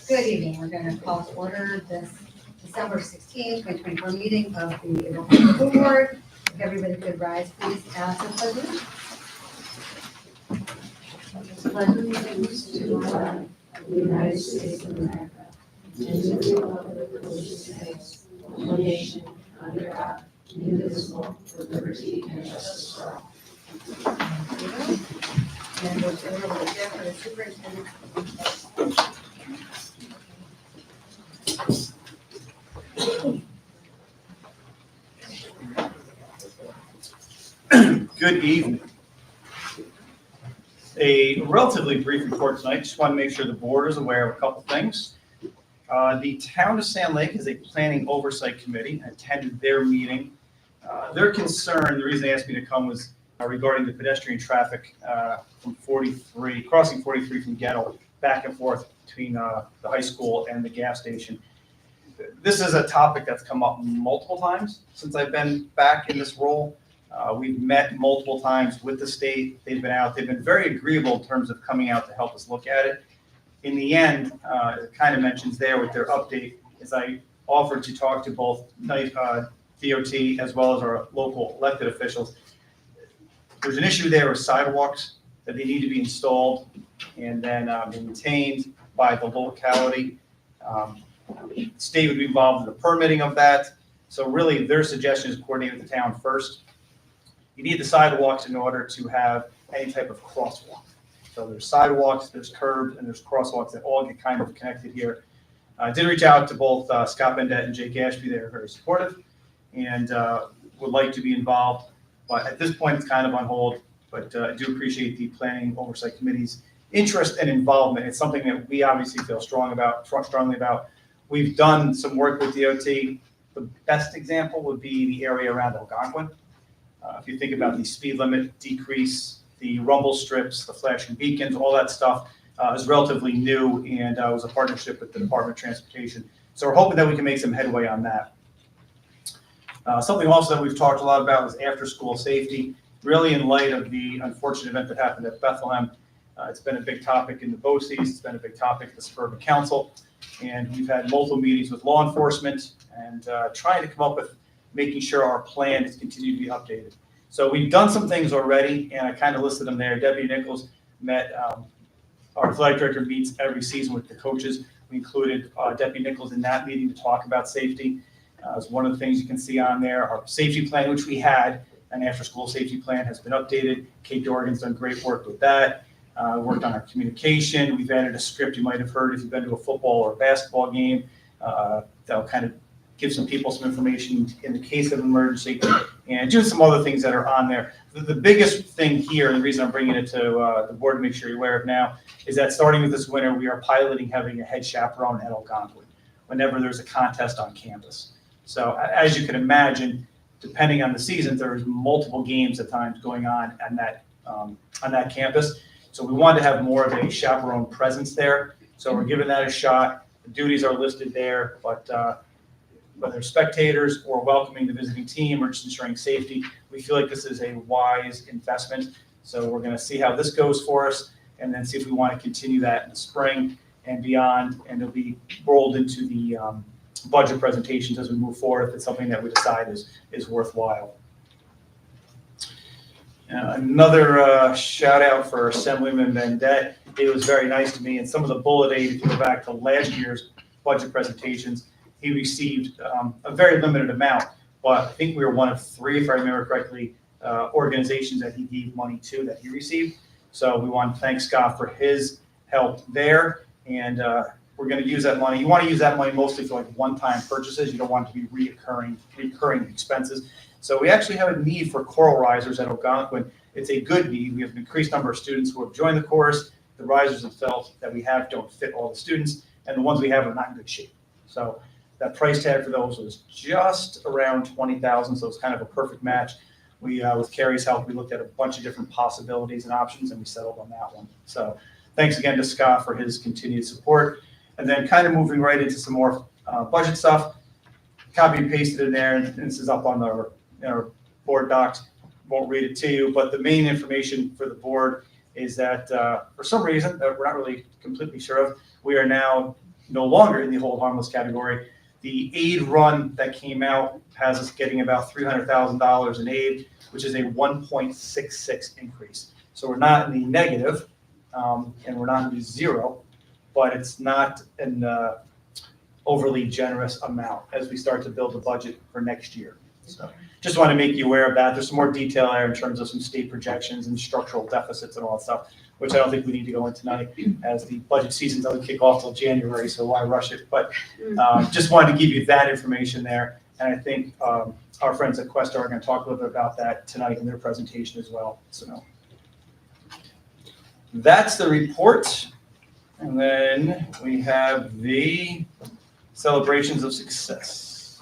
Good evening. We're going to call to order this December 16, 2024 meeting of the Averill School Board. If everybody could rise, please, as the pledge. Pledge allegiance to the flag of the United States of America and to the republic for which it stands, one nation, under God, indivisible, with liberty and justice for all. And we'll turn it over to Jeff for the superintendent. Good evening. A relatively brief report tonight. Just want to make sure the board is aware of a couple things. The town of Sand Lake has a planning oversight committee. I attended their meeting. Their concern, the reason they asked me to come was regarding the pedestrian traffic from crossing 43 from Gettle, back and forth between the high school and the gas station. This is a topic that's come up multiple times since I've been back in this role. We've met multiple times with the state. They've been out. They've been very agreeable in terms of coming out to help us look at it. In the end, it kind of mentions there with their update, is I offered to talk to both DOT as well as our local elected officials. There's an issue there with sidewalks that they need to be installed and then maintained by the locality. State would be involved in the permitting of that. So really their suggestion is coordinate with the town first. You need the sidewalks in order to have any type of crosswalk. So there's sidewalks, there's curbs, and there's crosswalks that all get kind of connected here. I did reach out to both Scott Bendett and Jake Ashby. They are very supportive and would like to be involved. But at this point, it's kind of on hold. But I do appreciate the Planning Oversight Committee's interest and involvement. It's something that we obviously feel strongly about. We've done some work with DOT. The best example would be the area around Algonquin. If you think about the speed limit decrease, the rumble strips, the flashing beacons, all that stuff is relatively new and was a partnership with the Department of Transportation. So we're hoping that we can make some headway on that. Something also that we've talked a lot about is after-school safety. Really, in light of the unfortunate event that happened at Bethlehem, it's been a big topic in the BOCES. It's been a big topic at the Suburban Council. And we've had multiple meetings with law enforcement and trying to come up with making sure our plan is continuing to be updated. So we've done some things already, and I kind of listed them there. Deputy Nichols met, our athletic director meets every season with the coaches. We included Deputy Nichols in that meeting to talk about safety. As one of the things you can see on there, our safety plan, which we had, an after-school safety plan has been updated. Kate Dorgan's done great work with that. Worked on our communication. We've added a script you might have heard if you've been to a football or a basketball game. That'll kind of give some people some information in the case of emergency and do some other things that are on there. The biggest thing here, and the reason I'm bringing it to the board to make sure you're aware of now, is that starting with this winter, we are piloting having a head chaperone at Algonquin whenever there's a contest on campus. So as you can imagine, depending on the season, there's multiple games at times going on that campus. So we wanted to have more of a chaperone presence there. So we're giving that a shot. The duties are listed there, but whether spectators or welcoming the visiting team or just ensuring safety, we feel like this is a wise investment. So we're going to see how this goes for us and then see if we want to continue that in the spring and beyond. And it'll be rolled into the budget presentations as we move forward if it's something that we decide is worthwhile. Another shout out for Assemblyman Bendett. It was very nice to me. And some of the bullet aid, if you go back to last year's budget presentations, he received a very limited amount, but I think we were one of three, if I remember correctly, organizations that he gave money to that he received. So we want to thank Scott for his help there. And we're going to use that money. You want to use that money mostly for like one-time purchases. You don't want it to be recurring expenses. So we actually have a need for choral risers at Algonquin. It's a good need. We have an increased number of students who have joined the chorus. The risers themselves that we have don't fit all the students, and the ones we have are not in good shape. So that price tag for those was just around $20,000, so it's kind of a perfect match. We, with Carrie's help, we looked at a bunch of different possibilities and options, and we settled on that one. So thanks again to Scott for his continued support. And then kind of moving right into some more budget stuff. Copy and pasted in there, and this is up on our board docs. Won't read it to you, but the main information for the board is that for some reason that we're not really completely sure of, we are now no longer in the hold harmless category. The aid run that came out has us getting about $300,000 in aid, which is a 1.66 increase. So we're not in the negative, and we're not in the zero, but it's not an overly generous amount as we start to build the budget for next year. So just want to make you aware of that. There's some more detail there in terms of some state projections and structural deficits and all that stuff, which I don't think we need to go into tonight, as the budget season doesn't kick off till January, so why rush it? But just wanted to give you that information there. And I think our friends at Questar are going to talk a little bit about that tonight in their presentation as well. So that's the report. And then we have the celebrations of success.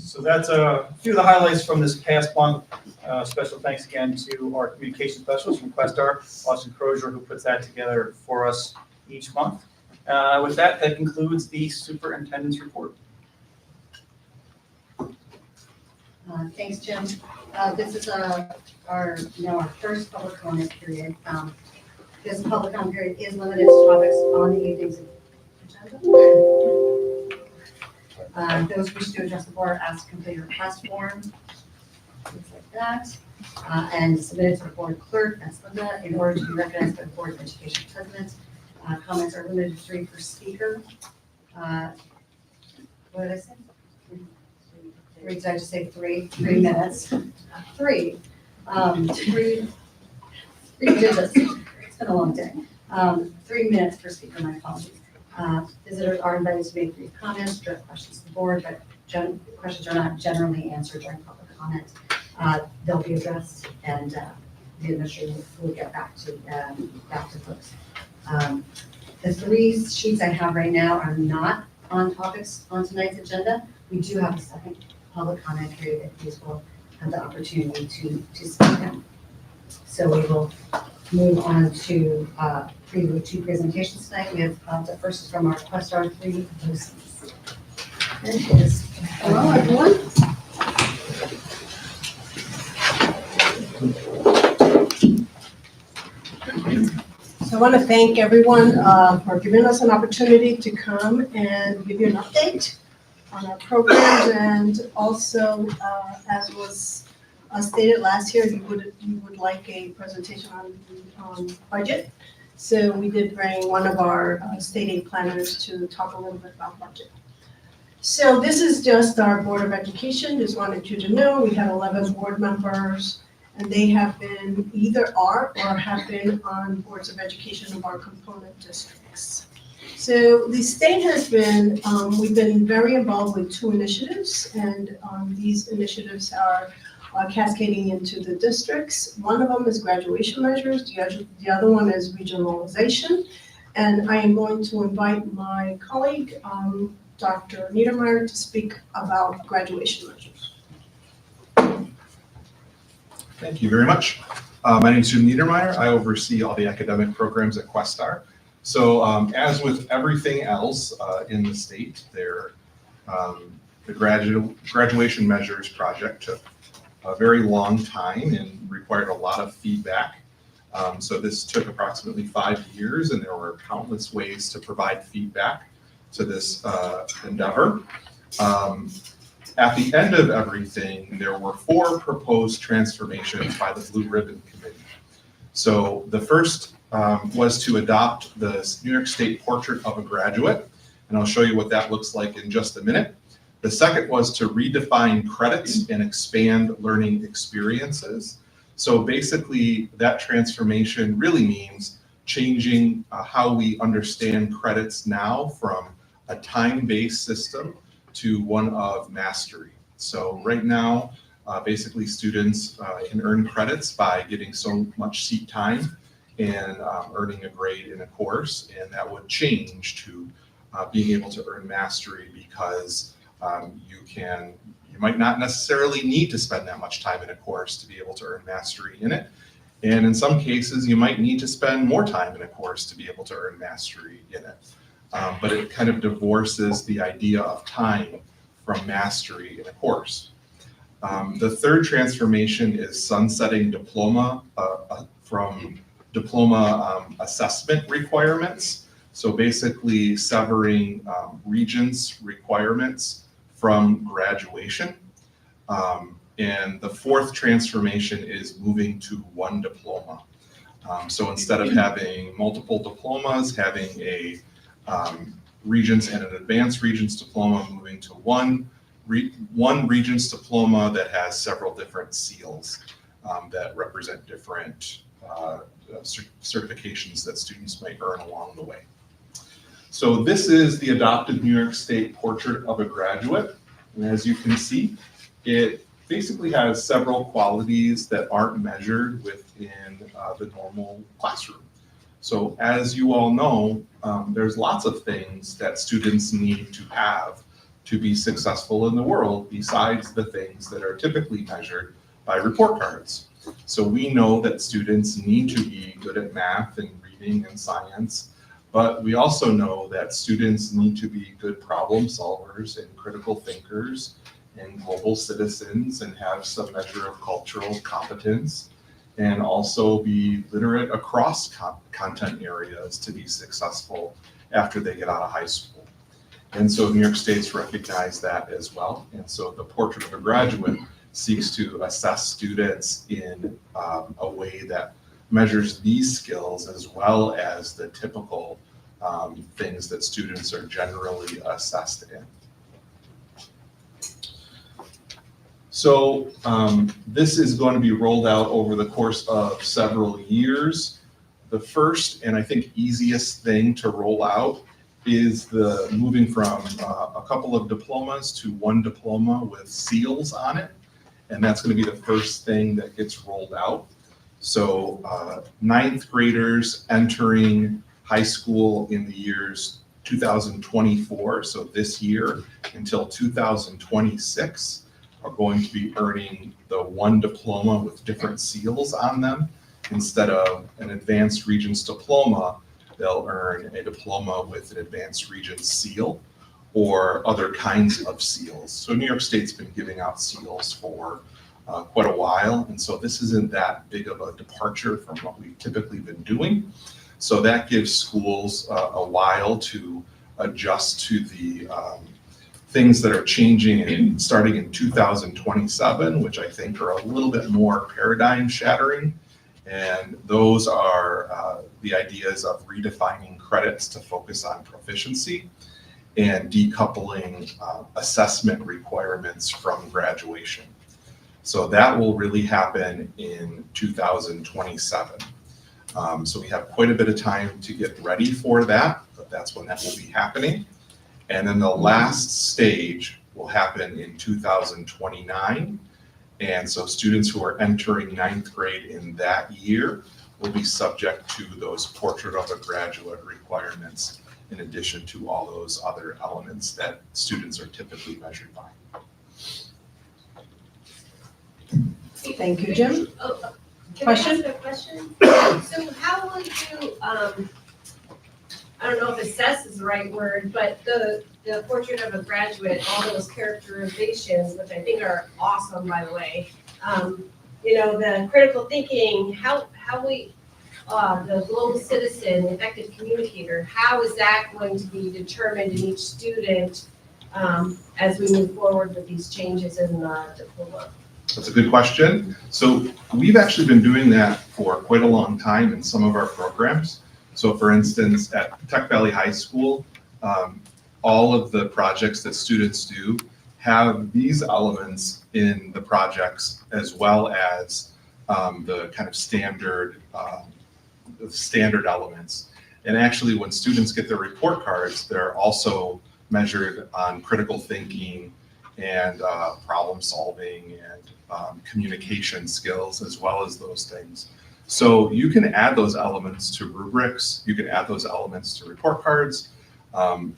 So that's a few of the highlights from this past month. Special thanks again to our communication specialist from Questar, Austin Crozier, who puts that together for us each month. With that, that concludes the superintendent's report. Thanks, Jim. This is our first public comment period. This public comment period is limited to topics on the evening's agenda. Those wish to address the board, ask to complete a request form, things like that, and submit it to the board clerk, that's Linda, in order to be recognized by the Board of Education President. Comments are limited to 3 per speaker. What did I say? 3, did I just say 3? 3 minutes. 3. 3 digits. It's been a long day. 3 minutes per speaker, my apologies. Visitors are invited to make brief comments, direct questions to the board, but questions are not generally answered during public comment. They'll be addressed, and the administrator will get back to folks. The 3 sheets I have right now are not on topics on tonight's agenda. We do have a second public comment period that these will have the opportunity to speak in. So we will move on to preview 2 presentations tonight. We have the first is from our Questar III BOCES. There it is. Hello, everyone. So I want to thank everyone for giving us an opportunity to come and give you an update on our programs, and also, as was stated last year, you would like a presentation on budget. So we did bring one of our state aid planners to talk a little bit about budget. So this is just our Board of Education. Just wanted you to know we have 11 board members, and they have been either are or have been on boards of education of our component districts. So the state has been, we've been very involved with 2 initiatives, and these initiatives are cascading into the districts. One of them is graduation measures, the other one is regionalization. And I am going to invite my colleague, Dr. Niedermeyer, to speak about graduation measures. Thank you very much. My name is Jim Niedermeyer. I oversee all the academic programs at Questar. So as with everything else in the state, the graduation measures project took a very long time and required a lot of feedback. So this took approximately 5 years, and there were countless ways to provide feedback to this endeavor. At the end of everything, there were 4 proposed transformations by the Blue Ribbon Committee. So the first was to adopt the New York State Portrait of a Graduate, and I'll show you what that looks like in just a minute. The second was to redefine credits and expand learning experiences. So basically, that transformation really means changing how we understand credits now from a time-based system to one of mastery. So right now, basically students can earn credits by getting so much seat time and earning a grade in a course, and that would change to being able to earn mastery, because you might not necessarily need to spend that much time in a course to be able to earn mastery in it. And in some cases, you might need to spend more time in a course to be able to earn mastery in it. But it kind of divorces the idea of time from mastery in a course. The third transformation is sunsetting diploma from diploma assessment requirements. So basically severing Regents requirements from graduation. And the fourth transformation is moving to one diploma. So instead of having multiple diplomas, having a Regents and an advanced Regents diploma, moving to one Regents diploma that has several different seals that represent different certifications that students might earn along the way. So this is the adopted New York State Portrait of a Graduate. And as you can see, it basically has several qualities that aren't measured within the normal classroom. So as you all know, there's lots of things that students need to have to be successful in the world besides the things that are typically measured by report cards. So we know that students need to be good at math and reading and science, but we also know that students need to be good problem solvers and critical thinkers and global citizens and have some measure of cultural competence, and also be literate across content areas to be successful after they get out of high school. And so New York State's recognized that as well. And so the Portrait of a Graduate seeks to assess students in a way that measures these skills as well as the typical things that students are generally assessed in. So this is going to be rolled out over the course of several years. The first and I think easiest thing to roll out is the moving from a couple of diplomas to one diploma with seals on it. And that's going to be the first thing that gets rolled out. So ninth graders entering high school in the years 2024, so this year, until 2026, are going to be earning the one diploma with different seals on them. Instead of an advanced regents diploma, they'll earn a diploma with an advanced regents seal or other kinds of seals. So New York State's been giving out seals for quite a while, and so this isn't that big of a departure from what we've typically been doing. So that gives schools a while to adjust to the things that are changing and starting in 2027, which I think are a little bit more paradigm shattering. And those are the ideas of redefining credits to focus on proficiency and decoupling assessment requirements from graduation. So that will really happen in 2027. So we have quite a bit of time to get ready for that, but that's when that will be happening. And then the last stage will happen in 2029. And so students who are entering ninth grade in that year will be subject to those Portrait of a Graduate requirements, in addition to all those other elements that students are typically measured by. Thank you, Jim. Can Question? I ask a question? So how will you, I don't know if assess is the right word, but the Portrait of a Graduate, all those characterizations, which I think are awesome, by the way. You know, the critical thinking, how we, the global citizen, effective communicator, how is that going to be determined in each student as we move forward with these changes in the diploma? That's a good question. So we've actually been doing that for quite a long time in some of our programs. So for instance, at Tech Valley High School, all of the projects that students do have these elements in the projects, as well as the kind of standard elements. And actually, when students get their report cards, they're also measured on critical thinking and problem solving and communication skills, as well as those things. So you can add those elements to rubrics, you can add those elements to report cards.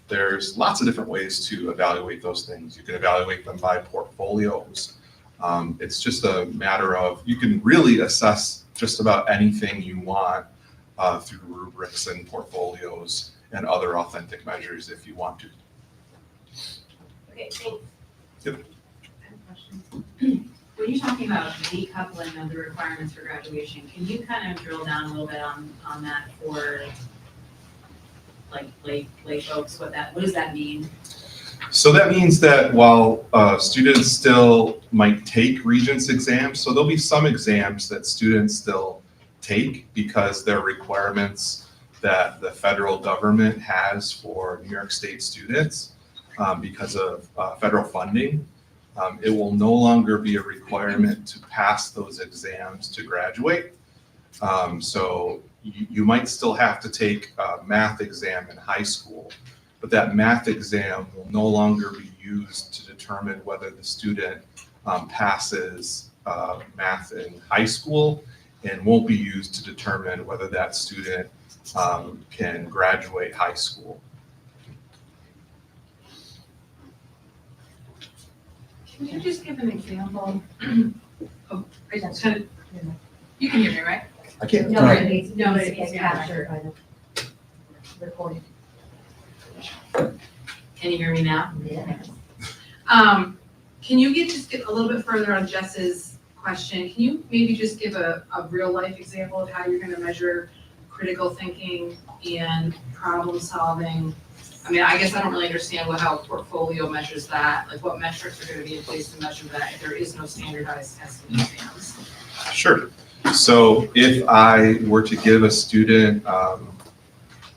There's lots of different ways to evaluate those things. You can evaluate them by portfolios. It's just a matter of, you can really assess just about anything you want through rubrics and portfolios and other authentic measures if you want to. Okay, thanks. Yep. I have a question. When you're talking about decoupling of the requirements for graduation, can you kind of drill down a little bit on that for like lay folks, what does that mean? So that means that while students still might take Regents exams, so there'll be some exams that students still take because they're requirements that the federal government has for New York State students because of federal funding. It will no longer be a requirement to pass those exams to graduate. So you might still have to take a math exam in high school, but that math exam will no longer be used to determine whether the student passes math in high school, and won't be used to determine whether that student can graduate high school. Can you just give an example of, I just kind of, you can hear me, right? I can't. No, Right. it needs, No, needs it to needs get to be captured by the recording. Can you hear me now? Yeah. Can you just get a little bit further on Jess's question? Can you maybe just give a real life example of how you're gonna measure critical thinking and problem solving? I mean, I guess I don't really understand how portfolio measures that, like what metrics are gonna be in place to measure that if there is no standardized testing exams? Sure. So if I were to give a student,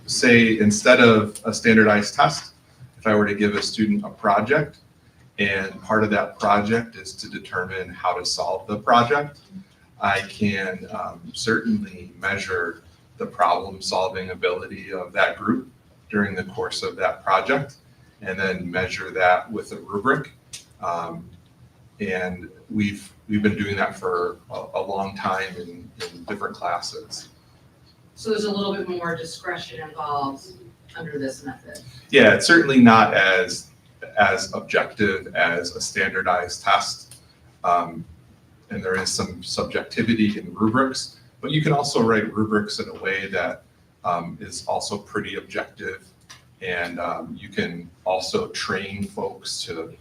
say, instead of a standardized test, if I were to give a student a project, and part of that project is to determine how to solve the project, I can certainly measure the problem-solving ability of that group during the course of that project, and then measure that with a rubric. And we've been doing that for a long time in different classes. So there's a little bit more discretion involved under this method. Yeah, it's certainly not as objective as a standardized test. And there is some subjectivity in rubrics, but you can also write rubrics in a way that is also pretty objective. And you can also train folks to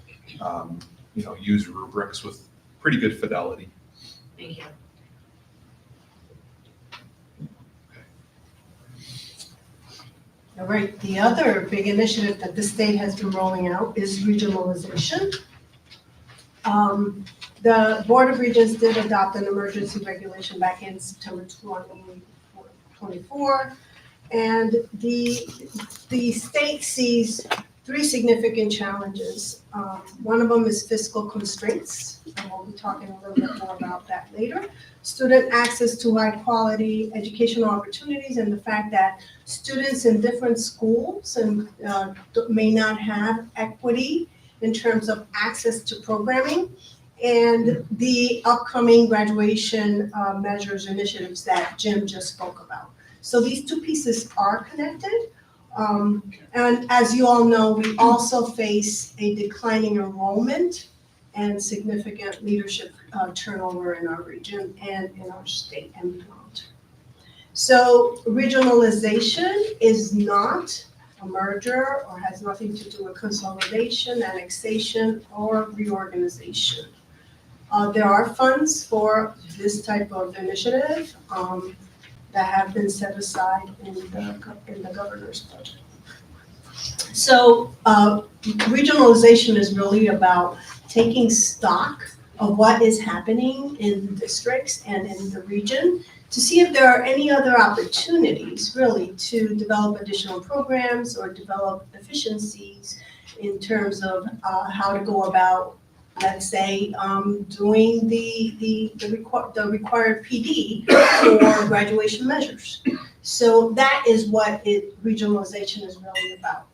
use rubrics with pretty good fidelity. Thank you. All right, the other big initiative that the state has been rolling out is regionalization. The Board of Regents did adopt an emergency regulation back in September 2024. And the state sees three significant challenges. One of them is fiscal constraints, and we'll be talking a little bit more about that later. Student access to high quality educational opportunities, and the fact that students in different schools may not have equity in terms of access to programming, and the upcoming graduation measures initiatives that Jim just spoke about. So these two pieces are connected. And as you all know, we also face a declining enrollment and significant leadership turnover in our region and in our state and beyond. So regionalization is not a merger or has nothing to do with consolidation, annexation, or reorganization. There are funds for this type of initiative that have been set aside in the governor's budget. So regionalization is really about taking stock of what is happening in the districts and in the region to see if there are any other opportunities really to develop additional programs or develop efficiencies in terms of how to go about, let's say, doing the required PD for graduation measures. So that is what regionalization is really about.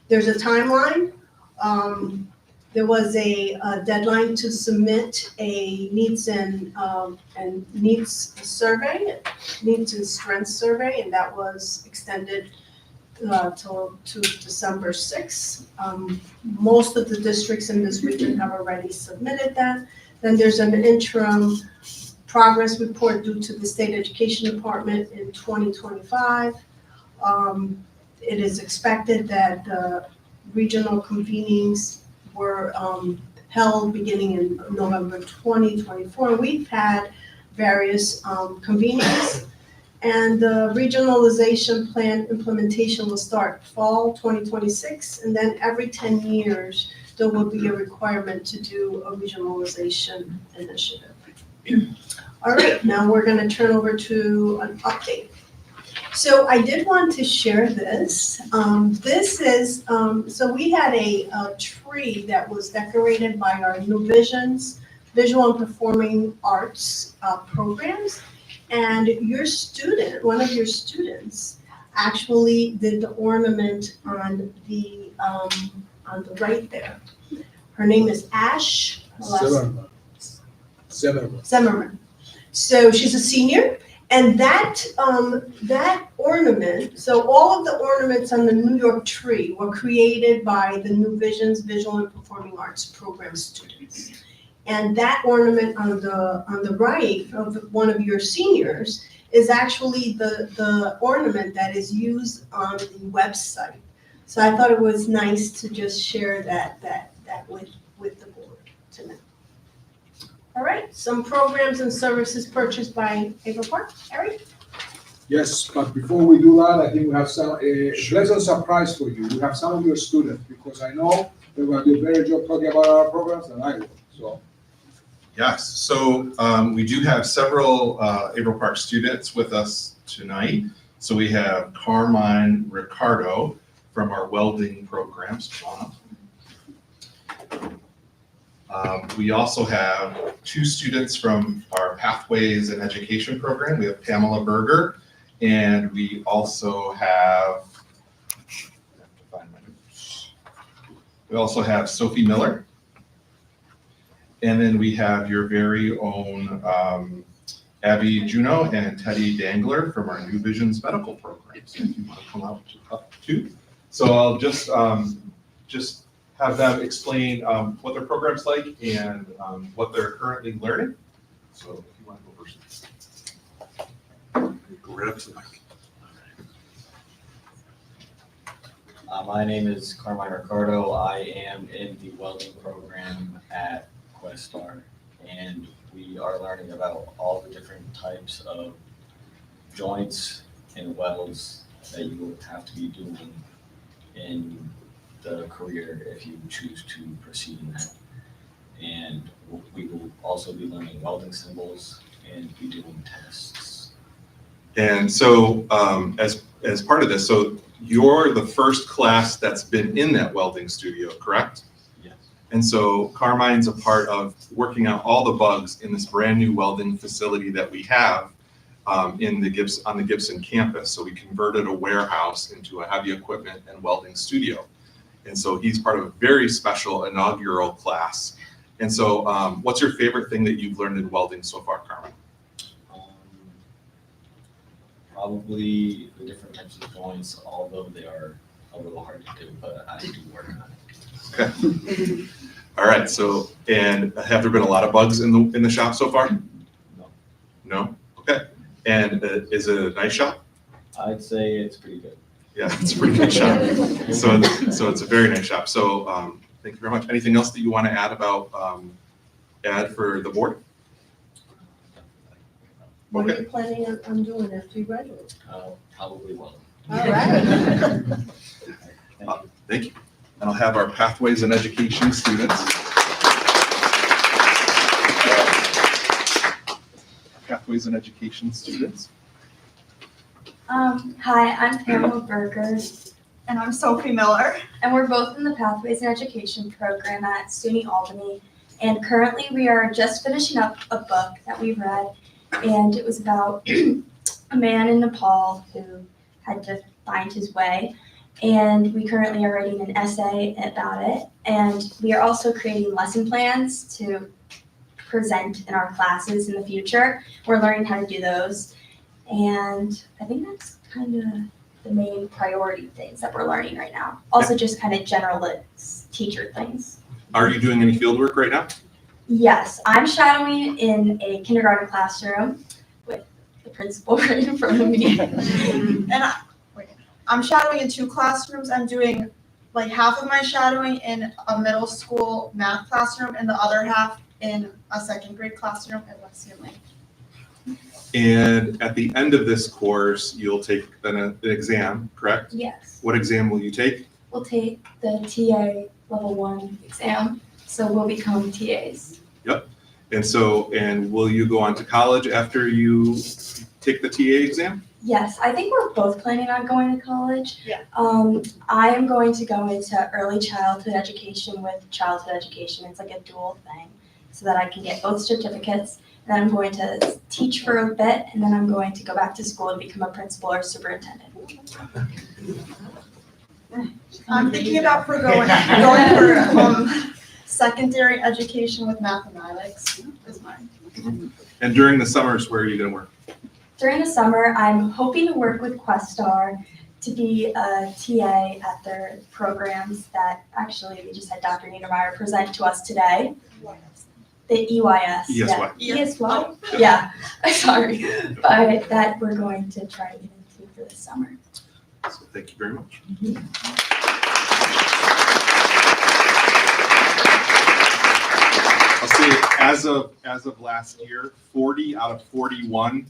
There's a timeline. There was a deadline to submit a needs and strengths survey, and that was extended to December 6th. Most of the districts in this region have already submitted that. Then there's an interim progress report due to the State Education Department in 2025. It is expected that regional convenings were held beginning in November 2024. We've had various convenings, and the regionalization plan implementation will start fall 2026, and then every 10 years, there will be a requirement to do a regionalization initiative. All right, now we're gonna turn over to an update. So I did want to share this. This is, so we had a tree that was decorated by our New Visions Visual and Performing Arts programs. And your student, one of your students, actually did the ornament on the right there. Her name is Ash Zimmerman. Zimmerman. So she's a senior, And that ornament, so all of the ornaments on the New York tree were created by the New Visions Visual and Performing Arts Program students. And that ornament on the right of one of your seniors is actually the ornament that is used on the website. So I thought it was nice to just share that with the board tonight. All right, some programs and services purchased by Averill Park. Eric? Yes, but before we do that, I think we have some, a pleasant surprise for you. We have some of your students, because I know they're going to do a better job talking about our programs than I will, so. Yes, so we do have several Averill Park students with us tonight. So we have Carmine Ricardo from our welding programs. We also have two students from our Pathways in Education program. We have Pamela Berger, and we also have, Sophie Miller. And then we have your very own Abby Juno and Teddy Dangler from our New Visions medical programs. If you want to come up too. So I'll just have them explain what their program's like and what they're currently learning. So if you want to go first. Go right up to the mic. My name is Carmine Ricardo. I am in the welding program at Questar, and we are learning about all the different types of joints and welds that you will have to be doing in the career if you choose to proceed in that. And we will also be learning welding symbols and be doing tests. And so as part of this, so you're the first class that's been in that welding studio, correct? Yes. And so Carmine's a part of working out all the bugs in this brand new welding facility that we have on the Gibson campus. So we converted a warehouse into a heavy equipment and welding studio. And so he's part of a very special inaugural class. And so what's your favorite thing that you've learned in welding so far, Carmine? Probably the different types of joints, although they are a little hard to do, but I do work on it. Okay. All right. So, and have there been a lot of bugs in the shop so far? No. No? Okay. And is it a nice shop? I'd say it's pretty good. Yeah, it's a pretty good shop. So it's a very nice shop. So thank you very much. Anything else that you want to add add for the board? What are Okay. you planning on doing after you graduate? Probably well. All right. Thank you. Thank you. And I'll have our Pathways in Education students. Pathways in Education students. Hi, I'm Pamela Berger. And I'm Sophie Miller. And we're both in the Pathways in Education program at SUNY Albany. And currently we are just finishing up a book that we read, and it was about a man in Nepal who had to find his way. And we currently are writing an essay about it. And we are also creating lesson plans to present in our classes in the future. We're learning how to do those. And I think that's kind of the main priority things that we're learning right now. Also just kind of generalist teacher things. Are you doing any field work right now? Yes, I'm shadowing in a kindergarten classroom with the principal right in front of me. And I'm shadowing in 2 classrooms. I'm doing like half of my shadowing in a middle school math classroom and the other half in a 2nd grade classroom at West Lake. And at the end of this course, you'll take an exam, correct? Yes, What exam will you take? we'll take the TA level 1 exam, so we'll become TAs. And will you go on to college after you take the TA exam? Yes, I think we're both planning on going to college. Yeah. I am going to go into early childhood education with childhood education. It's like a dual thing, so that I can get both certificates. And then I'm going to teach for a bit, and then I'm going to go back to school and become a principal or superintendent. I'm thinking about going for secondary education with mathematics is mine. And during the summers, where are you going to work? during the summer, I'm hoping to work with Questar to be a TA at their programs that actually we just had Dr. Niedermeyer present to us today. The EYS. ESY. Yeah. ESY? Yeah, sorry. But that we're going to try to get into for this summer. So thank you very much. I'll say as of last year, 40 out of 41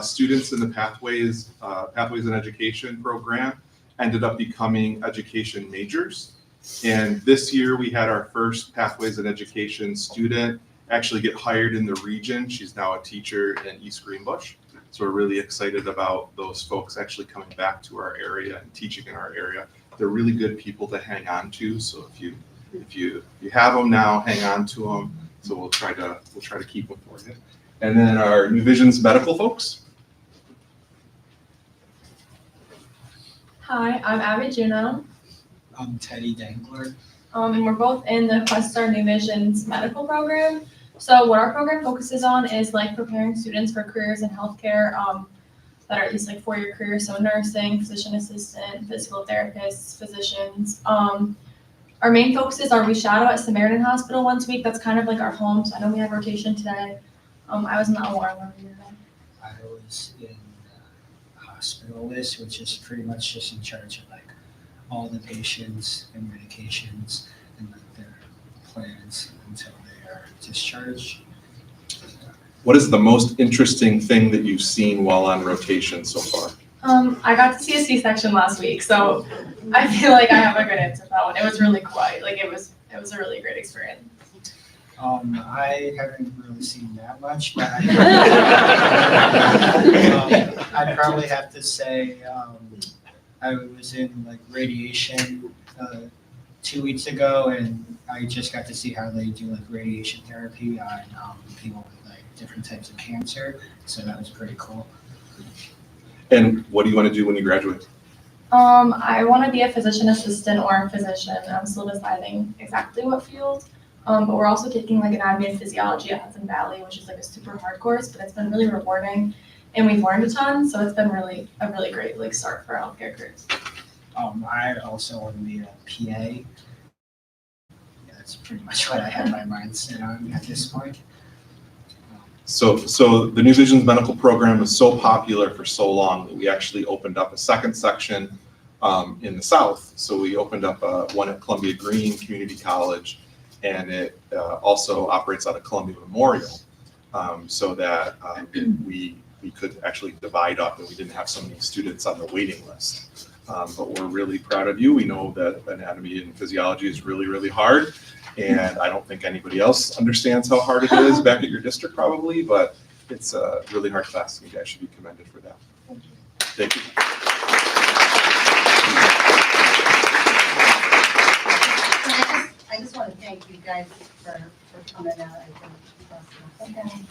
students in the Pathways in Education program ended up becoming education majors. And this year we had our first Pathways in Education student actually get hired in the region. She's now a teacher in East Greenbush. So we're really excited about those folks actually coming back to our area and teaching in our area. They're really good people to hang on to. So if you have them now, hang on to them. So we'll try to keep them for you. And then our New Visions medical folks. Hi, I'm Abby Juno, I'm Teddy Dangler. and we're both in the Questar New Visions medical program. So what our program focuses on is like preparing students for careers in healthcare that are at least like 4-year careers, so nursing, physician assistant, physical therapists, physicians. Our main focuses are we shadow at Samaritan Hospital once a week. That's kind of like our home. So I know we had rotation today. I was in the OR where we were there. I was in hospitalist, which is pretty much just in charge of like all the patients and medications and like their plans until they are discharged. What is the most interesting thing that you've seen while on rotation so far? I got to see a C-section last week, so I feel like I have a good answer for that one. It was really quiet. Like it was a really great experience. I haven't really seen that much, but I'd probably have to say I was in like radiation 2 weeks ago, and I just got to see how they do like radiation therapy on people with like different types of cancer. So that was pretty cool. And what do you want to do when you graduate? I want to be a physician assistant or a physician. I'm still deciding exactly what field. But we're also taking like anatomy and physiology at Hudson Valley, which is like a super hard course, but it's been really rewarding and we've learned a ton. So it's been a really great like start for our healthcare careers. I also want to be a PA. Yeah, that's pretty much what I have my mind set on at this point. So the New Visions medical program was so popular for so long that we actually opened up a second section in the south. So we opened up one at Columbia Green Community College, and it also operates out of Columbia Memorial, so that we could actually divide up and we didn't have so many students on the waiting list. But we're really proud of you. We know that anatomy and physiology is really, really hard. And I don't think anybody else understands how hard it is back at your district probably, but it's a really hard class and you guys should be commended for that. Thank you. I just want to thank you guys for coming out. Okay.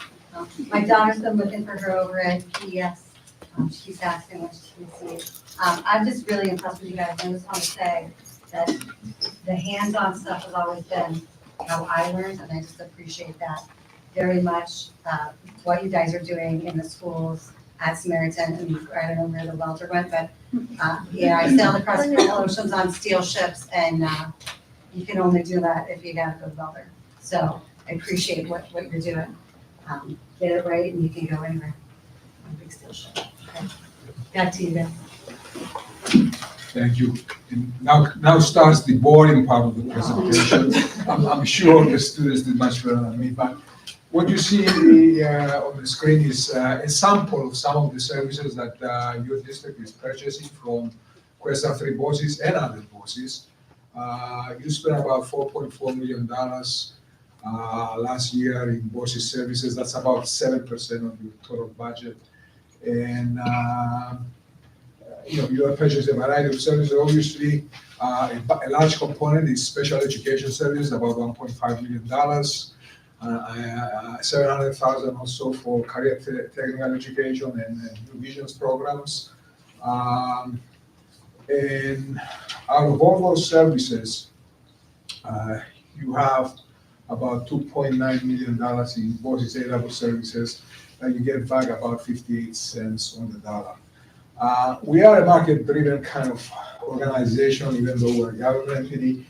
My daughter's been looking for her over at PES. She's asking what she can see. I'm just really impressed with you guys. I just want to say that the hands-on stuff has always been how I learned, and I just appreciate that very much. What you guys are doing in the schools at Samaritan, and I don't know where the welder went, but yeah, I sailed across the oceans on steel ships, and you can only do that if you got a good welder. So I appreciate what you're doing. Get it right, and you can go anywhere on a big steel ship. Okay. Back to you guys. Thank you. And now starts the boring part of the presentation. I'm sure the students did much better than me, but what you see on the screen is a sample of some of the services that your district is purchasing from Questar III BOCES and other BOCES. You spent about $4.4 million last year in BOCES services. That's about 7% of your total budget. And you are purchasing a variety of services. Obviously, a large component is special education services, about $1.5 million. 700,000 or so for career technical education and New Visions programs. And out of all those services, you have about $2.9 million in BOCES A-level services you get back about 58 cents on the dollar. We are a market-driven kind of organization, even though we're a government entity.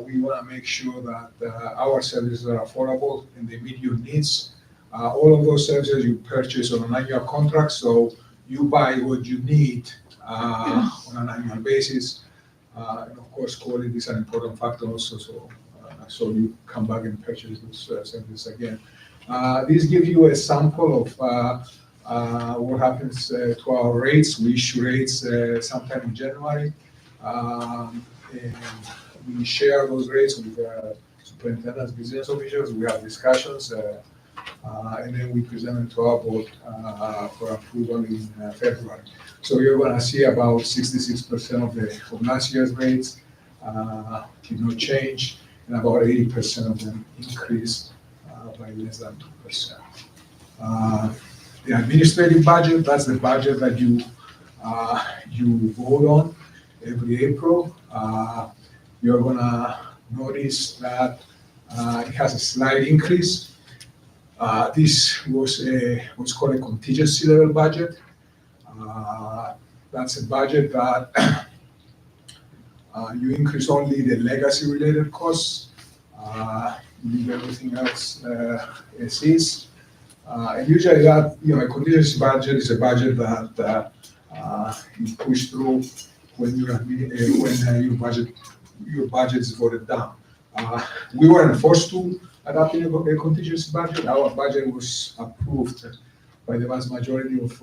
We want to make sure that our services are affordable and they meet your needs. All of those services you purchase on an annual contract, so you buy what you need on an annual basis. And of course, quality is an important factor also, so you come back and purchase those services again. This gives you a sample of what happens to our rates. We issue rates sometime in January. And we share those rates with superintendents, business officials. We have discussions, and then we present them to our board for approval in February. So you're going to see about 66% of last year's rates did not change, and about 80% of them increased by less than 2%. The administrative budget, that's the budget that you vote on every April. You're gonna notice that it has a slight increase. This was what's called a contingency level budget. That's a budget that you increase only the legacy related costs, leave everything else as is. And usually that, a contingency budget is a budget that you push through when your budget is voted down. We weren't forced to adopt a contingency budget. Our budget was approved by the vast majority of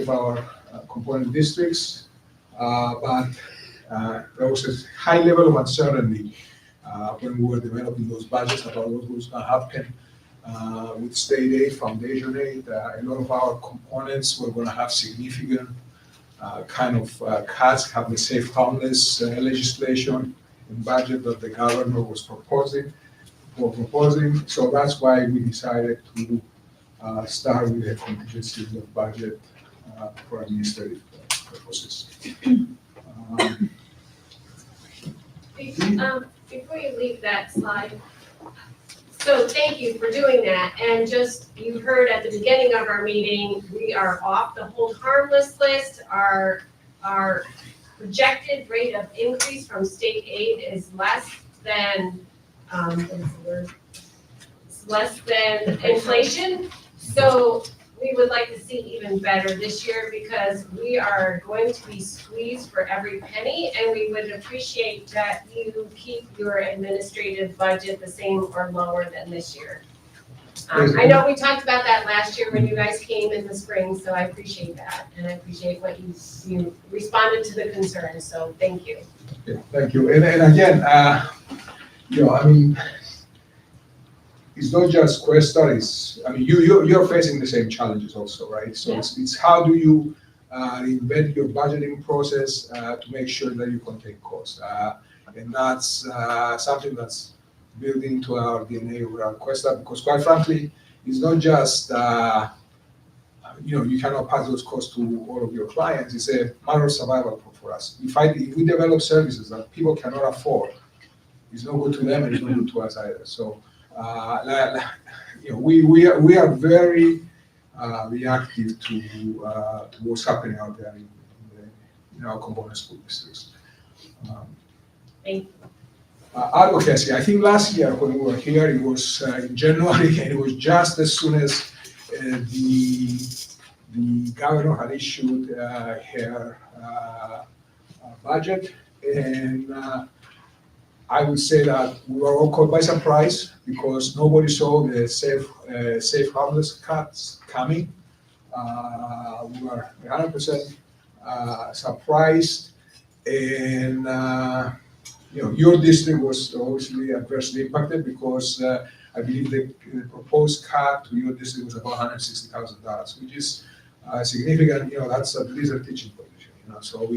our component districts, but there was a high level of uncertainty when we were developing those budgets about what was going to happen with state aid, foundation aid. A lot of our components were going to have significant cuts, have the safe harmless legislation and budget that the governor was proposing. So that's why we decided to start with a contingency budget for administrative purposes. Before you leave that slide, so thank you for doing that. And just, you heard at the beginning of our meeting, we are off the hold harmless list. Our projected rate of increase from state aid is less than, it's less than inflation. So we would like to see even better this year because we are going to be squeezed for every penny, and we would appreciate that you keep your administrative budget the same or lower than this year. I know we talked about that last year when you guys came in the spring, so I appreciate that, and I appreciate what you responded to the concerns, so thank you. Yeah, thank you. And again, it's not just Questar, you're facing the same challenges also, right? So it's how do you invent your budgeting process to make sure that you contain costs. And that's something that's built into our DNA around Questar, because quite frankly, it's not just, you cannot pass those costs to all of your clients. It's a matter of survival for us. If we develop services that people cannot afford, it's no good to them and it's no good to us either. So we are very reactive to what's happening out there in our component school districts. Thank you. Advocacy. I think last year when we were here, it was in January, and it was just as soon as the governor had issued her budget, and I would say that we were all caught by surprise because nobody saw the safe harmless cuts coming. We were 100% surprised, and your district was obviously adversely impacted because I believe the proposed cut to your district was about $160,000, which is significant. That's at least a teaching position. So it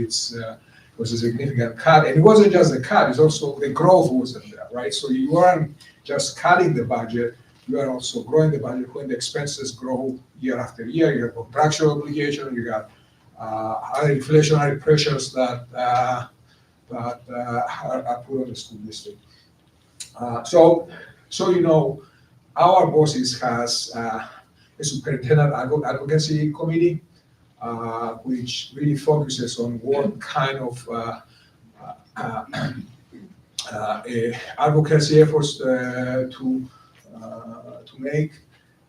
was a significant cut, and it wasn't just the cut; it's also the growth wasn't there, right? So you weren't just cutting the budget; you are also growing the budget. When the expenses grow year after year, you have contractual obligation, you got other inflationary pressures that are put on the school district. So our BOCES has a superintendent advocacy committee, which really focuses on what kind of advocacy efforts to make.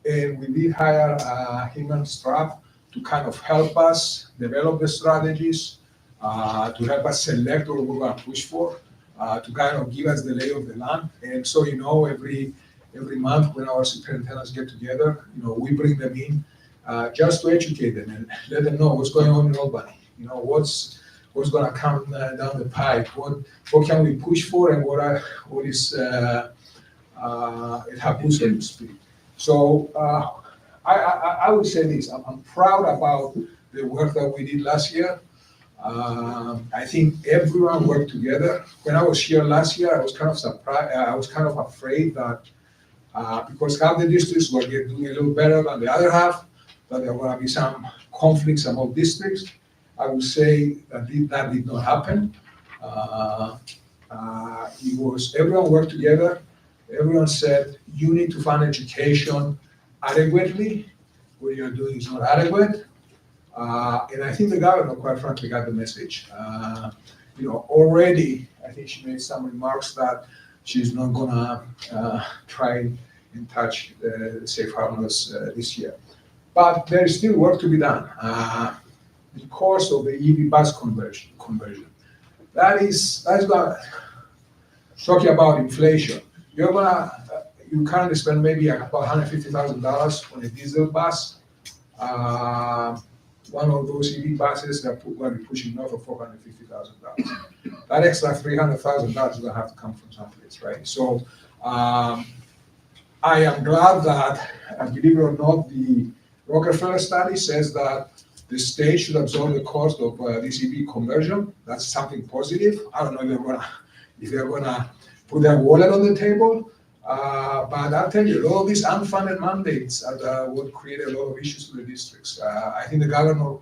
And we did hire a human staff to kind of help us develop the strategies, to help us select what we're going to push for, to kind of give us the lay of the land. And so, every month when our superintendents get together, we bring them in just to educate them and let them know what's going on in Albany. What's going to come down the pipe, what can we push for, and what is a taboo, so to speak. So I would say this: I'm proud about the work that we did last year. I think everyone worked together. When I was here last year, I was kind of surprised. I was kind of afraid that because half the districts were doing a little better than the other half, that there were going to be some conflicts among districts. I would say that did not happen. Everyone worked together. Everyone said, you need to fund education adequately. What you're doing is not adequate. And I think the governor, quite frankly, got the message. Already, I think she made some remarks that she's not gonna try and touch the safe harbors this year. But there is still work to be done because of the EV bus conversion. That's gonna, talking about inflation, you currently spend maybe about $150,000 on a diesel bus. One of those EV buses that will be pushing north of $450,000. That extra $300,000 is going to have to come from someplace, right? So I am glad that, believe it or not, the Rockefeller study says that the state should absorb the cost of this EV conversion. That's something positive. I don't know if they're gonna put their wallet on the table, but I'll tell you, all these unfunded mandates would create a lot of issues for the districts. I think the governor,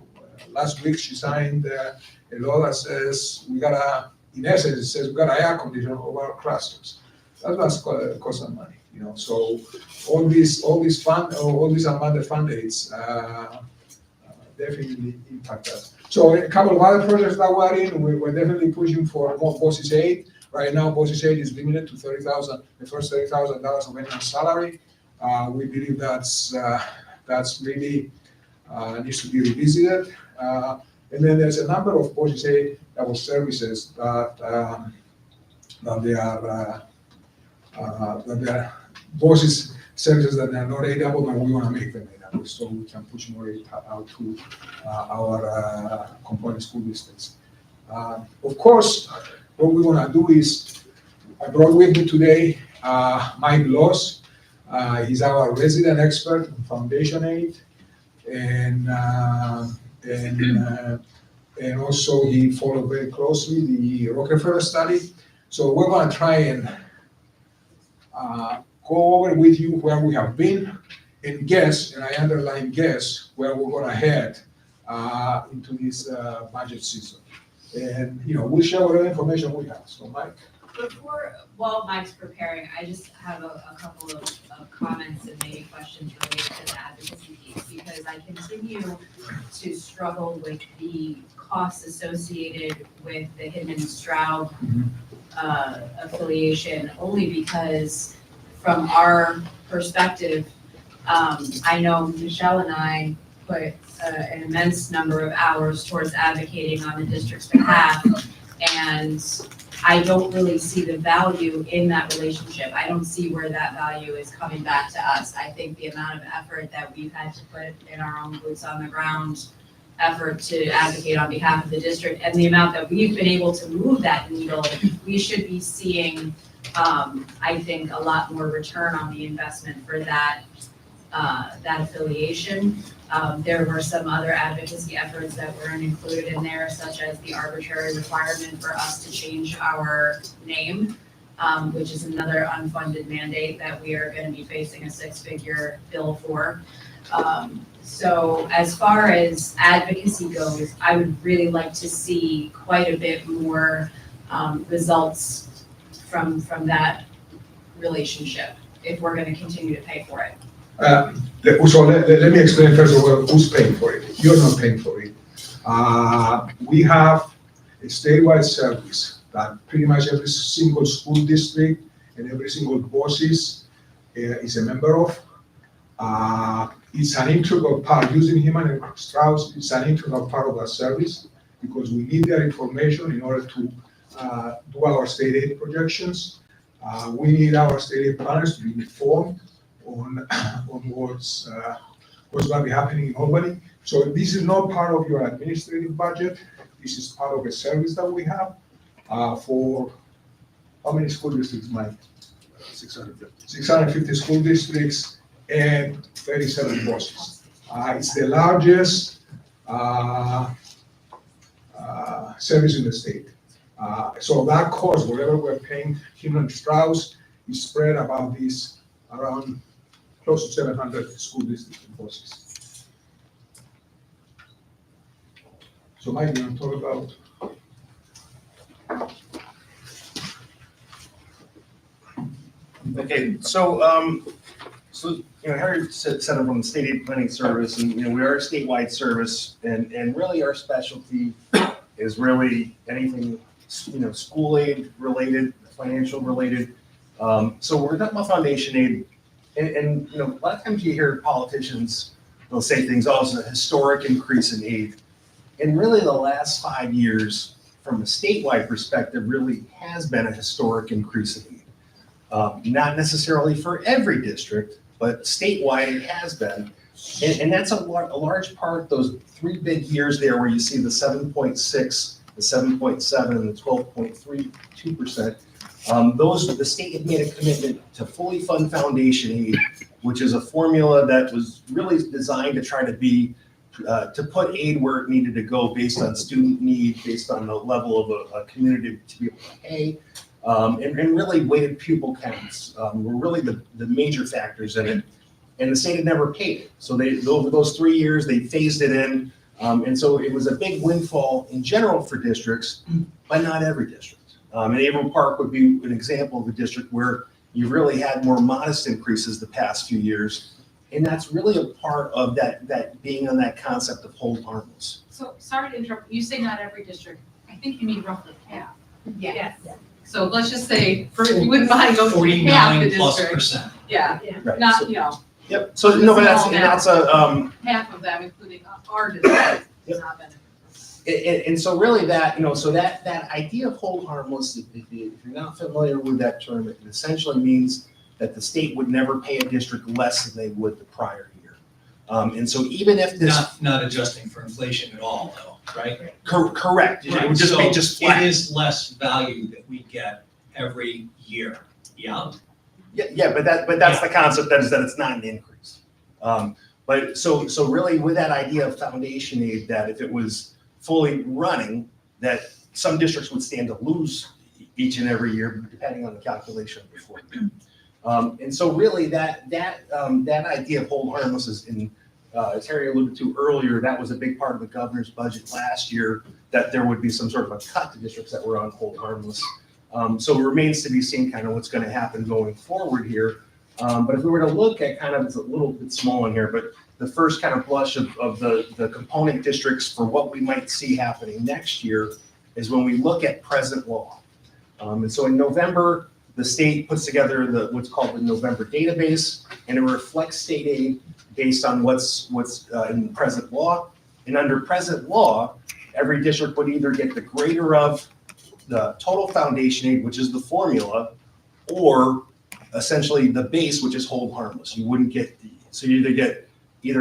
last week, she signed a law that says we gotta air condition all our classrooms. That's cost some money, So all these unfunded mandates definitely impact us. So a couple of other projects that we're in, we're definitely pushing for more BOCES aid. Right now, BOCES aid is limited to the first $30,000 of annual salary. We believe that's really needs to be revisited. And then there's a number of BOCES aid level services that they are BOCES services that are not aidable, and we want to make them aidable so we can push more aid out to our component school districts. Of course, what we want to do is, I brought with me today Mike Loss. He's our resident expert in foundation aid, and also he followed very closely the Rockefeller study. So we're going to try and go over with you where we have been and guess, and I underline guess, where we're going to head into this budget season. And, we'll share whatever information we have. So, Mike. While Mike's preparing, I just have a couple of comments and maybe questions related to the advocacy piece, because I continue to struggle with the costs associated with the Hidden Stroud affiliation, only because from our perspective, I know Michelle and I put an immense number of hours towards advocating on the district's behalf, and I don't really see the value in that relationship. I don't see where that value is coming back to us. I think the amount of effort that we've had to put in our own boots on the ground effort to advocate on behalf of the district, and the amount that we've been able to move that needle, we should be seeing, I think, a lot more return on the investment for that affiliation. There were some other advocacy efforts that weren't included in there, such as the arbitrary requirement for us to change our name, which is another unfunded mandate that we are going to be facing a six-figure bill for. So as far as advocacy goes, I would really like to see quite a bit more results from that relationship. if we're gonna continue to pay for it? So let me explain first of all who's paying for it. You're not paying for it. We have a statewide service that pretty much every single school district and every single BOCES is a member of. It's an integral part, using Heman and Strauss, it's an integral part of our service because we need their information in order to do our state aid projections. We need our state aid planners to be informed on what's going to be happening in Albany. So this is not part of your administrative budget. This is part of a service that we have for how many school districts, Mike? 650. 650 school districts and 37 BOCES. It's the largest service in the state. So that cost, whatever we're paying Heman Strauss, is spread about this around close to 700 school districts and BOCES. So Mike, you want to talk about? Okay, so, Harry set up on the state aid planning service, and, we are a statewide service, and really our specialty is really anything, school aid related, financial related. So we're talking about foundation aid, and a lot of times you hear politicians, they'll say things, oh, it's a historic increase in aid. And really the last 5 years, from a statewide perspective, really has been a historic increase in aid. Not necessarily for every district, but statewide it has been. And that's a large part, those 3 big years there where you see the 7.6, the 7.7, and the 12.32%. The state had made a commitment to fully fund foundation aid, which is a formula that was really designed to try to be to put aid where it needed to go based on student need, based on the level of a community to be able to pay. And really weighted pupil counts were really the major factors in it. And the state had never paid it. So over those 3 years, they phased it in. And so it was a big windfall in general for districts, but not every district. And Averill Park would be an example of a district where you really had more modest increases the past few years. And that's really a part of that being on that concept of hold harmless. So, sorry to interrupt, you say not every district, I think you mean roughly half. Yes. So let's just say, you wouldn't mind going for half the district. Yeah, Right. not, So- Yep, so, no, but that's a, half of them, including our district, Yep. not benefit. and so really that, so that idea of hold harmless, if you're not familiar with that term, it essentially means that the state would never pay a district less than they would the prior year. And so even if this. Not adjusting for inflation at all, though, right? Correct, it would just be just flat. It is less value that we get every year, yeah? Yeah, but that's the concept, that is that it's not an increase. But so really with that idea of foundation aid, that if it was fully running, that some districts would stand to lose each and every year, depending on the calculation before. And so really that idea of hold harmless is as Harry alluded to earlier, that was a big part of the governor's budget last year, that there would be some sort of a cut to districts that were on hold harmless. So it remains to be seen kind of what's going to happen going forward here. But if we were to look at kind of, it's a little bit small in here, but the first kind of blush of the component districts for what we might see happening next year is when we look at present law. And so in November, the state puts together what's called the November database, and it reflects state aid based on what's in present law. And under present law, every district would either get the greater of the total foundation aid, which is the formula, or essentially the base, which is hold harmless. You wouldn't get so you either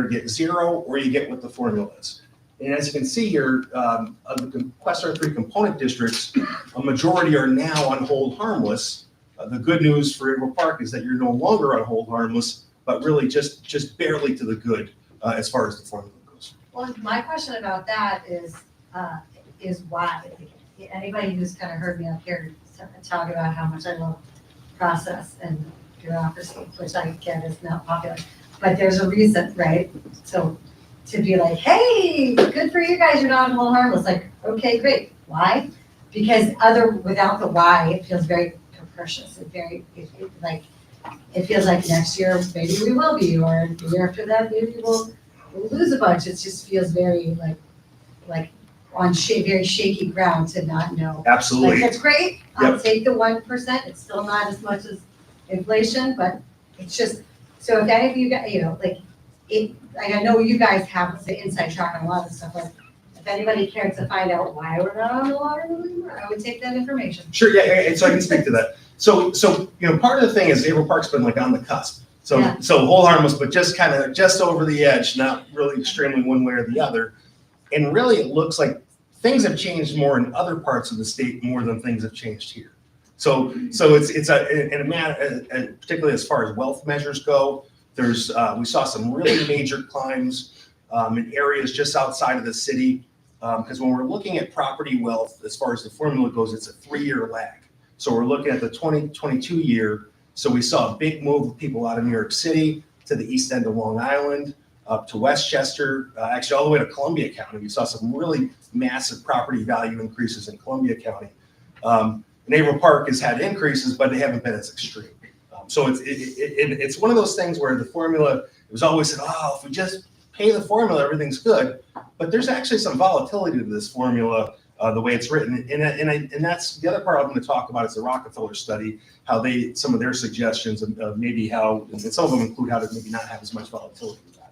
get zero or you get what the formula is. And as you can see here, of the Questar III component districts, a majority are now on hold harmless. The good news for Averill Park is that you're no longer on hold harmless, but really just barely to the good as far as the formula goes. Well, my question about that is why? Anybody who's kind of heard me up here talk about how much I love process and bureaucracy, which I get is not popular, but there's a reason, right? So to be like, hey, good for you guys, you're not on hold harmless, like, okay, great. Why? Because without the why, it feels very capricious and very, like, it feels like next year, maybe we will be, or the year after that, maybe we'll lose a bunch. It just feels very like on very shaky ground to not know. Like, Absolutely. it's great, I'll Yep. take the 1%, it's still not as much as inflation, but it's just, so if any of you guys, like I know you guys have the inside track on a lot of stuff, but if anybody cared to find out why we're not on the water anymore, I would take that information. Sure, yeah, and so I can speak to that. So, part of the thing is Averill Park's been like on the cusp. So, Yeah. so hold harmless, but just kind of just over the edge, not really extremely one way or the other. And really, it looks like things have changed more in other parts of the state more than things have changed here. So it's a matter, particularly as far as wealth measures go. There's we saw some really major climbs in areas just outside of the city. Because when we're looking at property wealth, as far as the formula goes, it's a 3-year lag. So we're looking at the 2022 year. So we saw a big move of people out of New York City to the east end of Long Island, up to Westchester, actually all the way to Columbia County. We saw some really massive property value increases in Columbia County. Averill Park has had increases, but they haven't been as extreme. So it's one of those things where the formula, it was always said, oh, if we just pay the formula, everything's good. But there's actually some volatility to this formula, the way it's written. And that's the other part I'm going to talk about is the Rockefeller study, how some of their suggestions of maybe how, and some of them include how to maybe not have as much volatility with that.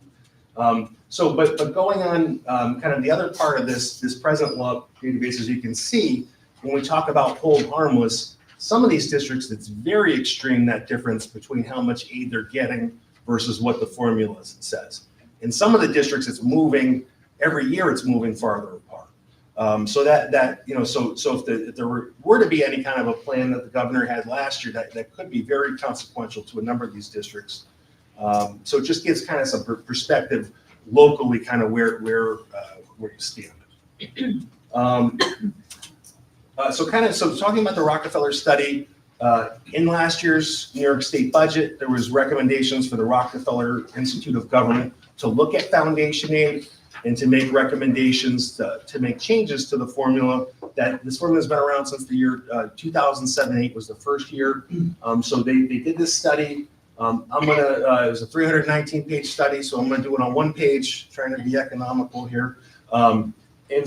But going on, kind of the other part of this present law database, as you can see, when we talk about hold harmless, some of these districts, it's very extreme, that difference between how much aid they're getting versus what the formula says. In some of the districts, it's moving, every year it's moving farther apart. So if there were to be any kind of a plan that the governor had last year, that could be very consequential to a number of these districts. So it just gives kind of some perspective locally, kind of where you stand. So talking about the Rockefeller study, in last year's New York State budget, there was recommendations for the Rockefeller Institute of Government to look at foundation aid and to make recommendations to make changes to the formula. That this formula has been around since the year 2007-8 was the first year. So they did this study. It was a 319-page study, so I'm gonna do it on one page, trying to be economical here. And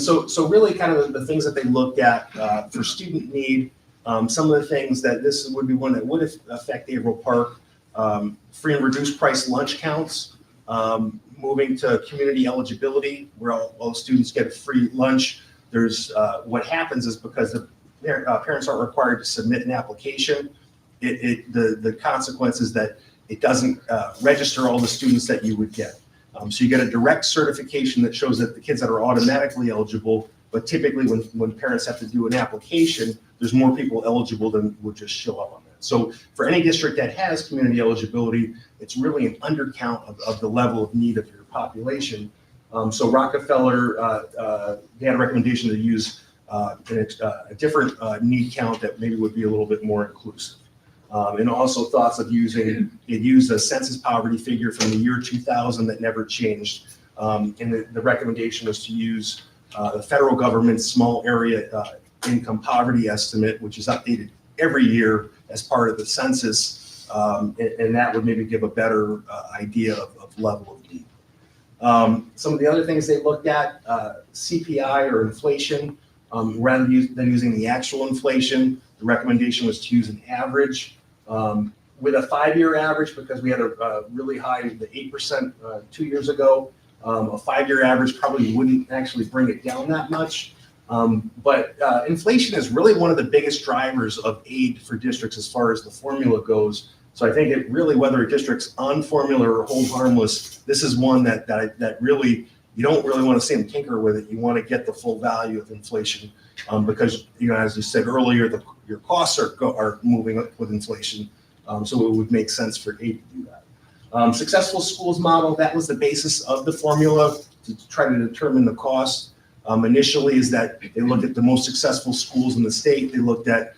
so really kind of the things that they looked at for student need, some of the things that this would be one that would affect Averill Park, free and reduced price lunch counts, moving to community eligibility where all students get free lunch. There's what happens is because the parents aren't required to submit an application, the consequence is that it doesn't register all the students that you would get. So you get a direct certification that shows that the kids that are automatically eligible, but typically when parents have to do an application, there's more people eligible than would just show up on that. So for any district that has community eligibility, it's really an undercount of the level of need of your population. So Rockefeller, they had a recommendation to use a different need count that maybe would be a little bit more inclusive. And also thoughts of using a census poverty figure from the year 2000 that never changed. And the recommendation was to use the federal government's small area income poverty estimate, which is updated every year as part of the census. And that would maybe give a better idea of level of need. Some of the other things they looked at, CPI or inflation, rather than using the actual inflation, the recommendation was to use an average. With a 5-year average, because we had a really high, the 8% 2 years ago, a 5-year average probably wouldn't actually bring it down that much. But inflation is really one of the biggest drivers of aid for districts as far as the formula goes. So I think it really, whether a district's on formula or hold harmless, this is one that really, you don't really want to see them tinker with it. You want to get the full value of inflation because, as you said earlier, your costs are moving up with inflation. So it would make sense for aid to do that. Successful schools model, that was the basis of the formula to try to determine the cost. Initially is that they looked at the most successful schools in the state. They looked at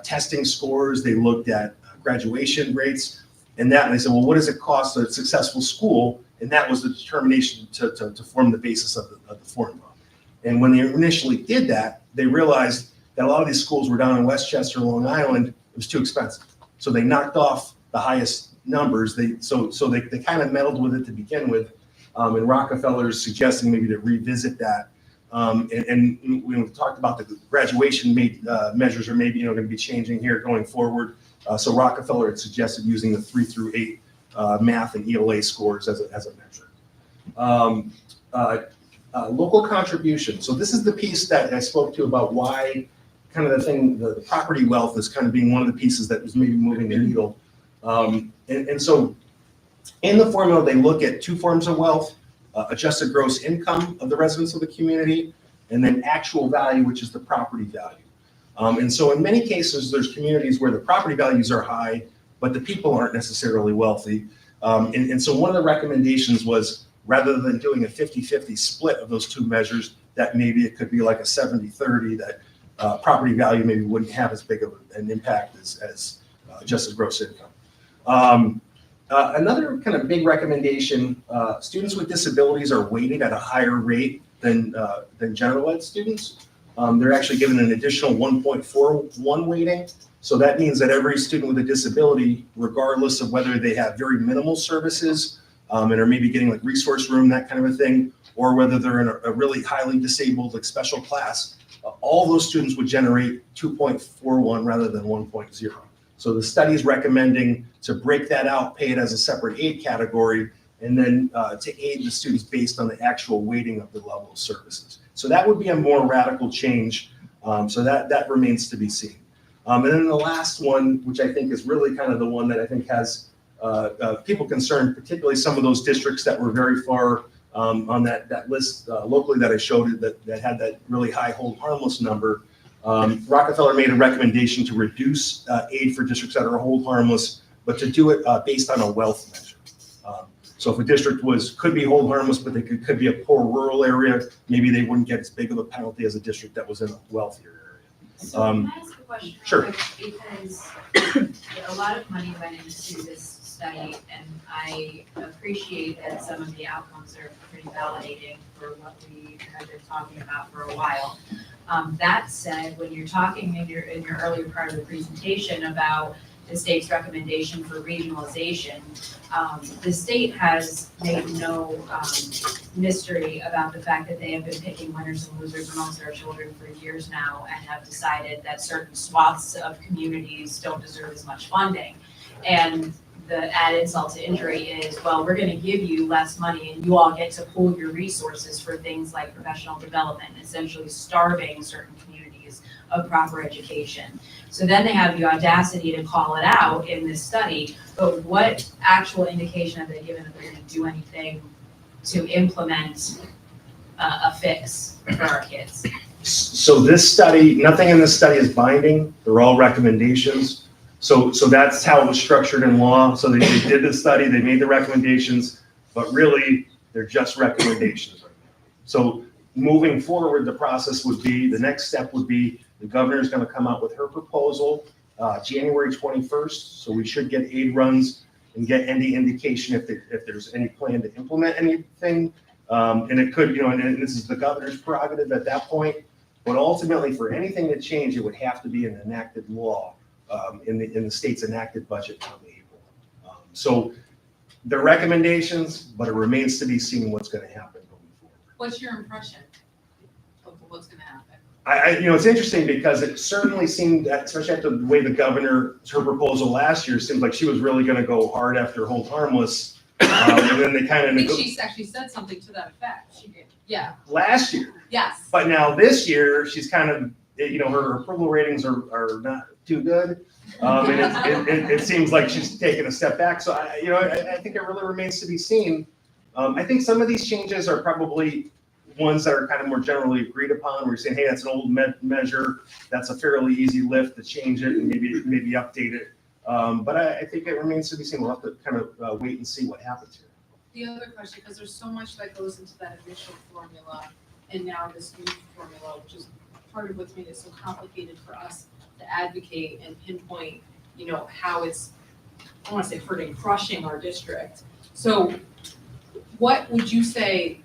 testing scores. They looked at graduation rates and they said, well, what does it cost a successful school? And that was the determination to form the basis of the formula. And when they initially did that, they realized that a lot of these schools were down in Westchester, Long Island. It was too expensive. So they knocked off the highest numbers. They kind of meddled with it to begin with. And Rockefeller's suggesting maybe to revisit that. And we talked about the graduation measures are maybe going to be changing here going forward. So Rockefeller had suggested using the 3 through 8 math and ELA scores as a measure. Local contribution. So this is the piece that I spoke to about why kind of the property wealth is kind of being one of the pieces that was maybe moving the needle. And so in the formula, they look at 2 forms of wealth, adjusted gross income of the residents of the community, and then actual value, which is the property value. And so in many cases, there's communities where the property values are high, but the people aren't necessarily wealthy. And so one of the recommendations was, rather than doing a 50-50 split of those 2 measures, that maybe it could be like a 70-30, that property value maybe wouldn't have as big of an impact as adjusted gross income. Another kind of big recommendation, students with disabilities are weighted at a higher rate than general ed students. They're actually given an additional 1.41 weighting. So that means that every student with a disability, regardless of whether they have very minimal services and are maybe getting like resource room, that kind of a thing, or whether they're in a really highly disabled, like special class, all those students would generate 2.41 rather than 1.0. So the study is recommending to break that out, pay it as a separate aid category, and then to aid the students based on the actual weighting of the level of services. So that would be a more radical change. So that remains to be seen. And then the last one, which I think is really kind of the one that I think has people concerned, particularly some of those districts that were very far on that list locally that I showed you that had that really high hold harmless number. Rockefeller made a recommendation to reduce aid for districts that are hold harmless, but to do it based on a wealth measure. So if a district could be hold harmless, but they could be a poor rural area, maybe they wouldn't get as big of a penalty as a district that was in a wealthier area. So can I ask a question? Sure. Because a lot of money went into this study, and I appreciate that some of the outcomes are pretty validating for what we have been talking about for a while. That said, when you're talking in your earlier part of the presentation about the state's recommendation for regionalization, the state has made no mystery about the fact that they have been picking winners and losers amongst our children for years now, and have decided that certain swaths of communities don't deserve as much funding. And the added insult to injury is, well, we're going to give you less money and you all get to pool your resources for things like professional development, essentially starving certain communities of proper education. So then they have the audacity to call it out in this study, but what actual indication have they given that they're going to do anything to implement a fix for our kids? So this study, nothing in this study is binding. They're all recommendations. So that's how it was structured in law. So they did the study, they made the recommendations, but really they're just recommendations right now. So moving forward, the process would be, the next step would be the governor is going to come out with her proposal January 21st. So we should get aid runs and get any indication if there's any plan to implement anything. And it could, and this is the governor's prerogative at that point. But ultimately, for anything to change, it would have to be an enacted law. In the state's enacted budget come April. So they're recommendations, but it remains to be seen what's going to happen going forward. What's your impression of what's going to happen? It's interesting because it certainly seemed that, especially after the way the governor, her proposal last year, seemed like she was really going to go hard after hold harmless. And then they kind of. I think she actually said something to that effect. She did. Yeah. Last year. Yes. But now this year, she's kind of, her approval ratings are not too good. And it seems like she's taken a step back. So I think it really remains to be seen. I think some of these changes are probably ones that are kind of more generally agreed upon, where you're saying, hey, that's an old measure. That's a fairly easy lift to change it and maybe update it. But I think it remains to be seen. We'll have to kind of wait and see what happens here. The other question, because there's so much that goes into that initial formula and now this new formula, which is part of what's made it so complicated for us to advocate and pinpoint, how it's, I want to say hurting, crushing our district. So what would you say,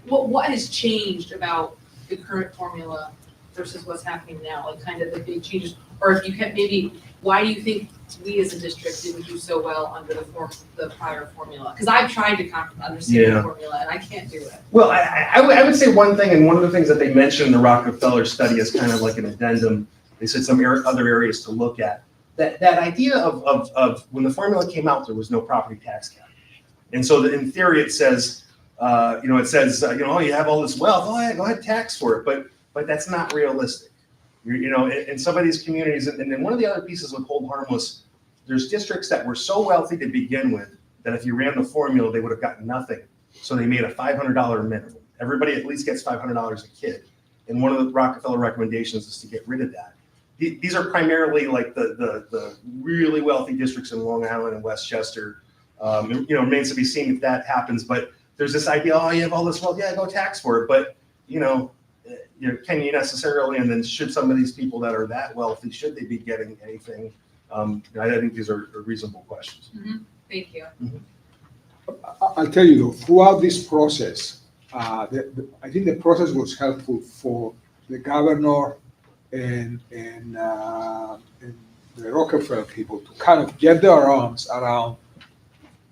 what has changed about the current formula versus what's happening now, like kind of the big changes? Or if you can maybe, why do you think we as a district didn't do so well under the prior formula? Because I've tried to understand the formula and I can't do it. Well, I would say one thing, and one of the things that they mentioned in the Rockefeller study is kind of like an addendum. They said some other areas to look at. That idea of when the formula came out, there was no property tax cap. And so in theory, it says, oh, you have all this wealth, oh, yeah, go ahead, tax for it. But that's not realistic. In some of these communities, and then one of the other pieces with hold harmless, there's districts that were so wealthy to begin with that if you ran the formula, they would have gotten nothing. So they made a $500 minimum. Everybody at least gets $500 a kid. And one of the Rockefeller recommendations is to get rid of that. These are primarily like the really wealthy districts in Long Island and Westchester. It remains to be seen if that happens. But there's this idea, oh, you have all this wealth, yeah, go tax for it. But can you necessarily? And then should some of these people that are that wealthy, should they be getting anything? I think these are reasonable questions. Mm-hmm. Thank you. I'll tell you though, throughout this process, I think the process was helpful for the governor and the Rockefeller people to kind of get their arms around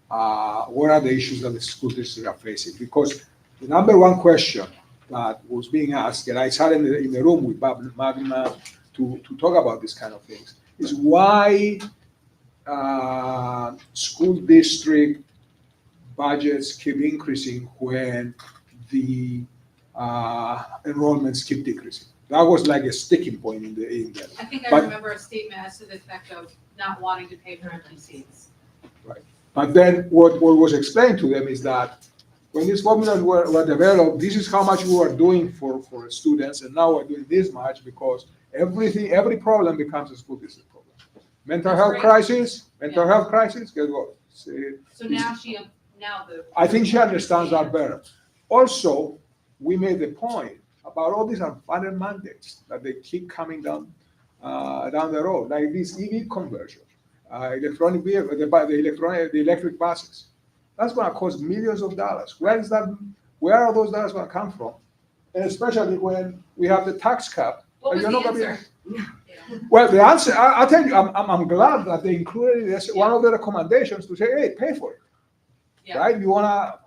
what are the issues that the school districts are facing. Because the number one question that was being asked, and I sat in the room with Magna to talk about these kind of things, is why school district budgets keep increasing when the enrollments keep decreasing. That was like a sticking point in the. I think I remember a statement as to the effect of not wanting to pay for empty seats. Right. But then what was explained to them is that when these formulas were developed, this is how much we were doing for students, and now we're doing this much because every problem becomes a school district problem. Mental health crisis, guess what? So now I think she understands that better. Also, we made the point about all these unfunded mandates that they keep coming down the road, like this EV conversion, electronic vehicle, the electric buses. That's going to cost millions of dollars. Where are those dollars going to come from? And especially when we have the tax cap. What was the answer? Well, the answer, I'll tell you, I'm glad that they included it as one of the recommendations to say, hey, pay for it. Yeah. Right? You wanna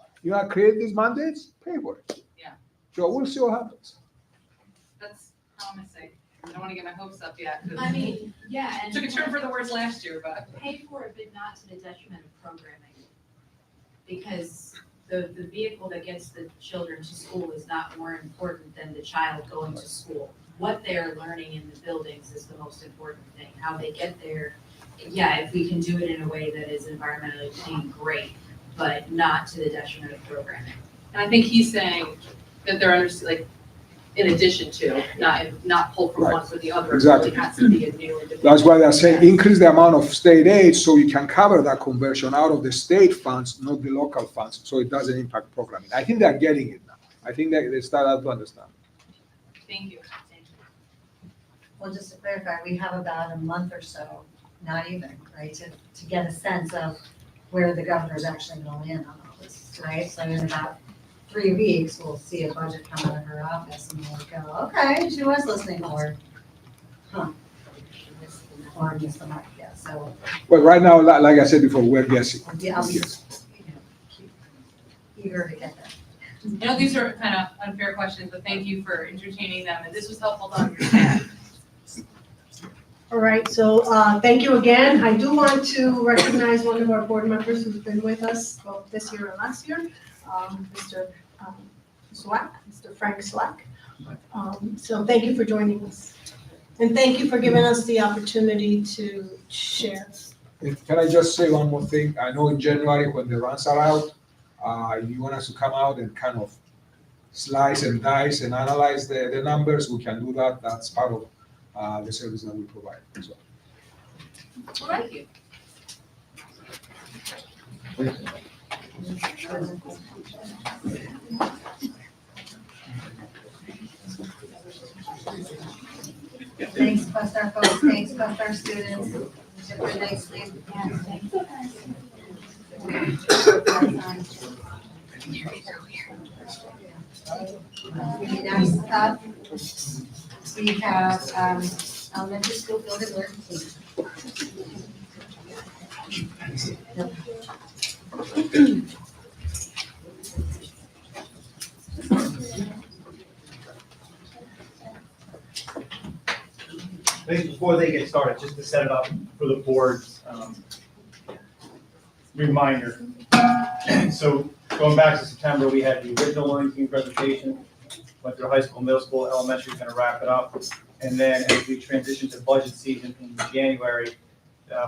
create these mandates? Pay for it. Yeah. So we'll see what happens. That's promising. I don't want to get my hopes up yet. I mean, yeah, and. Took a turn for the worse last year, but. Pay for it, but not to the detriment of programming. Because the vehicle that gets the children to school is not more important than the child going to school. What they're learning in the buildings is the most important thing. How they get there, yeah, if we can do it in a way that is environmentally clean, great, but not to the detriment of programming. And I think he's saying that they're in addition to, not pull from one for the other. Exactly. It has to be a new individual. That's why they're saying increase the amount of state aid so you can cover that conversion out of the state funds, not the local funds, so it doesn't impact programming. I think they're getting it now. I think that they started to understand. Thank you. Well, just to clarify, we have about a month or so, not even, right, to get a sense of where the governor's actually going in on all this, right? So in about 3 weeks, we'll see a budget come out of her office and we'll go, okay, she was listening for, or missed the mark, yeah, so. But right now, like I said before, we're guessing. Yeah, I'll be eager to get there. I know these are kind of unfair questions, but thank you for entertaining them, and this was helpful to understand. All right, so thank you again. I do want to recognize one of our board members who's been with us both this year and last year, Mr. Frank Slack. So thank you for joining us. And thank you for giving us the opportunity to share. Can I just say one more thing? I know in January when the runs are out, you want us to come out and kind of slice and dice and analyze the numbers. We can do that. That's part of the service that we provide as well. Thank you. Thanks, Questar folks, thanks, Questar students, super nicely. Next up, we have elementary school building work. before they get started, just to set it up for the board's reminder. So going back to September, we had the original learning team presentation, went through high school, middle school, elementary, kind of wrap it up. And then as we transition to budget season in January,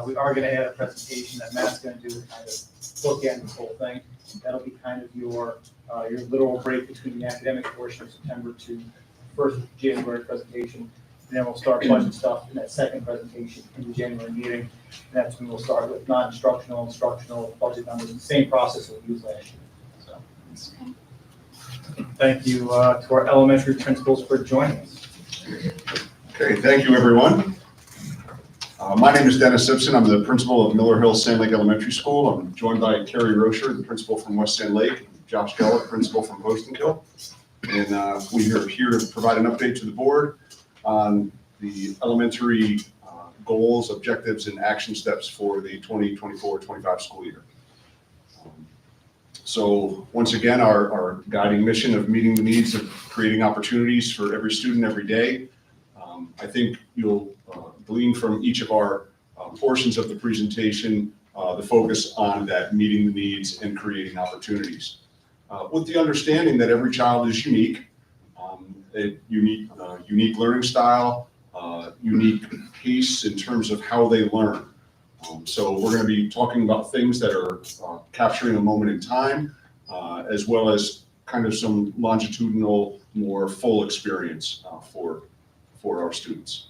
we are going to have a presentation that Matt's going to do to kind of bookend this whole thing. That'll be kind of your literal break between the academic portion of September to first January presentation. And then we'll start budget stuff in that second presentation in the January meeting. And that's when we'll start with non-instructional, instructional budget numbers, the same process we used last year. So, thank you to our elementary principals for joining us. Okay, thank you, everyone. My name is Dennis Simpson. I'm the principal of Miller Hill Sand Lake Elementary School. I'm joined by Carrie Rocher, the principal from West Sand Lake, Josh Geller, principal from Postenkill. And we are here to provide an update to the board on the elementary goals, objectives, and action steps for the 2024-25 school year. So once again, our guiding mission of meeting the needs of creating opportunities for every student every day. I think you'll glean from each of our portions of the presentation the focus on that meeting the needs and creating opportunities. With the understanding that every child is unique, a unique learning style, unique pace in terms of how they learn. So we're going to be talking about things that are capturing a moment in time, as well as kind of some longitudinal, more full experience for our students.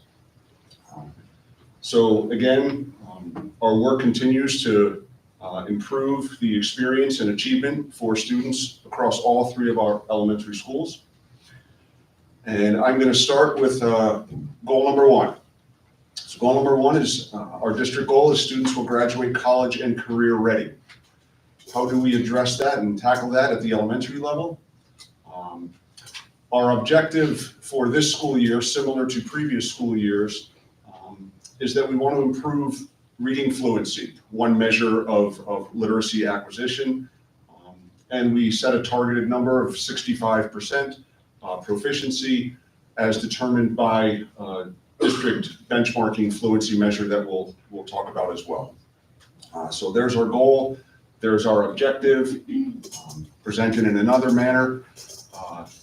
So again, our work continues to improve the experience and achievement for students across all three of our elementary schools. And I'm going to start with goal number one. So goal number one is our district goal is students will graduate college and career ready. How do we address that and tackle that at the elementary level? Our objective for this school year, similar to previous school years, is that we want to improve reading fluency, one measure of literacy acquisition. And we set a targeted number of 65% proficiency as determined by district benchmarking fluency measure that we'll talk about as well. So there's our goal, there's our objective, presented in another manner.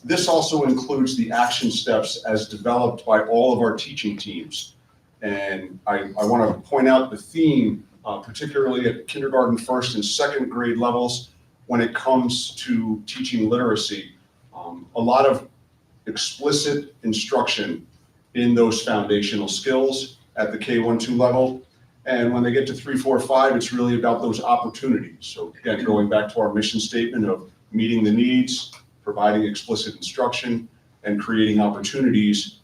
This also includes the action steps as developed by all of our teaching teams. And I want to point out the theme, particularly at kindergarten, first and second grade levels, when it comes to teaching literacy. A lot of explicit instruction in those foundational skills at the K-1-2 level. And when they get to 3, 4, 5, it's really about those opportunities. So again, going back to our mission statement of meeting the needs, providing explicit instruction, and creating opportunities,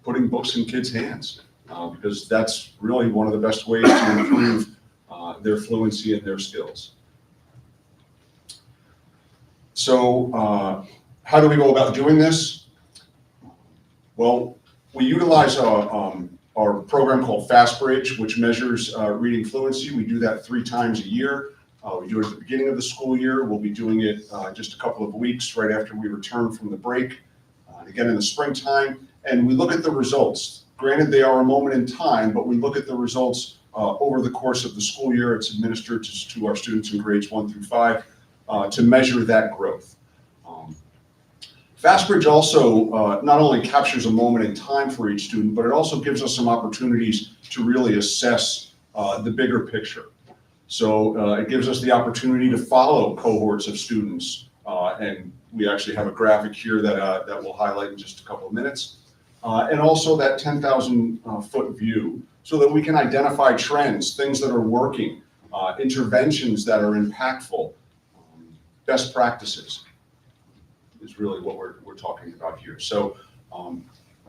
putting books in kids' hands, because that's really one of the best ways to improve their fluency and their skills. So how do we go about doing this? Well, we utilize our program called FastBridge, which measures reading fluency. We do that 3 times a year. We do it at the beginning of the school year. We'll be doing it just a couple of weeks right after we return from the break, again in the springtime. And we look at the results. Granted, they are a moment in time, but we look at the results over the course of the school year. It's administered to our students in grades 1 through 5 to measure that growth. FastBridge also not only captures a moment in time for each student, but it also gives us some opportunities to really assess the bigger picture. So it gives us the opportunity to follow cohorts of students, and we actually have a graphic here that we'll highlight in just a couple of minutes. And also that 10,000 foot view, so that we can identify trends, things that are working, interventions that are impactful, best practices is really what we're talking about here. So,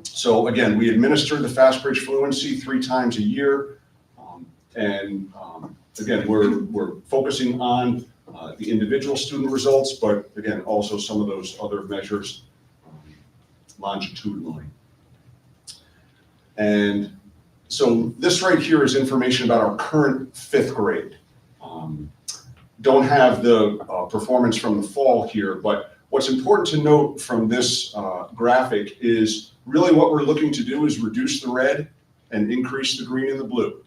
so again, we administer the FastBridge Fluency 3 times a year, and again, we're focusing on the individual student results, but again, also some of those other measures longitudinally. And so this right here is information about our current 5th grade. Don't have the performance from the fall here, but what's important to note from this graphic is really what we're looking to do is reduce the red and increase the green and the blue.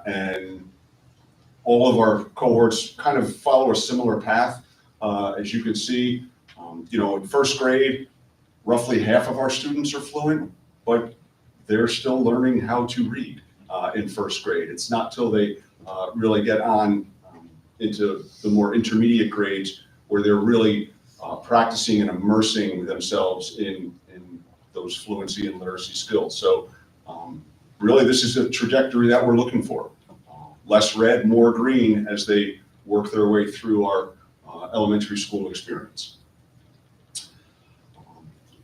And all of our cohorts kind of follow a similar path. As you can see, in first grade, roughly half of our students are fluent, but they're still learning how to read in first grade. It's not till they really get on into the more intermediate grades where they're really practicing and immersing themselves in those fluency and literacy skills. So really, this is a trajectory that we're looking for. Less red, more green as they work their way through our elementary school experience.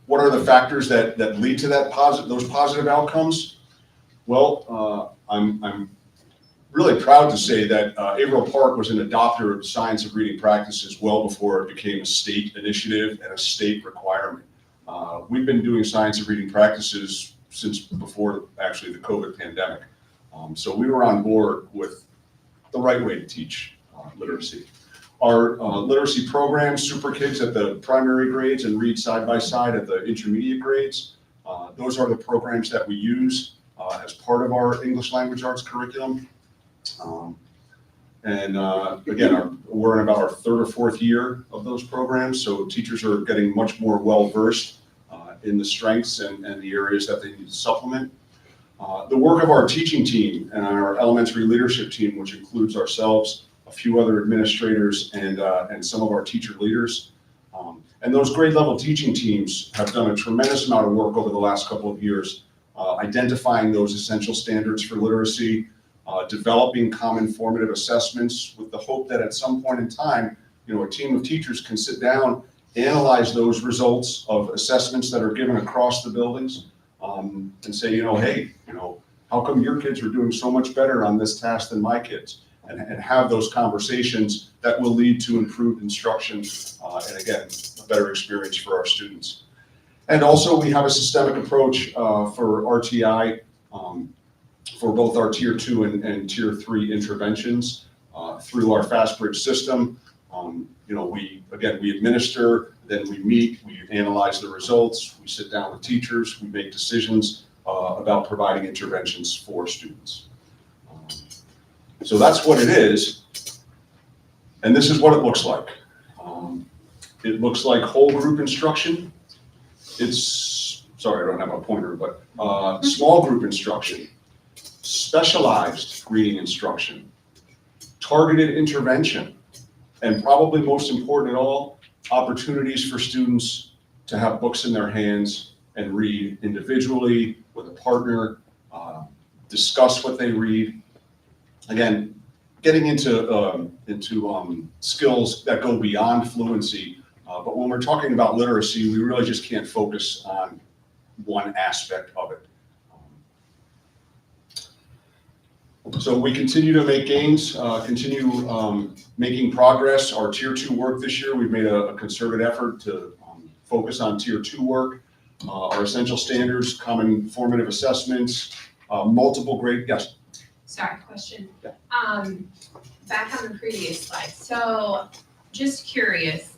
What are the factors that lead to those positive outcomes? Well, I'm really proud to say that Averill Park was an adopter of science of reading practices well before it became a state initiative and a state requirement. We've been doing science of reading practices since before actually the COVID pandemic. So we were on board with the right way to teach literacy. Our literacy programs, Super Kids at the primary grades and Read Side by Side at the intermediate grades, those are the programs that we use as part of our English language arts curriculum. Again, we're in about our third or fourth year of those programs, so teachers are getting much more well-versed in the strengths and the areas that they need to supplement. The work of our teaching team and our elementary leadership team, which includes ourselves, a few other administrators, and some of our teacher leaders. And those grade level teaching teams have done a tremendous amount of work over the last couple of years, identifying those essential standards for literacy, developing common formative assessments with the hope that at some point in time, a team of teachers can sit down, analyze those results of assessments that are given across the buildings, and say, hey, how come your kids are doing so much better on this task than my kids? And have those conversations that will lead to improved instruction, and again, a better experience for our students. And also we have a systemic approach for RTI for both our Tier 2 and Tier 3 interventions through our Fast Bridge system. We administer, then we meet, we analyze the results, we sit down with teachers, we make decisions about providing interventions for students. So that's what it is, and this is what it looks like. It looks like whole group instruction. Sorry, I don't have a pointer, but small group instruction, specialized reading instruction, targeted intervention, and probably most important of all, opportunities for students to have books in their hands and read individually with a partner, discuss what they read. Again, getting into skills that go beyond fluency, but when we're talking about literacy, we really just can't focus on one aspect of it. So we continue to make gains, continue making progress. Our Tier 2 work this year, we've made a concerted effort to focus on Tier 2 work, our essential standards, common formative assessments, multiple grade, yes? Sorry, question. Yeah. Back on the previous slide. So just curious,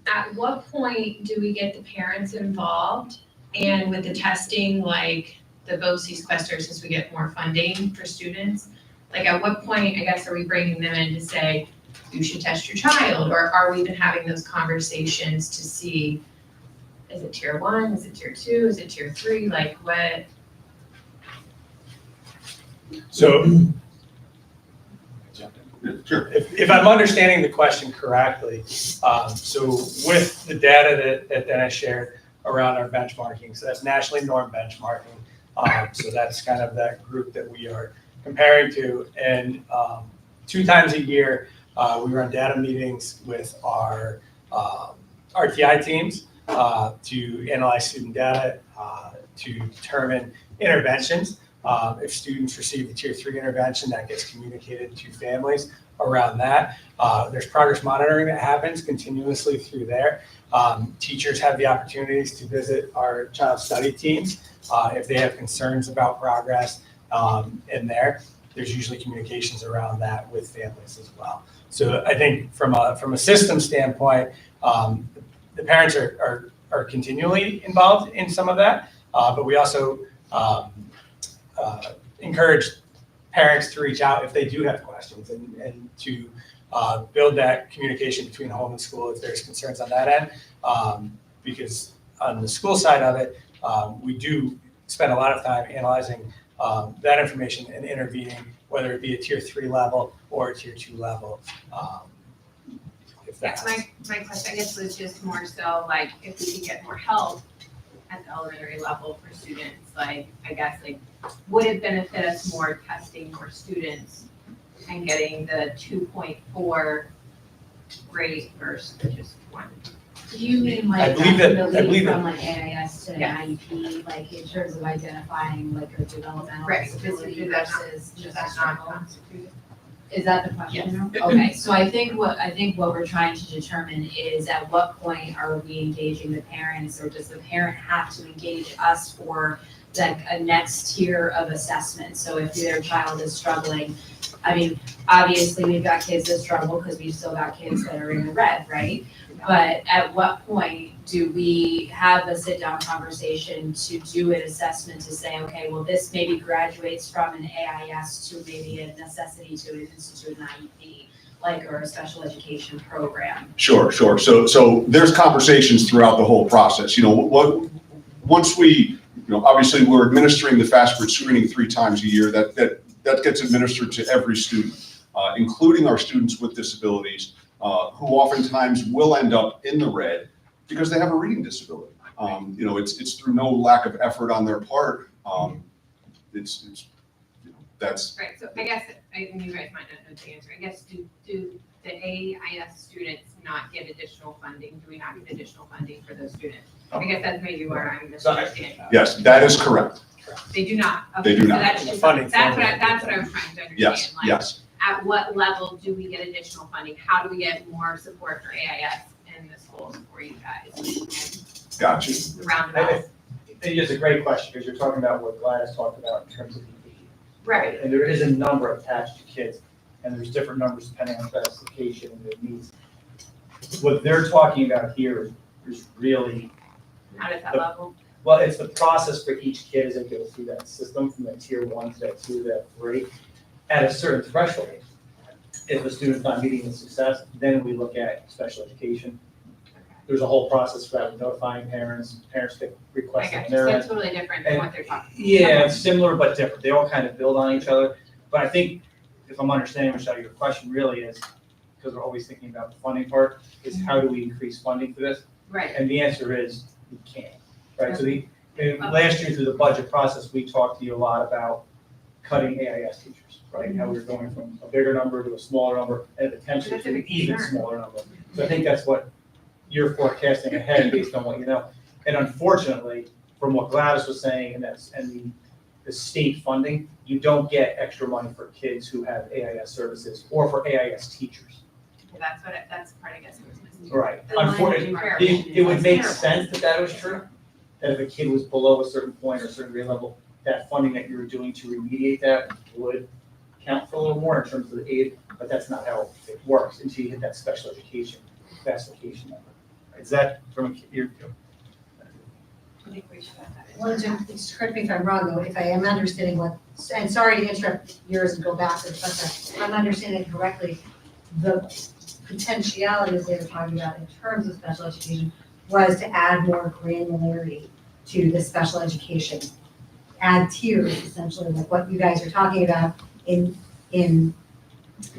at what point do we get the parents involved? And with the testing, like the BOCES, Questar, since we get more funding for students, like at what point, I guess, are we bringing them in to say, you should test your child? Or are we even having those conversations to see, is it Tier 1, is it Tier 2, is it Tier 3? Like what? So Sure. if I'm understanding the question correctly, so with the data that I shared around our benchmarking, so that's nationally normed benchmarking. So that's kind of that group that we are comparing to. And 2 times a year, we run data meetings with our RTI teams to analyze student data, to determine interventions. If students receive the Tier 3 intervention, that gets communicated to families around that. There's progress monitoring that happens continuously through there. Teachers have the opportunities to visit our child study teams if they have concerns about progress in there. There's usually communications around that with families as well. So I think from a system standpoint, the parents are continually involved in some of that, but we also encourage parents to reach out if they do have questions and to build that communication between home and school if there's concerns on that end. Because on the school side of it, we do spend a lot of time analyzing that information and intervening, whether it be a tier 3 level or a tier 2 level. If that's. My question, I guess, was just more so like if we could get more help at the elementary level for students, like, I guess, like, would it benefit us more testing more students and getting the 2.4 grade versus just 1? Do you mean I like believe that- the I believe lead that- from like AIS to an Yeah. IEP, like in terms of identifying like a developmental Right. disability Is that not- versus just a That's not struggle? constituted. Is that the question? Okay, so I think what we're trying to determine is at what point are we engaging the parents, or does the parent have to engage us for like a next tier of assessment? So if their child is struggling, I mean, obviously we've got kids that struggle because we've still got kids that are in the red, right? But at what point do we have a sit-down conversation to do an assessment to say, okay, well, this maybe graduates from an AIS to maybe a necessity to institute an IEP, like, or a special education program? Sure. So there's conversations throughout the whole process. Once we, obviously we're administering the fast food screening 3 times a year. That gets administered to every student, including our students with disabilities, who oftentimes will end up in the red because they have a reading disability. It's through no lack of effort on their part. That's. Right, so I guess, and you guys might not know the answer, I guess, do the AIS students not get additional funding? Do we not get additional funding for those students? I guess that's maybe where I'm misunderstanding. Yes, that is correct. They do not. They Okay, do so not. that's just, Funding that's formula. what I was trying to understand. Yes, like, yes. At what level do we get additional funding? How do we get more support for AIS in the schools for you guys? Gotcha. The roundabout. I think it's a great question because you're talking about what Gladys talked about in terms of ED. Right. And there is a number attached to kids, and there's different numbers depending on classification and their needs. What they're talking about here is really, How does that level? well, it's the process for each kid as they go through that system, from that tier 1 to that 2 to that 3. At a certain threshold, if a student's not meeting the success, then we look at special education. There's a whole process for that, with notifying parents get requests I on got you, their so end. it's totally different than what they're talking about. Yeah, it's similar but different. They all kind of build on each other. But I think, if I'm understanding, Michelle, your question really is, because we're always thinking about the funding part, is how do we increase funding for this? Right. And the answer is, we can't, right? So last year through the budget process, we talked to you a lot about cutting AIS teachers, right? How we were going from a bigger number to a smaller number, and potentially That's a to an big even concern. smaller number. So I think that's what you're forecasting ahead based on what you know. And unfortunately, from what Gladys was saying, and the state funding, you don't get extra money for kids who have AIS services or for AIS teachers. That's the part I guess I was missing. Right. The line Unfortunately, demarcation it would is make terrible. sense that was true, that if a kid was below a certain point or a certain grade level, that funding that you were doing to remediate that would count for a little more in terms of the aid, but that's not how it works until you hit that special education classification number. Is that from your? I think we should have that. Well, just correct me if I'm wrong, though, if I am understanding and sorry to interrupt yours and go backwards, but if I'm understanding correctly, the potentialities they were talking about in terms of special education was to add more granularity to the special education. Add tiers, essentially, like what you guys are talking about in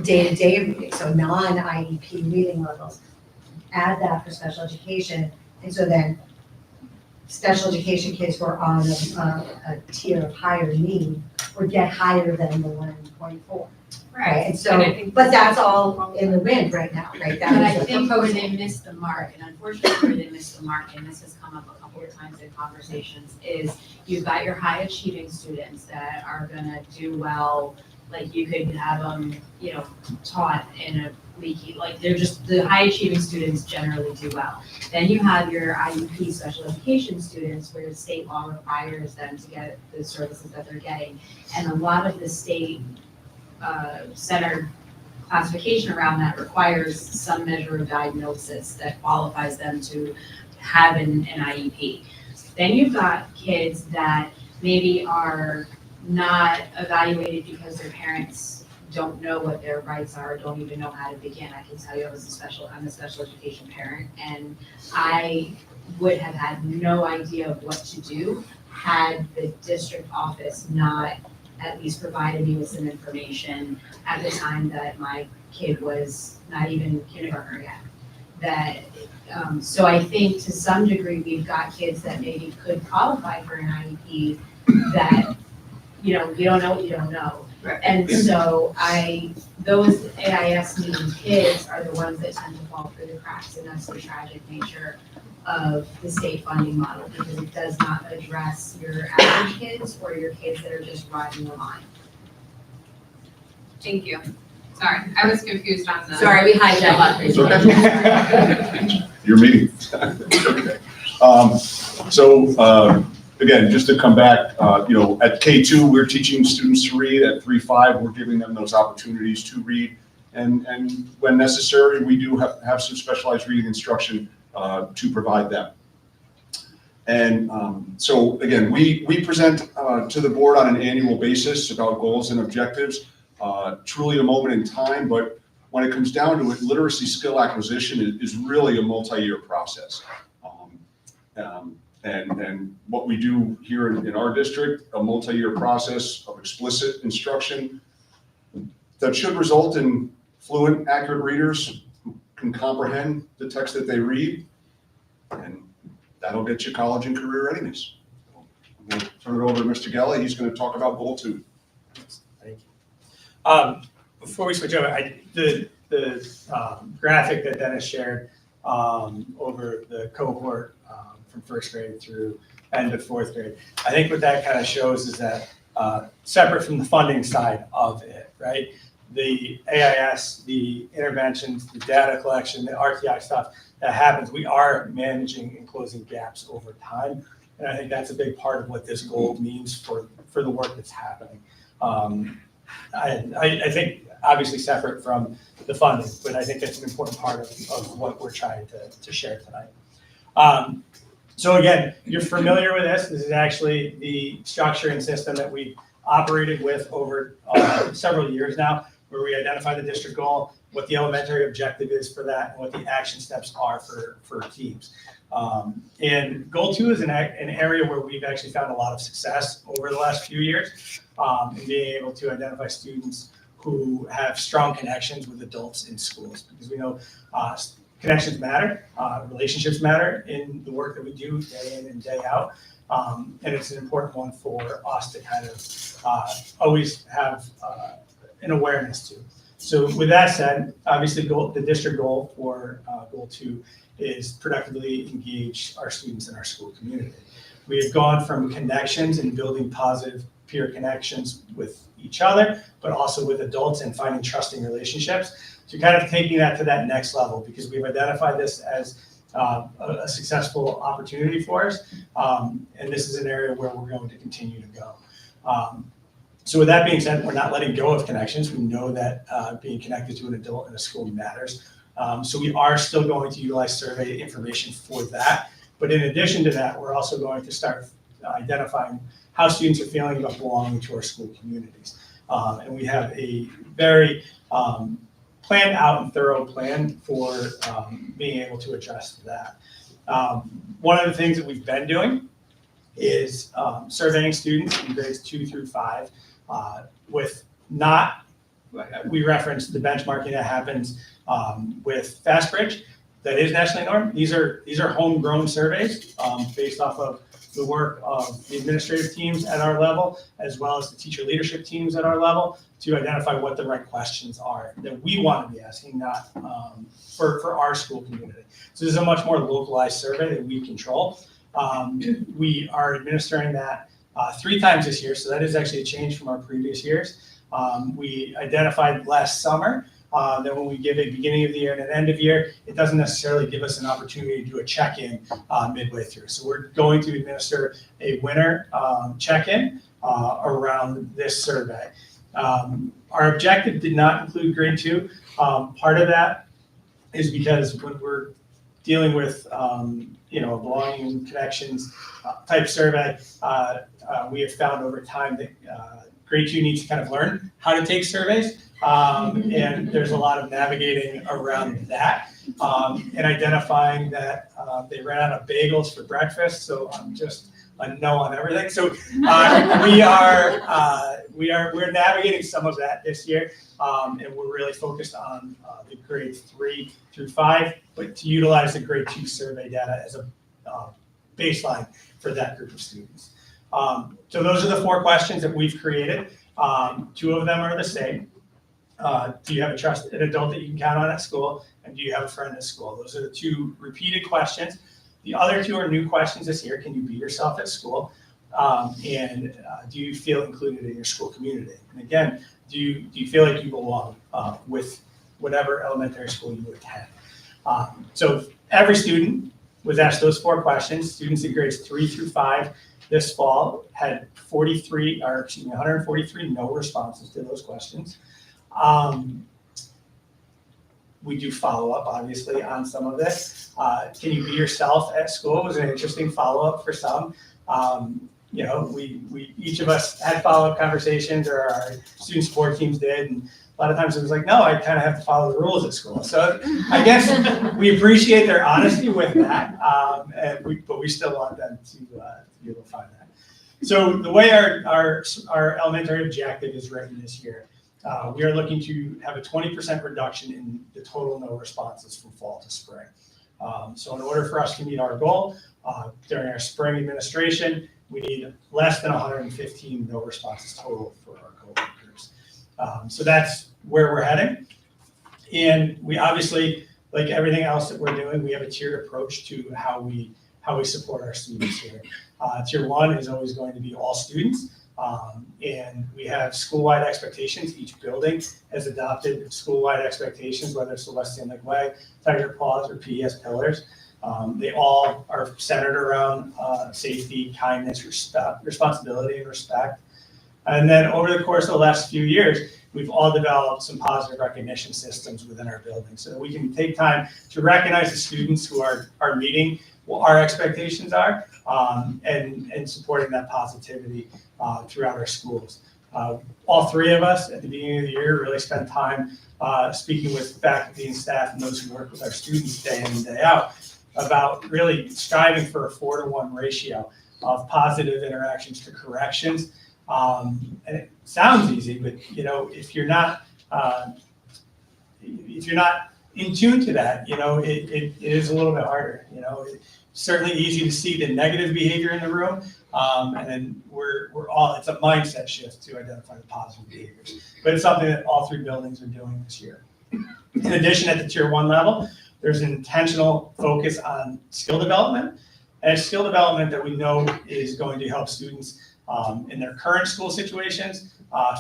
day-to-day reading, so non-IEP reading levels. Add that for special education, and so then special education kids who are on a tier of higher need would get higher than the 1.4. Right, and so, I think but that's all in the wind right now, right? But I That is the think where proposal. they missed the mark, and unfortunately where they missed the mark, and this has come up a couple of times in conversations, is you've got your high achieving students that are gonna do well, like you could have them, taught in a leaky, like they're just, the high achieving students generally do well. Then you have your IEP special education students where state law requires them to get the services that they're getting. And a lot of the state centered classification around that requires some measure of diagnosis that qualifies them to have an IEP. Then you've got kids that maybe are not evaluated because their parents don't know what their rights are, don't even know how to begin. I can tell you I'm a special education parent, and I would have had no idea of what to do had the district office not at least provided me with some information at the time that my kid was not even kindergarten yet. That, so I think to some degree, we've got kids that maybe could qualify for an IEP that, you don't know what you don't know. Right. And so those AIS needing kids are the ones that tend to fall through the cracks, and that's the tragic nature of the state funding model, because it does not address your average kids or your kids that are just riding the line. Thank you. Sorry, I was confused on the. Sorry, we hijacked that It's presentation. okay. Your meeting. Again, just to come back, at K2, we're teaching students to read. At 3-5, we're giving them those opportunities to read. And when necessary, we do have some specialized reading instruction to provide them. And so again, we present to the board on an annual basis about goals and objectives. Truly a moment in time, but when it comes down to it, literacy skill acquisition is really a multi-year process. And what we do here in our district, a multi-year process of explicit instruction that should result in fluent, accurate readers who can comprehend the text that they read, and that'll get you college and career readiness. I'm going to turn it over to Mr. Gelli. He's going to talk about goal 2. Thank you. Before we switch over, the graphic that Dennis shared over the cohort from first grade through end of fourth grade, I think what that kind of shows is that separate from the funding side of it, right? The AIS, the interventions, the data collection, the RTI stuff that happens, we are managing and closing gaps over time. And I think that's a big part of what this goal means for the work that's happening. I think obviously separate from the funding, but I think that's an important part of what we're trying to share tonight. So again, you're familiar with this. This is actually the structure and system that we've operated with over several years now, where we identify the district goal, what the elementary objective is for that, and what the action steps are for teams. And goal 2 is an area where we've actually found a lot of success over the last few years in being able to identify students who have strong connections with adults in schools, because we know connections matter, relationships matter in the work that we do day in and day out. And it's an important one for us to kind of always have an awareness to. So with that said, obviously the district goal for goal 2 is productively engage our students in our school community. We have gone from connections and building positive peer connections with each other, but also with adults and finding trusting relationships, to kind of taking that to that next level, because we've identified this as a successful opportunity for us. And this is an area where we're going to continue to go. So with that being said, we're not letting go of connections. We know that being connected to an adult in a school matters. So we are still going to utilize survey information for that. But in addition to that, we're also going to start identifying how students are feeling about belonging to our school communities. And we have a very planned out and thorough plan for being able to address that. One of the things that we've been doing is surveying students in grades 2 through 5 with we referenced the benchmarking that happens with FastBridge that is nationally normed. These are homegrown surveys based off of the work of the administrative teams at our level, as well as the teacher leadership teams at our level, to identify what the right questions are that we want to be asking, not for our school community. So this is a much more localized survey that we control. We are administering that 3 times this year, so that is actually a change from our previous years. We identified last summer that when we give a beginning of the year and an end of year, it doesn't necessarily give us an opportunity to do a check-in midway through. So we're going to administer a winter check-in around this survey. Our objective did not include grade 2. Part of that is because when we're dealing with, belonging connections type survey, we have found over time that grade 2 needs to kind of learn how to take surveys. And there's a lot of navigating around that, and identifying that they ran out of bagels for breakfast. So I'm just a no on everything. So we're navigating some of that this year, and we're really focused on the grades 3 through 5, but to utilize the grade 2 survey data as a baseline for that group of students. So those are the 4 questions that we've created. 2 of them are the same. Do you have a trusted adult that you can count on at school? And do you have a friend at school? Those are the 2 repeated questions. The other 2 are new questions this year. Can you be yourself at school? And do you feel included in your school community? And again, do you feel like you belong with whatever elementary school you attend? So every student was asked those 4 questions. Students in grades 3 through 5 this fall had 143 no responses to those questions. We do follow up, obviously, on some of this. Can you be yourself at school was an interesting follow-up for some. We each of us had follow-up conversations, or our student sport teams did, and a lot of times it was like, no, I kind of have to follow the rules at school. So I guess we appreciate their honesty with that, but we still want them to be able to find that. So the way our elementary objective is written this year, we are looking to have a 20% reduction in the total no responses from fall to spring. So in order for us to meet our goal, during our spring administration, we need less than 115 no responses total for our cohort groups. So that's where we're heading. And we obviously, like everything else that we're doing, we have a tiered approach to how we support our students here. Tier 1 is always going to be all students. And we have school-wide expectations. Each building has adopted school-wide expectations, whether it's the West End Lake Way, Tiger Paws, or PES Pillars. They all are centered around safety, kindness, respect, responsibility, and respect. And then over the course of the last few years, we've all developed some positive recognition systems within our building so that we can take time to recognize the students who are meeting what our expectations are, and supporting that positivity throughout our schools. All 3 of us at the beginning of the year really spent time speaking with faculty and staff and those who work with our students day in and day out about really striving for a 4-to-1 ratio of positive interactions to corrections. And it sounds easy, but if you're not in tune to that, it is a little bit harder. It's certainly easy to see the negative behavior in the room, and then it's a mindset shift to identify the positive behaviors. But it's something that all 3 buildings are doing this year. In addition, at the Tier 1 level, there's an intentional focus on skill development, and skill development that we know is going to help students in their current school situations,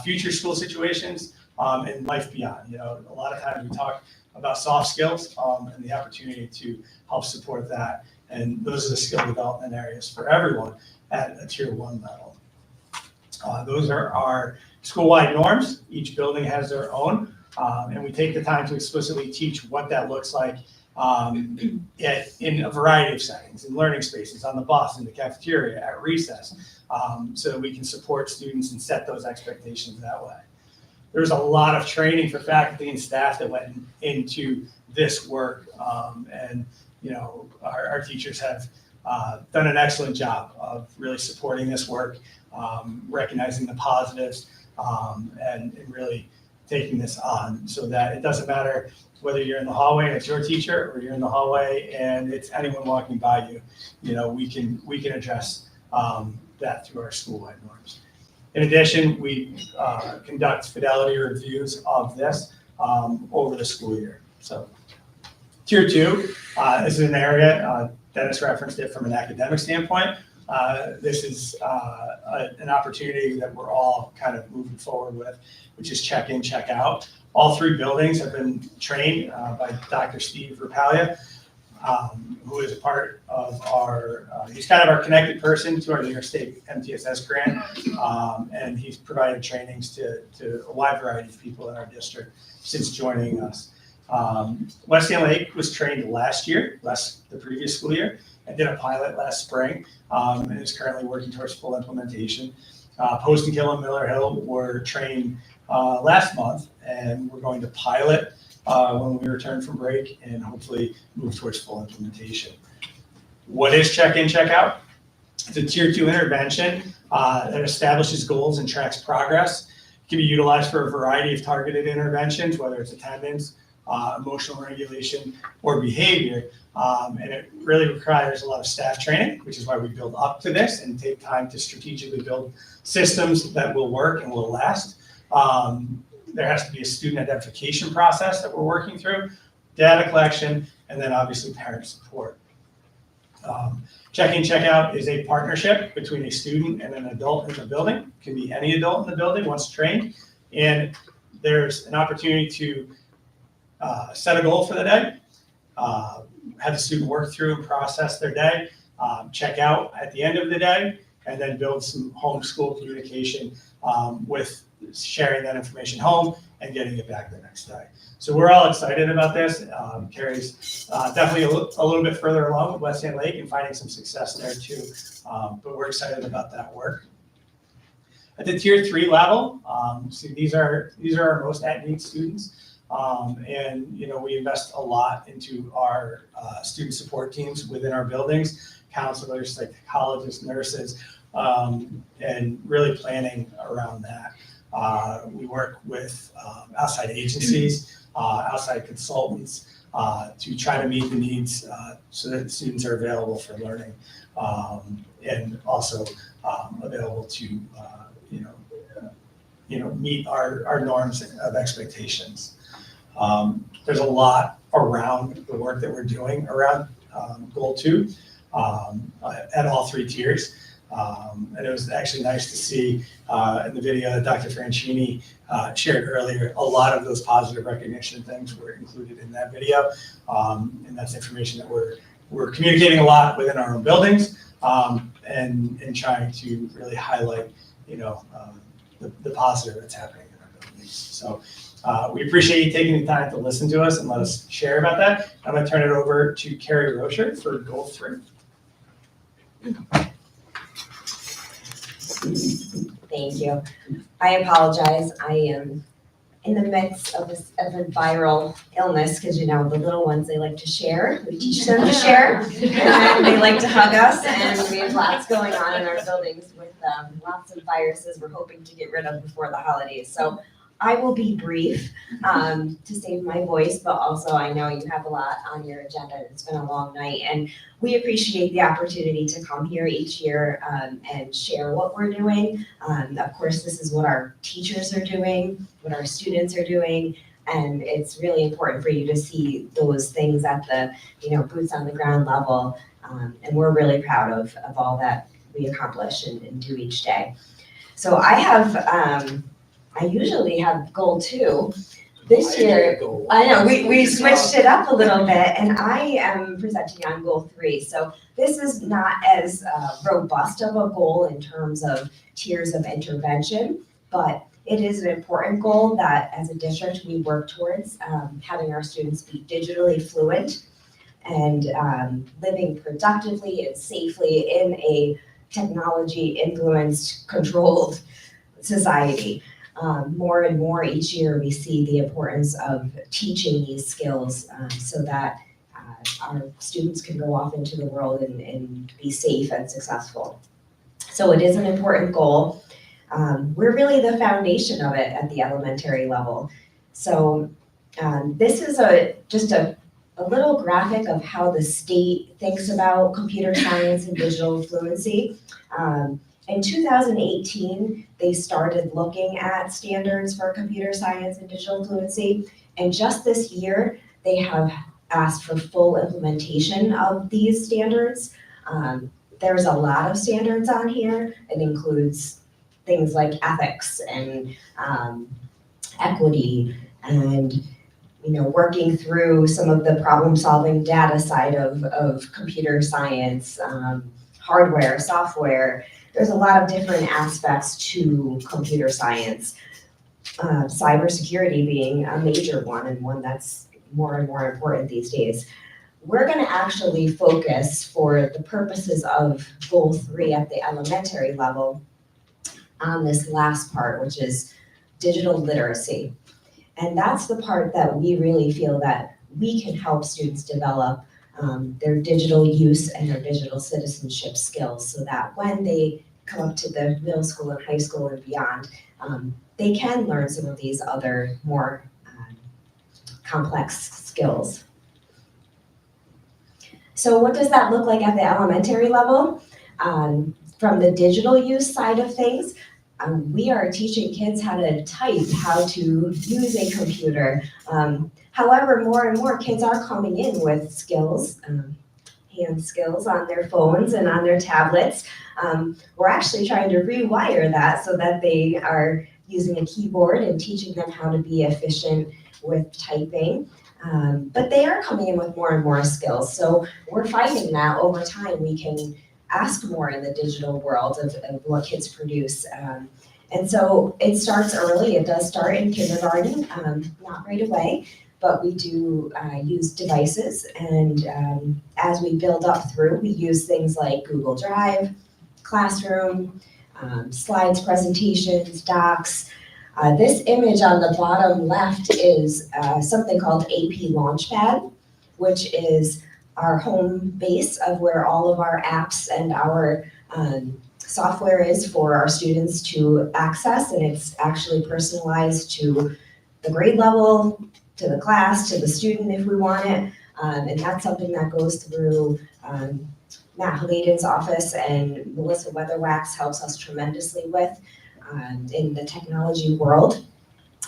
future school situations, and life beyond. A lot of times we talk about soft skills and the opportunity to help support that. And those are the skill development areas for everyone at a Tier 1 level. Those are our school-wide norms. Each building has their own, and we take the time to explicitly teach what that looks like in a variety of settings, in learning spaces, on the bus, in the cafeteria, at recess, so that we can support students and set those expectations that way. There's a lot of training for faculty and staff that went into this work, and our teachers have done an excellent job of really supporting this work, recognizing the positives, and really taking this on so that it doesn't matter whether you're in the hallway and it's your teacher, or you're in the hallway and it's anyone walking by you. We can address that through our school-wide norms. In addition, we conduct fidelity reviews of this over the school year. So Tier 2 is an area, Dennis referenced it from an academic standpoint. This is an opportunity that we're all kind of moving forward with, which is check in, check out. All 3 buildings have been trained by Dr. Steve Rapalia, who is a part of he's kind of our connected person to our New York State MTSS grant, and he's provided trainings to a wide variety of people in our district since joining us. West End Lake was trained last year, the previous school year, and did a pilot last spring, and is currently working towards full implementation. Post and Kill and Miller Hill were trained last month, and we're going to pilot when we return from break and hopefully move towards full implementation. What is check-in, check-out? It's a tier 2 intervention that establishes goals and tracks progress. It can be utilized for a variety of targeted interventions, whether it's attendance, emotional regulation, or behavior. And it really requires a lot of staff training, which is why we build up to this and take time to strategically build systems that will work and will last. There has to be a student identification process that we're working through, data collection, and then obviously parent support. Check-in, check-out is a partnership between a student and an adult in the building. It can be any adult in the building once trained. And there's an opportunity to set a goal for the day, have the student work through and process their day, check out at the end of the day, and then build some homeschool communication with sharing that information home and getting it back the next day. So we're all excited about this. Carrie's definitely a little bit further along with West End Lake and finding some success there too. But we're excited about that work. At the tier 3 level, so these are our most at-need students. And we invest a lot into our student support teams within our buildings, counselors, psychologists, nurses, and really planning around that. We work with outside agencies, outside consultants to try to meet the needs so that students are available for learning and also available to meet our norms of expectations. There's a lot around the work that we're doing around Goal 2 at all 3 tiers. And it was actually nice to see in the video that Dr. Franchini shared earlier, a lot of those positive recognition things were included in that video. And that's information that we're communicating a lot within our own buildings and trying to really highlight, the positive that's happening in our buildings. So we appreciate you taking the time to listen to us and let us share about that. I'm going to turn it over to Carrie Rocher for Goal 3. Thank you. I apologize. I am in the midst of a viral illness because, the little ones, they like to share. We teach them to share. And they like to hug us. And we have lots going on in our buildings with lots of viruses we're hoping to get rid of before the holidays. So I will be brief to save my voice, but also I know you have a lot on your agenda. It's been a long night, and we appreciate the opportunity to come here each year and share what we're doing. Of course, this is what our teachers are doing, what our students are doing, and it's really important for you to see those things at the boots on the ground level. And we're really proud of all that we accomplish and do each day. So I usually have Goal 2. This year, I know, we switched it up a little bit, and I am presenting on Goal 3. So this is not as robust of a goal in terms of tiers of intervention, but it is an important goal that as a district we work towards, having our students be digitally fluent and living productively and safely in a technology-influenced, controlled society. More and more each year we see the importance of teaching these skills so that our students can go off into the world and be safe and successful. So it is an important goal. We're really the foundation of it at the elementary level. So this is just a little graphic of how the state thinks about computer science and digital fluency. In 2018, they started looking at standards for computer science and digital fluency. And just this year, they have asked for full implementation of these standards. There's a lot of standards on here. It includes things like ethics and equity and working through some of the problem-solving data side of computer science, hardware, software. There's a lot of different aspects to computer science, cybersecurity being a major one and one that's more and more important these days. We're gonna actually focus for the purposes of goal 3 at the elementary level on this last part, which is digital literacy. And that's the part that we really feel that we can help students develop their digital use and their digital citizenship skills so that when they come up to the middle school and high school and beyond, they can learn some of these other more complex skills. So what does that look like at the elementary level? From the digital use side of things, we are teaching kids how to type, how to use a computer. However, more and more kids are coming in with skills, hand skills on their phones and on their tablets. We're actually trying to rewire that so that they are using a keyboard and teaching them how to be efficient with typing. But they are coming in with more and more skills. So we're finding that over time we can ask more in the digital world of what kids produce. And so it starts early. It does start in kindergarten, not right away, but we do use devices. And as we build up through, we use things like Google Drive, Classroom, slides, presentations, docs. This image on the bottom left is something called AP Launchpad, which is our home base of where all of our apps and our software is for our students to access, and it's actually personalized to the grade level, to the class, to the student if we want it, and that's something that goes through Matt Haladin's office, and Melissa Weatherwax helps us tremendously with in the technology world.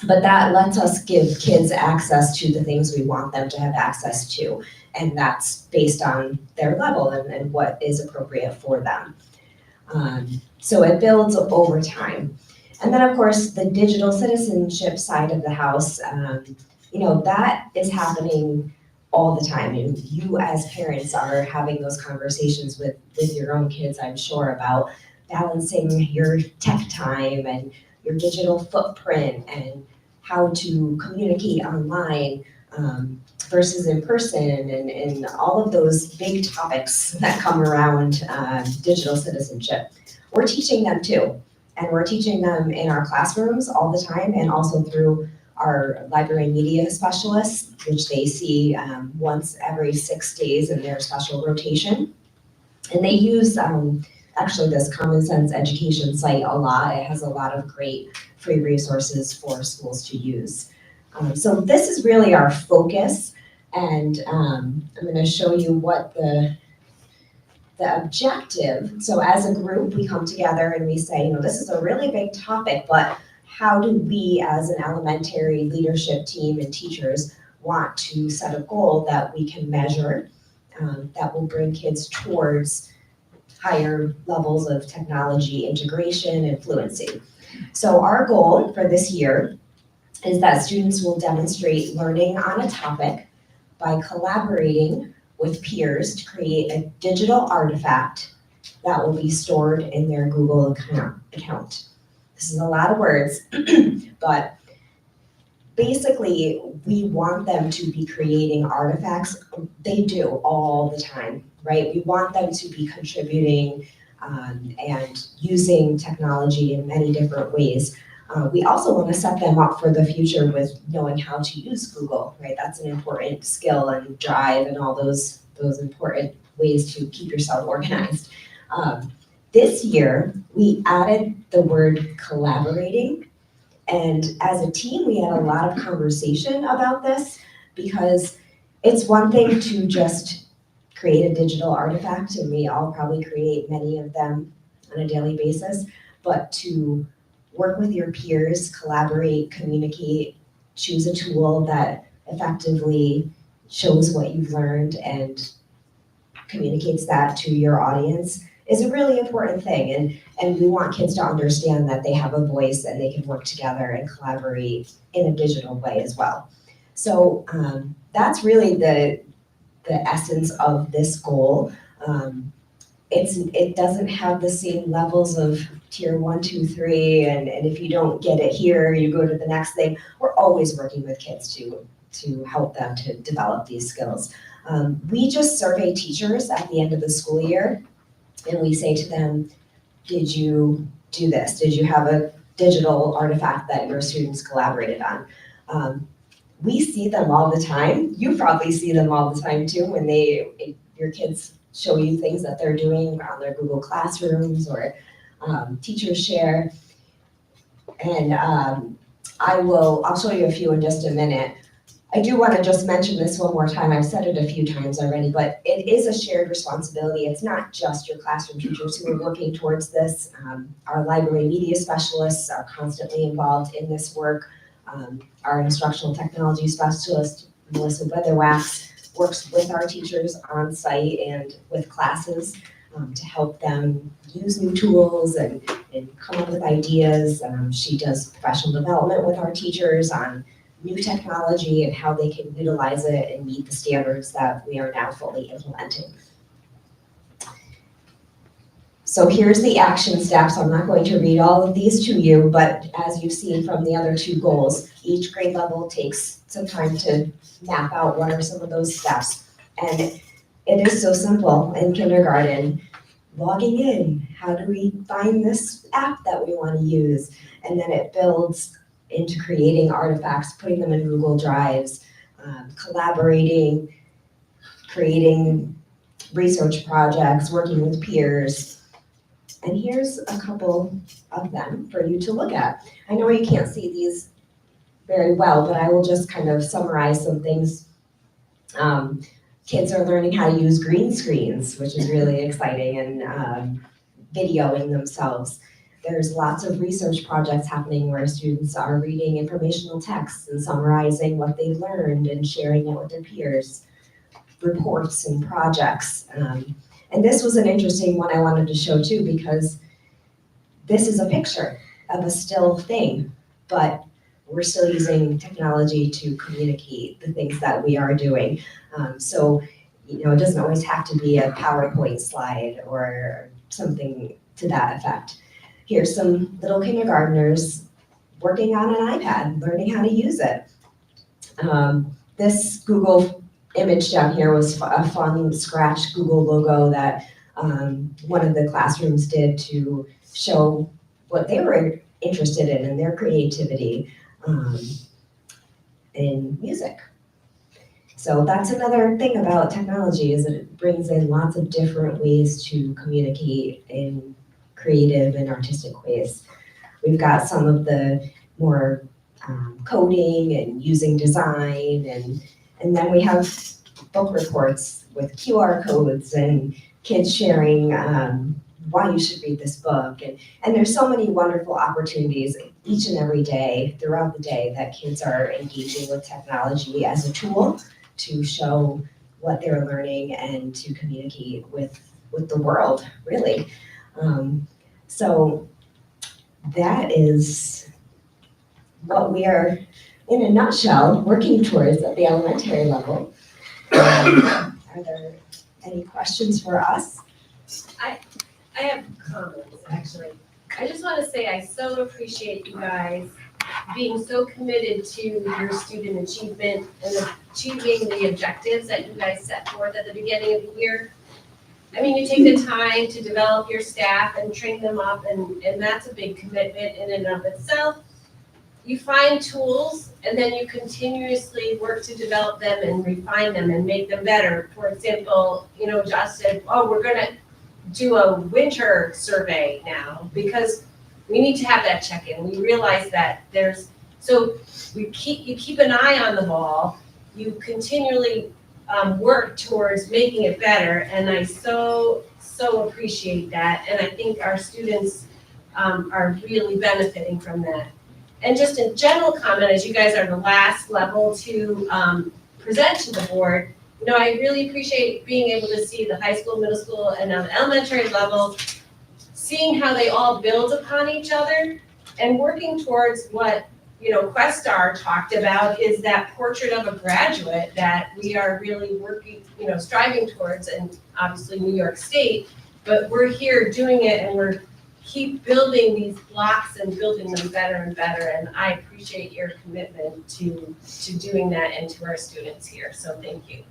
But that lets us give kids access to the things we want them to have access to, and that's based on their level and what is appropriate for them. So it builds over time. And then, of course, the digital citizenship side of the house, that is happening all the time. And you as parents are having those conversations with your own kids, I'm sure, about balancing your tech time and your digital footprint and how to communicate online versus in person and all of those big topics that come around digital citizenship. We're teaching them too, and we're teaching them in our classrooms all the time and also through our library media specialists, which they see once every 6 days in their special rotation. And they use actually this Common Sense Education site a lot. It has a lot of great free resources for schools to use. So this is really our focus, and I'm going to show you what the objective. So as a group, we come together and we say, this is a really big topic, but how do we as an elementary leadership team and teachers want to set a goal that we can measure that will bring kids towards higher levels of technology integration and fluency. So our goal for this year is that students will demonstrate learning on a topic by collaborating with peers to create a digital artifact that will be stored in their Google account. This is a lot of words, but basically we want them to be creating artifacts. They do all the time, right? We want them to be contributing and using technology in many different ways. We also want to set them up for the future with knowing how to use Google, right? That's an important skill, and Drive and all those important ways to keep yourself organized. This year, we added the word collaborating, and as a team, we had a lot of conversation about this because it's one thing to just create a digital artifact, and we all probably create many of them on a daily basis, but to work with your peers, collaborate, communicate, choose a tool that effectively shows what you've learned and communicates that to your audience is a really important thing. And we want kids to understand that they have a voice and they can work together and collaborate in a digital way as well. So that's really the essence of this goal. it doesn't have the same levels of tier 1, 2, 3, and if you don't get it here, you go to the next thing. We're always working with kids to help them to develop these skills. We just survey teachers at the end of the school year, and we say to them, did you do this? Did you have a digital artifact that your students collaborated on? We see them all the time. You probably see them all the time too when your kids show you things that they're doing on their Google Classrooms or teachers share. And I'll show you a few in just a minute. I do want to just mention this one more time. I've said it a few times already, but it is a shared responsibility. It's not just your classroom teachers who are working towards this. Our library media specialists are constantly involved in this work. Our instructional technology specialist, Melissa Weatherwax, works with our teachers on site and with classes to help them use new tools and come up with ideas. She does professional development with our teachers on new technology and how they can utilize it and meet the standards that we are now fully implementing. So here's the action steps. I'm not going to read all of these to you, but as you've seen from the other two goals, each grade level takes some time to map out what are some of those steps. And it is so simple in kindergarten. Logging in, how do we find this app that we want to use? And then it builds into creating artifacts, putting them in Google Drives, collaborating, creating research projects, working with peers. And here's a couple of them for you to look at. I know you can't see these very well, but I will just kind of summarize some things. Kids are learning how to use green screens, which is really exciting, and videoing themselves. There's lots of research projects happening where students are reading informational texts and summarizing what they learned and sharing it with their peers. Reports and projects. And this was an interesting one I wanted to show too, because this is a picture of a still thing, but we're still using technology to communicate the things that we are doing. So, it doesn't always have to be a PowerPoint slide or something to that effect. Here's some little kindergartners working on an iPad, learning how to use it. This Google image down here was a fun scratch Google logo that one of the classrooms did to show what they were interested in their creativity in music. So that's another thing about technology, is that it brings in lots of different ways to communicate in creative and artistic ways. We've got some of the more coding and using design, and then we have book reports with QR codes and kids sharing why you should read this book. And there's so many wonderful opportunities each and every day, throughout the day, that kids are engaging with technology as a tool to show what they're learning and to communicate with the world, really. So that is what we are, in a nutshell, working towards at the elementary level. Are there any questions for us? I have comments, actually. I just want to say I so appreciate you guys being so committed to your student achievement and achieving the objectives that you guys set forth at the beginning of the year. I mean, you take the time to develop your staff and train them up, and that's a big commitment in and of itself. You find tools, and then you continuously work to develop them and refine them and make them better. For example, Josh said, oh, we're gonna do a winter survey now because we need to have that check-in. We realize that you keep an eye on the ball, you continually work towards making it better, and I so appreciate that, and I think our students are really benefiting from that. And just a general comment, as you guys are the last level to present to the board, I really appreciate being able to see the high school, middle school, and now the elementary level, seeing how they all build upon each other and working towards what Questar talked about, is that portrait of a graduate that we are really working, striving towards, and obviously New York State, but we're here doing it and we're keep building these blocks and building them better and better. And I appreciate your commitment to doing that and to our students here. So thank you.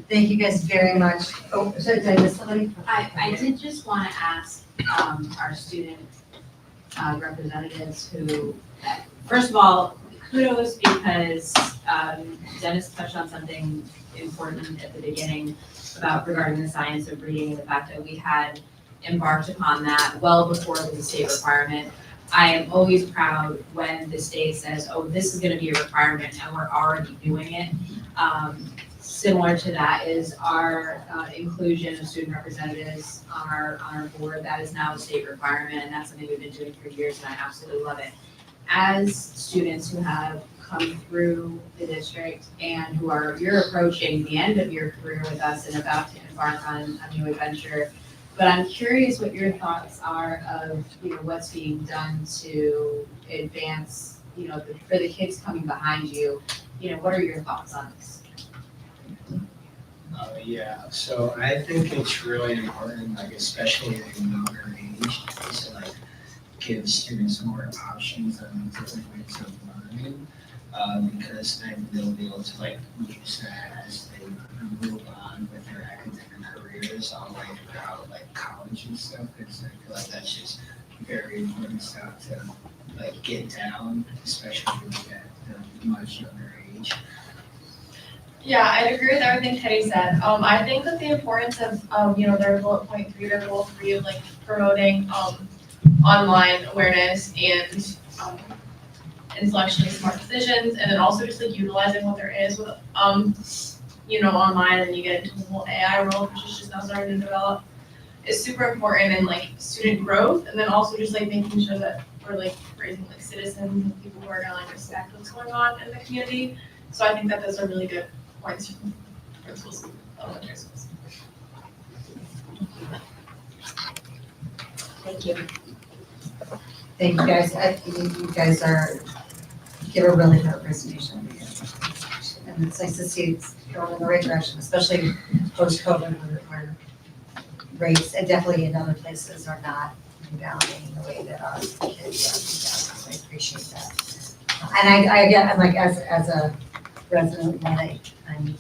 Thank you guys very much. Oh, sorry, did I miss somebody? I did just want to ask our student representatives who, first of all, kudos because Dennis touched on something important at the beginning about regarding the science of reading and the fact that we had embarked upon that well before it was a state requirement. I am always proud when the state says, oh, this is going to be a requirement and we're already doing it. Similar to that is our inclusion of student representatives on our board. That is now a state requirement, and that's something we've been doing for years, and I absolutely love it. As students who have come through the district and you're approaching the end of your career with us and about to embark on a new adventure, but I'm curious what your thoughts are of what's being done to advance for the kids coming behind you. What are your thoughts on this? Yeah, so I think it's really important, like especially at a younger age, to like give students more options and different ways of learning, because then they'll be able to like use that as they move on with their academic careers all the way throughout like college and stuff. Because I feel like that's just very important stuff to like get down, especially at a much younger age. Yeah, I'd agree with everything Teddy said. I think that the importance of their bullet point 3, their goal 3 of like promoting online awareness and intellectually smart decisions, and then also just like utilizing what there is with online, and you get into the whole AI world, which is just now starting to develop, is super important in like student growth, and then also just like making sure that we're like raising like citizens and people who are gonna like respect what's going on in the community. So I think that those are really good points for schools, elementary schools. Thank you. Thank you guys. You guys give a really good presentation. And it's nice to see it's going in the right direction, especially post-COVID where rates, and definitely in other places, are not rebounding the way that our kids are rebounding. So I appreciate that. And I'm like, as a resident, I'm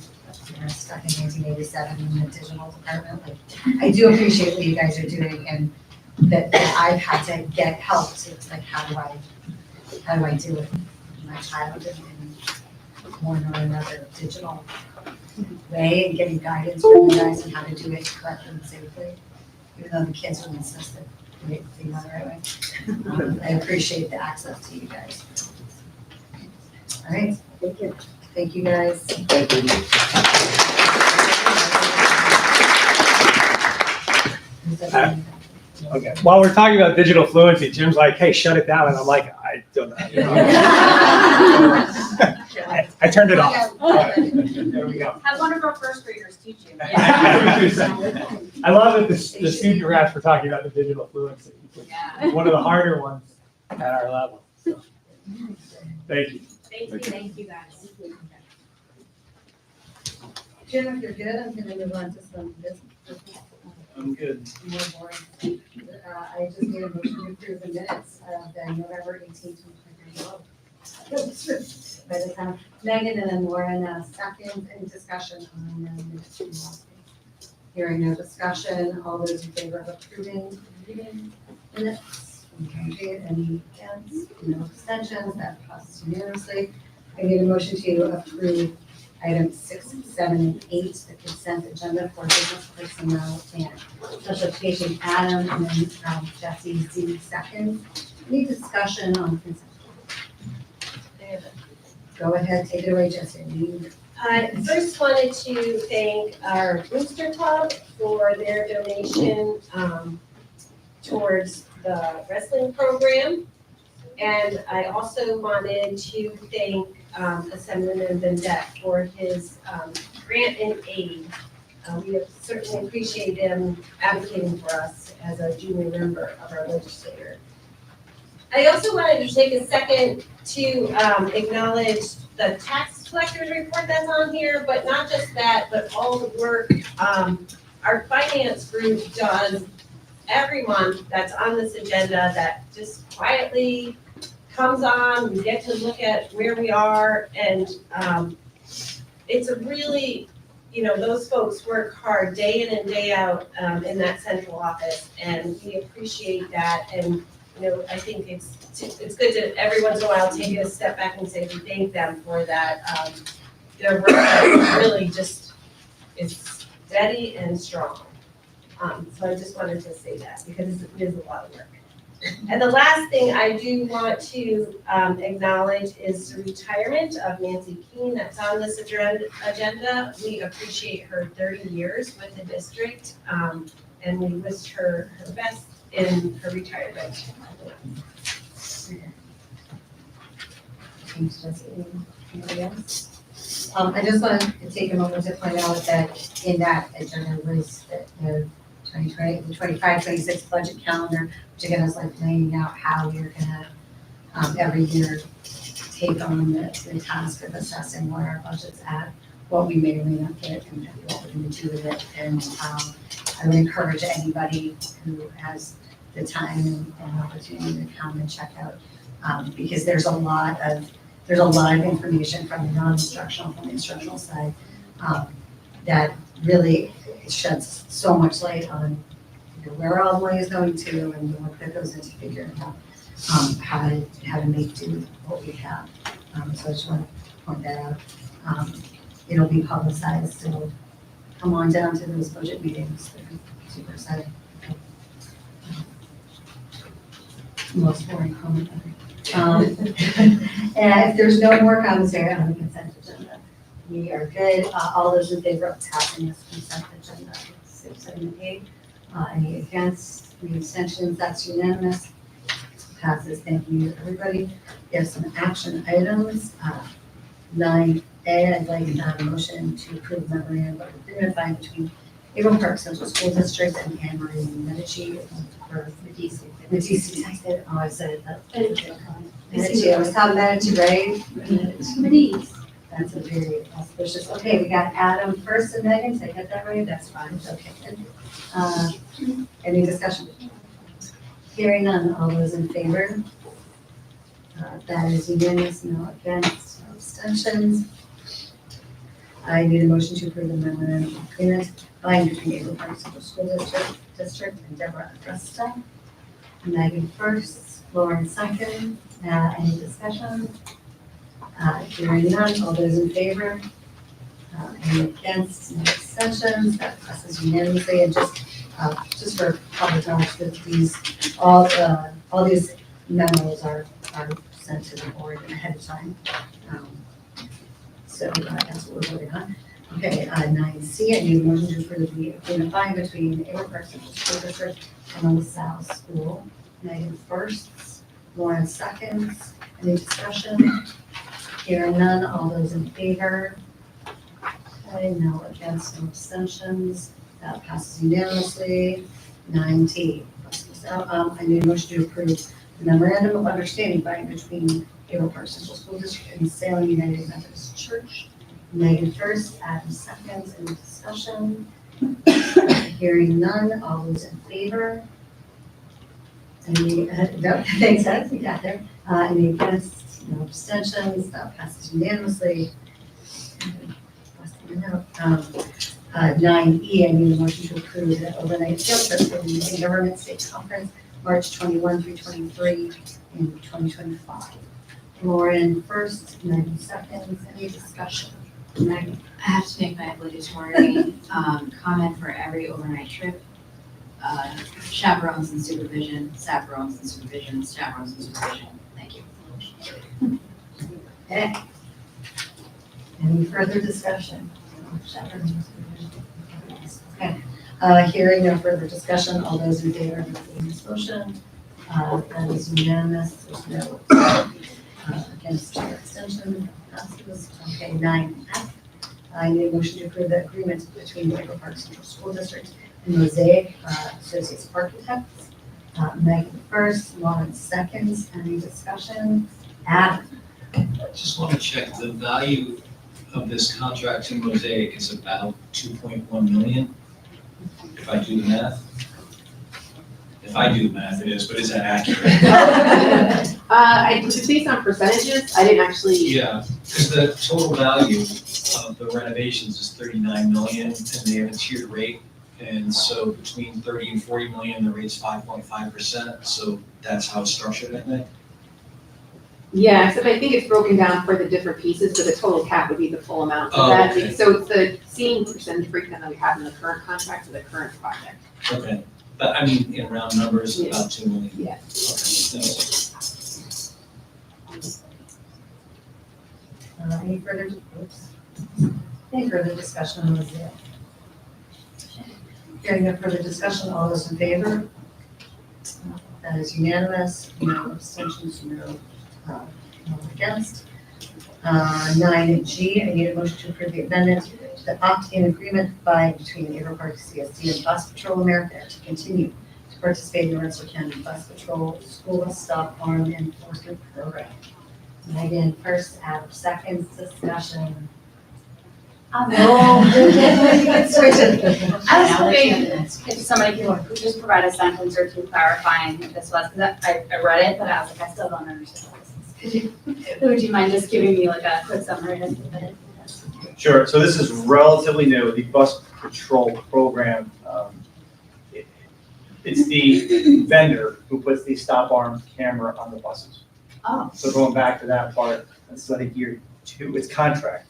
stuck in 1987 in the digital department. Like, I do appreciate what you guys are doing, and that I've had to get help. So it's like, how do I do it with my child in one or another digital way, and getting guidance from you guys on how to do it correctly and safely, even though the kids will insist that we do it the right way. I appreciate the access to you guys. All right. Thank you. Thank you, guys. Thank you. Okay, while we're talking about digital fluency, Jim's like, hey, shut it down, and I'm like, I don't know. I turned it off. There we go. Have one of our first graders teach you. I love that the student reps were talking about the digital fluency. It's one of the harder ones at our level. So, thank you. Thank you guys. Jim, if you're good, I'm gonna move on to some business. I'm good. More boring. I just need a motion to approve the minutes of the November 18th. By the time Megan and then Lauren, second, any discussion on the minutes? Hearing no discussion, all those in favor of approving reading minutes? Okay, any against? No abstentions, that passes unanimously. I need a motion to approve items 6, 7, and 8, the consent agenda for business personnel and special education. Adam and then Jesse Z second. Any discussion on consent? Go ahead, take it away, Jesse. I first wanted to thank our Booster Club for their donation towards the wrestling program. And I also wanted to thank Assemblyman Vendette for his grant and aid. We have certainly appreciated him advocating for us as a junior member of our legislature. I also wanted to take a second to acknowledge the tax collector's report that's on here, but not just that, but all the work our finance group does every month that's on this agenda that just quietly comes on. We get to look at where we are, and it's a really, those folks work hard day in and day out in that central office, and we appreciate that. And I think it's good to every once in a while take a step back and say we thank them for that. Their work really just is steady and strong. So I just wanted to say that because it is a lot of work. And the last thing I do want to acknowledge is the retirement of Nancy Keene that's on this agenda. We appreciate her 30 years with the district, and we wish her the best in her retirement. Thanks, Jesse. Anybody else? I just wanted to take a moment to point out that in that agenda was the 2020, the 25-26 budget calendar, which again is like laying out how we're gonna every year take on the task of assessing where our budget's at, what we may or may not get, and what we're gonna do with it. And I would encourage anybody who has the time and opportunity to come and check out, because there's a lot of information from the non-instructional, from the instructional side, that really sheds so much light on where all the money is going to and the work that goes into figuring out how to make do with what we have. So I just want to point that out. It'll be publicized, so come on down to those budget meetings. They're super exciting. Most boring comment ever. And if there's no more commentary on the consent agenda, we are good. All those in favor of passing this consent agenda, 6, 7, and 8. Any against? Any abstentions? That's unanimous. Passes. Thank you, everybody. We have some action items. 9A, I'd like a motion to approve memorandum of agreement by between Averill Park Central School District and Anne Marie Medici for Medici. I said it. Medici. I was talking Medici, right? Medici. That's a very auspicious. Okay, we got Adam first and Megan. Did I get that right? That's fine. Okay, good. Any discussion? Hearing none. All those in favor? That is unanimous. No against. No abstentions. I need a motion to approve the memorandum of agreement by between Averill Park Central School District and Deborah Augusta. Megan first, Lauren second. Any discussion? Hearing none. All those in favor? Any against? No abstentions? That passes unanimously. And just for public knowledge, that all these memos are sent to the board ahead of time. So that's what we're voting on. Okay, 9C, I need a motion to approve the agreement by between Averill Park Central School District and LaSalle School. Megan first, Lauren seconds. Any discussion? Hearing none, all those in favor? Okay, no against, no abstentions. That passes unanimously. 9T. I need a motion to approve the memorandum of understanding by between Averill Park Central School District and Salem United Methodist Church. Megan first, Adam seconds. Any discussion? Hearing none, all those in favor? Any, no, thanks, Ed, we got there. Any against? No abstentions. That passes unanimously. 9E, I need a motion to approve the overnight field trip for the Union Government State Conference, March 21 through 23 in 2025. Lauren first, Megan seconds. Any discussion? Megan. I have to make my obligatory comment for every overnight trip. Chaperones and supervision, chaperones and supervision, chaperones and supervision. Thank you. Okay. Any further discussion? Okay. Hearing no further discussion, all those in favor of this motion, that is unanimous. There's no against or abstention. Passes. Okay, 9F. I need a motion to approve the agreement between the Averill Park Central School District and Mosaic Associates of Architects. Megan first, Lauren seconds, any discussion? Adam? I just want to check, the value of this contract to Mosaic is about 2.1 million, if I do the math. If I do the math, it is, but is that accurate? It's based on percentages, I didn't actually. Yeah, because the total value of the renovations is 39 million, and they have a tiered rate. And so between 30 and 40 million, the rate's 5.5%, so that's how it's structured, I think. Yeah, except I think it's broken down for the different pieces, so the total cap would be the full amount. So Oh, that, okay. so it's the same percentage breakdown that we have in the current contract for the current project. Okay, but I mean, in round numbers, about 2 million. Yeah. Okay, thanks. Any further, any further discussion on this? Hearing no further discussion, all those in favor? That is unanimous, no abstentions, no against. 9G, I need a motion to approve the amendment to the opt-in agreement between Averill Park CSD and Bus Patrol America to continue to participate in the Rensselaer County Bus Patrol School Bus Stop Arm Enforcement Program. Megan first, Adam seconds, discussion. Switch it. I was hoping if somebody could just provide a sentence or two clarifying what this was, because I read it, but I was like, I still don't understand what this is. Would you mind just giving me like a quick summary of it? Sure, so this is relatively new, the bus patrol program. It's the vendor who puts the stop arm camera on the buses. Oh. So going back to that part, that's like year 2, it's contract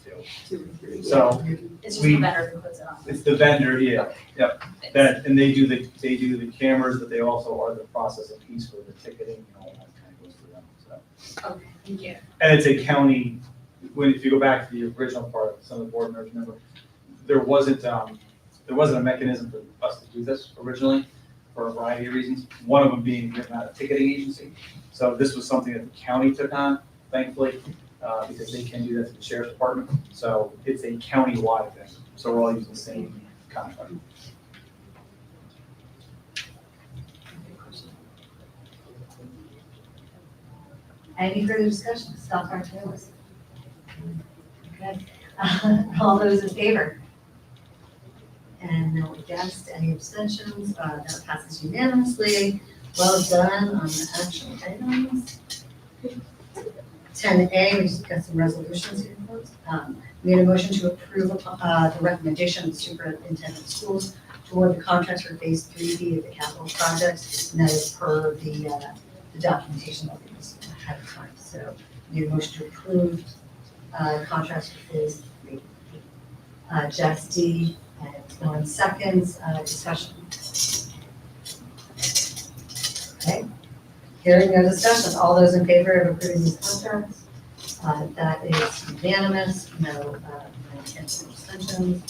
2. So It's just the vendor who puts it on. it's the vendor, yeah, yep. That, and they do the cameras, but they also are the processing piece for the ticketing and all that kind of goes through them, so. Okay, thank you. And it's a county, if you go back to the original part, some of the board members remember, there wasn't a mechanism for us to do this originally for a variety of reasons. One of them being we're not a ticketing agency. So this was something that the county took on, thankfully, because they can do that to the sheriff's department. So it's a county-wide thing. So we're all using the same contract. Any further discussion? Stop our trailers. Okay, all those in favor? And no against, any abstentions, that passes unanimously. Well done on the action items. 10A, we just got some resolutions here, folks. We need a motion to approve the recommendation of the superintendent of schools toward the contracts for phase 3B of the capital project, and that is per the documentation that we just ahead of time. So we need a motion to approve contracts for phase 3B. Jess D. And 1 second, discussion. Okay, hearing no discussion, all those in favor of approving these contracts? That is unanimous, no against, no abstentions.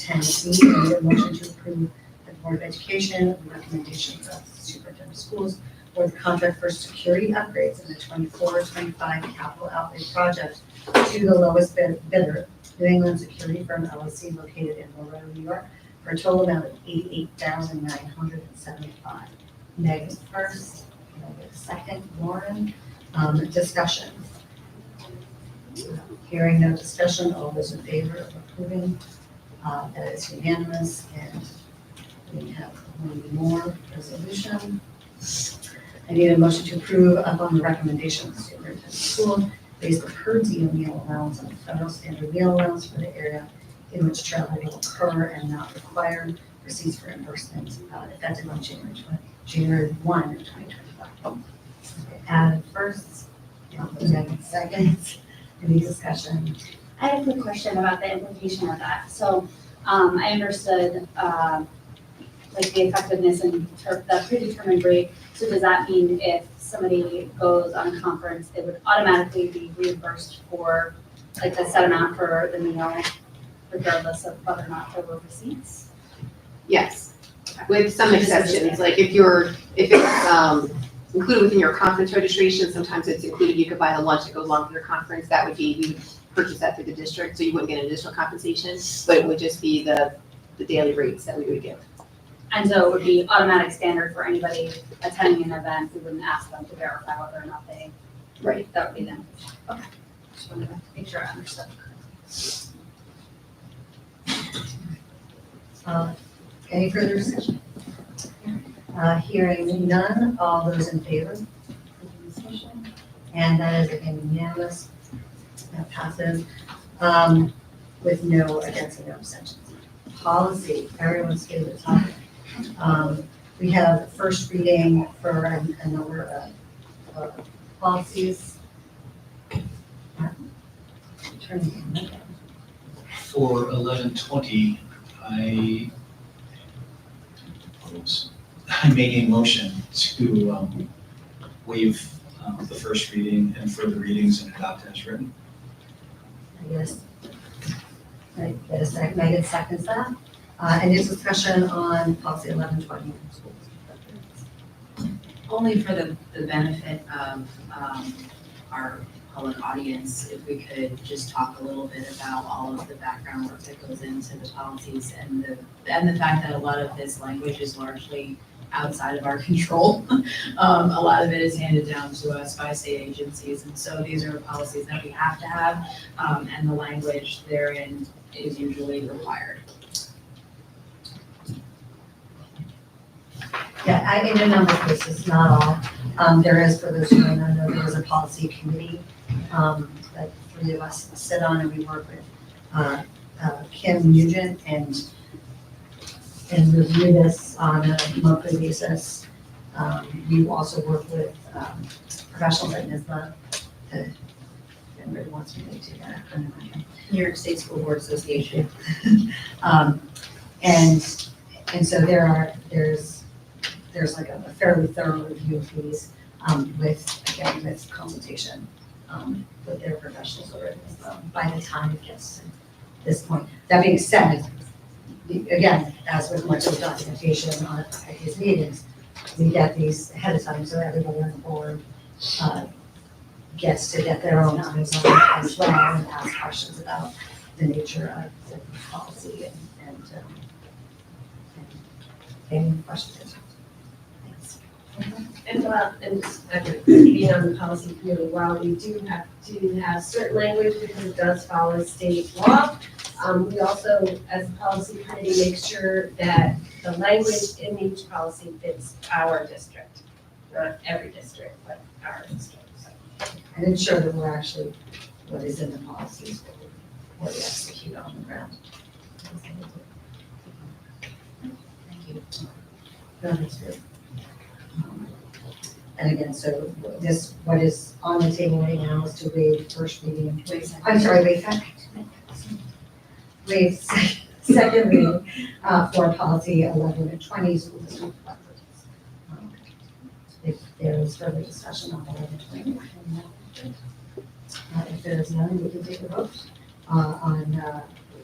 10B, we need a motion to approve the Board of Education recommendations of the superintendent of schools for the contract for security upgrades in the 24-25 capital outlay project to the lowest bidder, New England Security Firm LLC, located in Monroe, New York, for a total amount of $88,975. Megan first, Megan second, Lauren. Discussion. Hearing no discussion, all those in favor of approving, that is unanimous, and we have one more resolution. I need a motion to approve upon the recommendation of the superintendent of school based on per diem meal allowance on the federal standard meal allowance for the area in which travel will occur and not require receipts for reimbursement, effective on January 1 of 2025. Adam first, Megan second. Any discussion? I have a quick question about the implication of that. So I understood like the effectiveness and the predetermined rate. So does that mean if somebody goes on a conference, they would automatically be reimbursed for like the set amount for the meal, regardless of whether or not there were receipts? Yes, with some exceptions, like if it's included within your conference registration, sometimes it's included, you could buy the lunch that goes along with your conference, that would be, we would purchase that through the district, so you wouldn't get an additional compensation, but it would just be the daily rates that we would give. And so it would be automatic standard for anybody attending an event. We wouldn't ask them to verify whether or not they, right, that would be them. Okay. Just wanted to make sure I understood. Any further discussion? Hearing none, all those in favor? of this motion? And that is again unanimous, that passes, with no against and no abstentions. Policy, everyone's favorite topic. We have first reading for a number of policies. For 1120, I'm making a motion to waive the first reading and further readings and adopt as written. Yes. Right, yes, Megan seconds that. Any discussion on policy 1120? Only for the benefit of our public audience, if we could just talk a little bit about all of the background work that goes into the policies and the fact that a lot of this language is largely outside of our control. A lot of it is handed down to us by state agencies, and so these are policies that we have to have, and the language therein is usually required. Yeah, in a number of cases, not all. There is, for those who may not know, there is a policy committee that three of us sit on, and we work with Kim Nugent and review this on a monthly basis. We also work with professionals at NISBA. Everybody wants me to do that. New York State School Board Association. And so there's like a fairly thorough review of these with consultation with their professionals already by the time it gets to this point. That being said, again, as with much of the documentation at these meetings, we get these ahead of time so everybody on the board gets to get their own eyes on it as well and ask questions about the nature of the policy and any questions. Thanks. And just being on the policy committee, while we do have to have certain language because it does follow state law, we also, as a policy committee, make sure that the language in each policy fits our district, not every district, but our district. And ensure that we're actually, what is in the policies, what we execute on the ground. Thank you. That's good. And again, so this, what is on the table right now is to waive first reading. I'm sorry, waive second reading for policy 1120, school district preferences. If there is further discussion on 1120, if there is none, we can take a vote on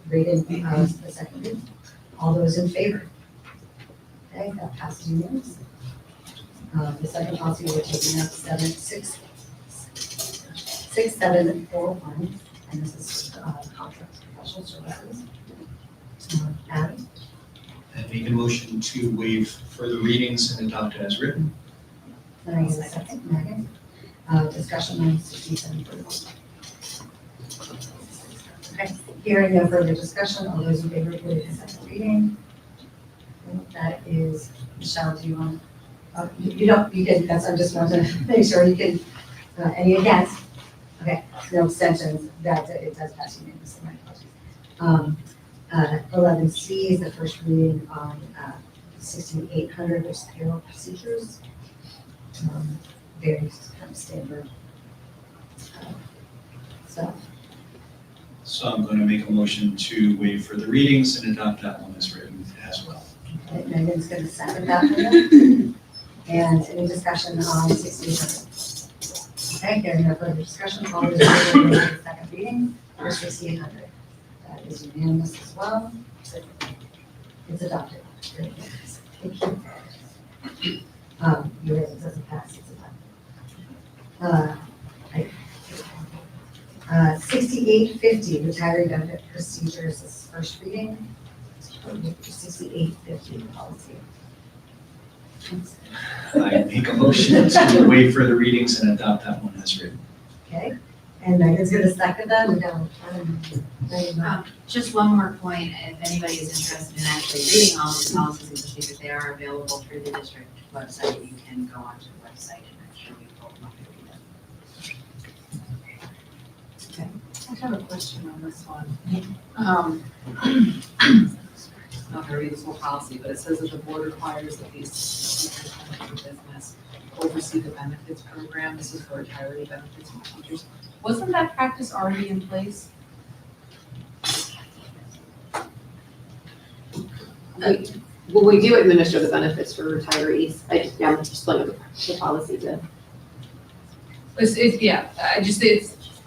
reading the second reading. All those in favor? Okay, that passes unanimously. The second policy we're taking up 6741, and this is contracts professional services. Adam? And make a motion to waive further readings and adopt as written. Can I get a second, Megan? Discussion on 6741. Okay, hearing no further discussion, all those in favor of waiving the second reading? That is, Michelle, do you want? You don't, you can, that's, I just want to make sure you can, any against? Okay, no abstentions, that it does pass unanimously, my apologies. 11C is the first reading on 6800, there's payroll procedures. Very kind of standard stuff. So I'm going to make a motion to waive further readings and adopt that one as written as well. Okay, Megan's going to second that for you. And any discussion on 6800? Okay, hearing no further discussion, all those in favor of the second reading for 6800. That is unanimous as well. It's adopted. Thank you. Yours doesn't pass, it's adopted. 6850, retiree benefit procedures, this is first reading. 6850 policy. I make a motion to waive further readings and adopt that one as written. Okay, and Megan's gonna second that, or no? Just one more point, if anybody is interested in actually reading all of the policies and procedures, they are available through the district website. You can go onto the website and actually pull them up and read them. I have a question on this one. I'm not gonna read this whole policy, but it says that the board requires that these teachers conduct the business oversee the benefits program. This is for retiree benefits for teachers. Wasn't that practice already in place? Well, we do administer the benefits for retirees. I'm just looking at the policy to.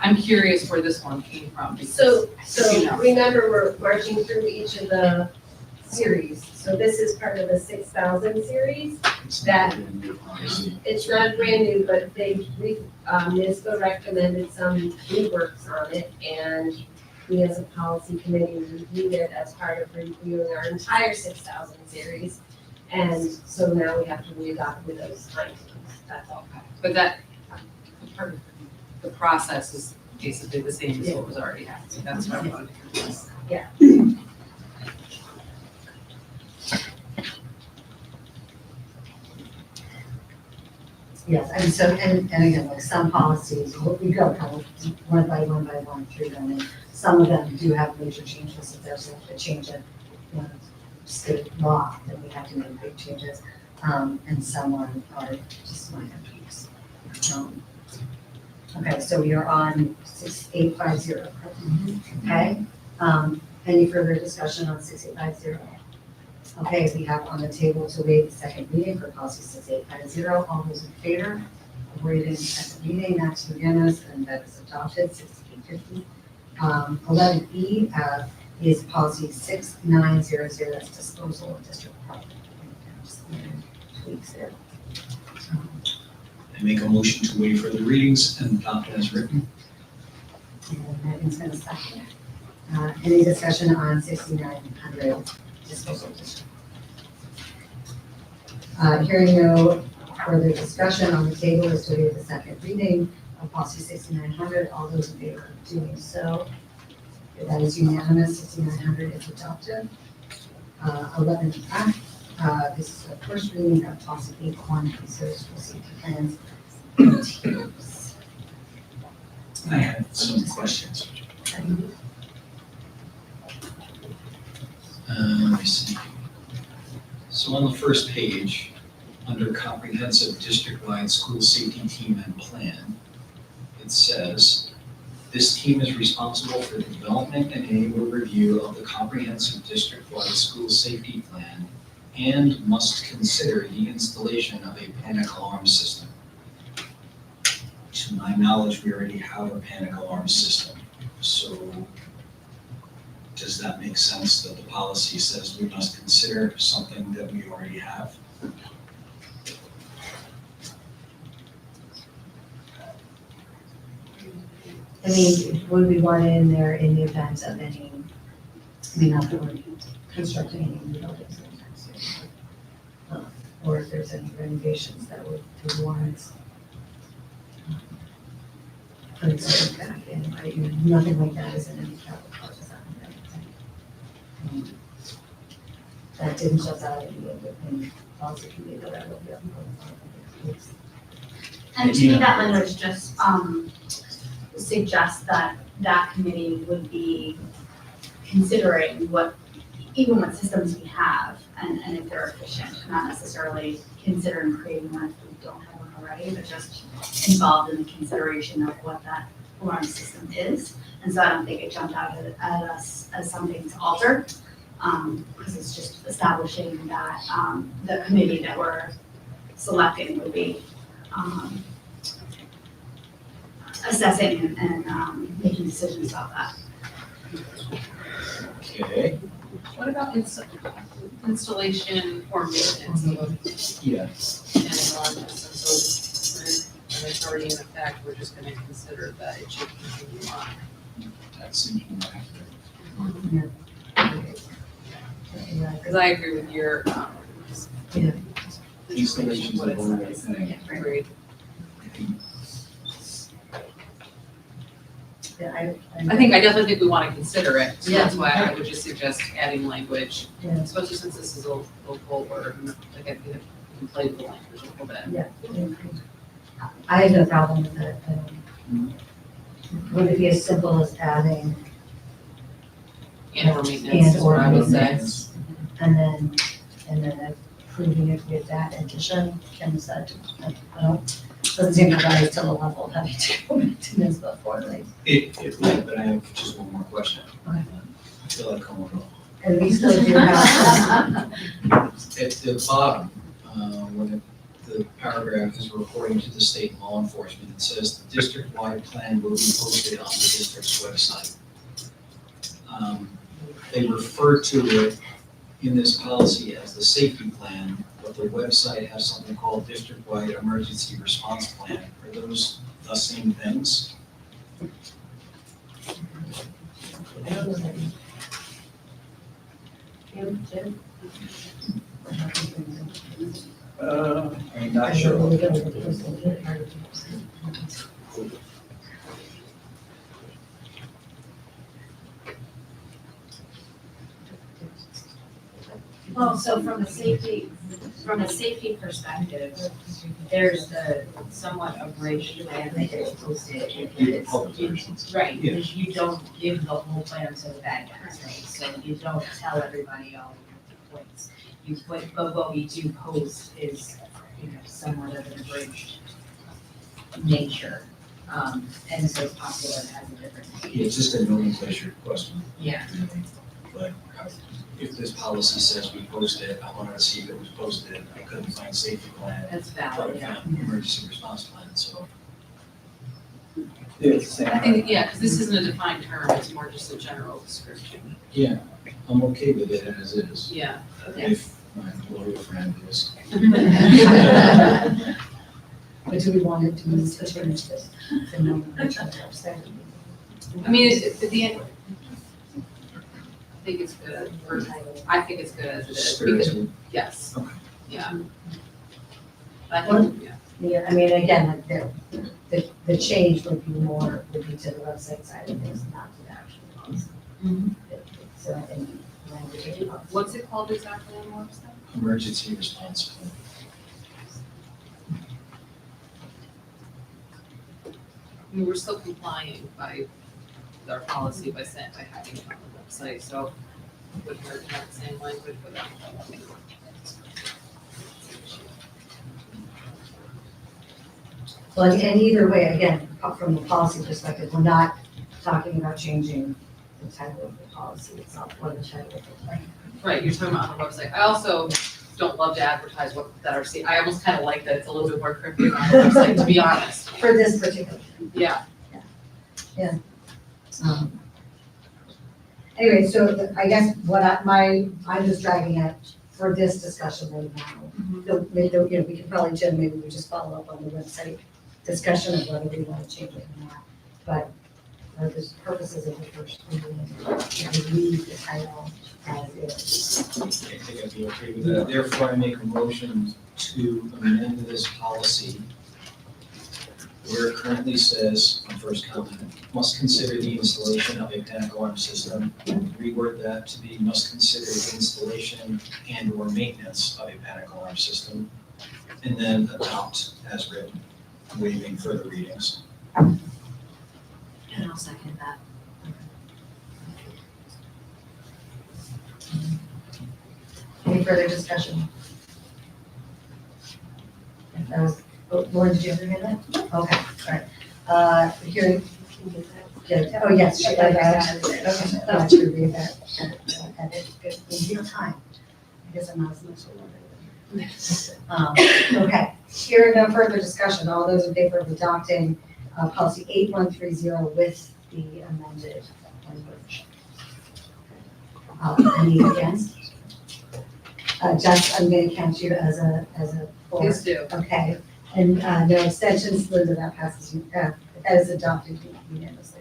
I'm curious where this one came from. So you know. remember, we're marching through each of the series. So this is part of the 6,000 series. That it's not brand new, but NISBA recommended some reworks on it, and we as a policy committee reviewed it as part of reviewing our entire 6,000 series. And so now we have to re-adopt with those findings, that's all. But that, part of the process is basically the same as what was already happening. That's what I wanted to confirm. Yeah. Yes, and so, and again, like some policies, we go kind of one by one through them, and some of them do have major changes. If there's a change in, state law, then we have to make big changes, and some are just minor tweaks. Okay, so we are on 6850, okay? Any further discussion on 6850? Okay, we have on the table to waive the second reading for policy 6850. All those in favor of waiving the second reading, that's unanimous, and that is adopted, 6850. 11E is policy 6900, that's disposal of district property. Just tweaks there. I make a motion to waive further readings and adopt as written. And Megan's gonna second. Any discussion on 6900 disposal district? Hearing no further discussion, on the table is to waive the second reading of policy 6900. All those in favor of doing so? That is unanimous, 6900 is adopted. 11F, this is the first reading of policy 81, considers for safety plans and teams. I have some questions. Let me see. So on the first page, under comprehensive district-wide school safety team and plan, it says, this team is responsible for the development and annual review of the comprehensive district-wide school safety plan and must consider the installation of a panic alarm system. To my knowledge, we already have a panic alarm system. So does that make sense that the policy says we must consider something that we already have? I mean, would we want it in there in the event of any, I mean, not that we're constructing any new buildings anytime soon, or if there's any renovations that would warrant putting something back in, right? Nothing like that is in any capital projects. That didn't just out in the policy committee, but that will be up. And to me, that language just suggests that that committee would be considering even what systems we have and if they're efficient, not necessarily considering creating one if we don't have one already, but just involved in the consideration of what that alarm system is. And so I don't think it jumped out at us as something to alter, because it's just establishing that the committee that we're selecting would be assessing and making decisions about that. Okay. What about installation or maintenance of Yeah. panic alarm system? So when it's already in effect, we're just gonna consider that it should continue on. That seems more accurate. Because I agree with your, Yeah. Installations what of it overlay. says. Agreed. Yeah, I definitely think we want to consider it, so Yeah. that's why I would just suggest adding language, Yeah. especially since this is a local word, and like I think we can play with the language a little bit. Yeah. I have no problem with it. Would it be as simple as adding And or maintenance is what I would say. maintenance, and then approving it with that addition? Kim said, I don't, doesn't seem to rise to the level of having to do maintenance before, like, It might, but I have just one more question. Okay. I feel like I'm on. and we still do have. At the bottom, when the paragraph is reporting to the state law enforcement, it says the district-wide plan will be posted on the district's website. They refer to it in this policy as the safety plan, but the website has something called district-wide emergency response plan. Are those the same things? I'm not sure. Well, so from a safety perspective, there's the somewhat abridged plan that gets posted. Right, because you don't give the whole plan to the bad guys, right? So you don't tell everybody all the points. But what we do post is, somewhat of an abridged nature. And so it's possible it has a different. It's just a nomenclature question. Yeah. But if this policy says we post it, I wanted to see if it was posted. I couldn't find safety plan. That's valid, But I yeah. found emergency response plan, so. It's the same. I think, yeah, because this isn't a defined term, it's more just a general description. Yeah, I'm okay with it as is. Yeah. If my lawyer friend is. But do we want it to be switched into this? The nomenclature upstairs? I mean, at the end, I think it's good, I think it's good as it is, because, Spiritual. yes, Okay. yeah. I think, yeah. Yeah, I mean, again, like the change would be to the website side of things, not to the actual policy. So I think language is policy. What's it called exactly on the website? Emergency response plan. I mean, we're still complying by our policy by having it on the website, so it would hurt to have the same language for that. Well, and either way, again, from the policy perspective, we're not talking about changing the title of the policy itself or the title of the plan. Right, you're talking about on the website. I also don't love to advertise I almost kind of like that it's a little bit more cryptic on the website, to be honest. For this particular. Yeah. Anyway, so I guess I'm just dragging it for this discussion right now. We can probably, Jim, maybe we just follow up on the website discussion of whether we want to change it or not. But for the purposes of the first reading, we leave the title as is. I think I'd be okay with that. Therefore, I make a motion to amend this policy where it currently says, on first comment, must consider the installation of a panic alarm system. Reword that to be must consider the installation and or maintenance of a panic alarm system. And then adopt as written, waiving further readings. And I'll second that. Any further discussion? Lauren, did you ever hear that? Okay, all right. Hearing. Oh, yes. Okay, oh, I should read that. Good, in real time. I guess I'm not as much of a okay, hearing no further discussion, all those in favor of adopting policy 8130 with the amended language? Any against? Jess, I'm going to count you as a four. Please do. Okay, and no extensions, Linda, that passes, that is adopted unanimously.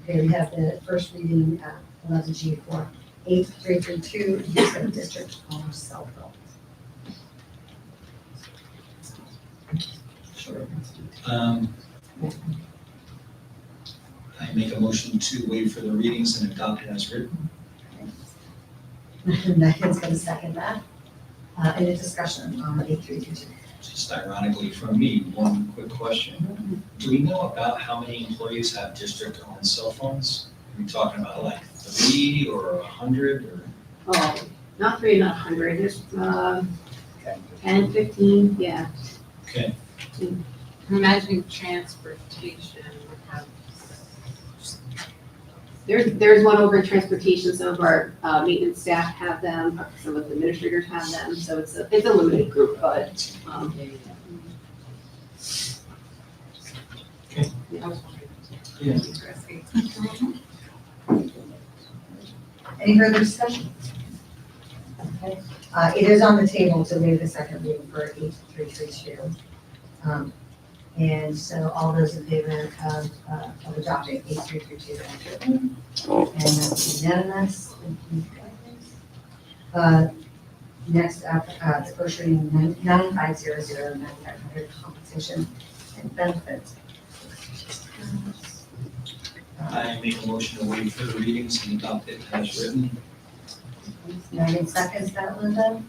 Okay, we have the first reading, 11G for 8332, use of district owned cell phones. I make a motion to waive for the readings and adopt it as written. Megan's going to second that. Any discussion on 8322? Just ironically from me, one quick question. Do we know about how many employees have district-owned cell phones? Are we talking about like 3 or 100 or? Oh, not 3, not 100, there's, 10, 15, yeah. Okay. I'm imagining transportation would have. There's one over in transportation, some of our maintenance staff have them, some of the administrators have them, so it's a limited group, but, Okay. yeah. Yeah. Any further discussion? Okay, it is on the table to waive the second reading for 8332. And so all those in favor of adopting 8332 as written, and that's unanimous. Thank you, guys. Next up, the first reading 9500, 9500 compensation and benefits. I make a motion to waive for the readings and adopt it as written. Megan seconds that, Linda.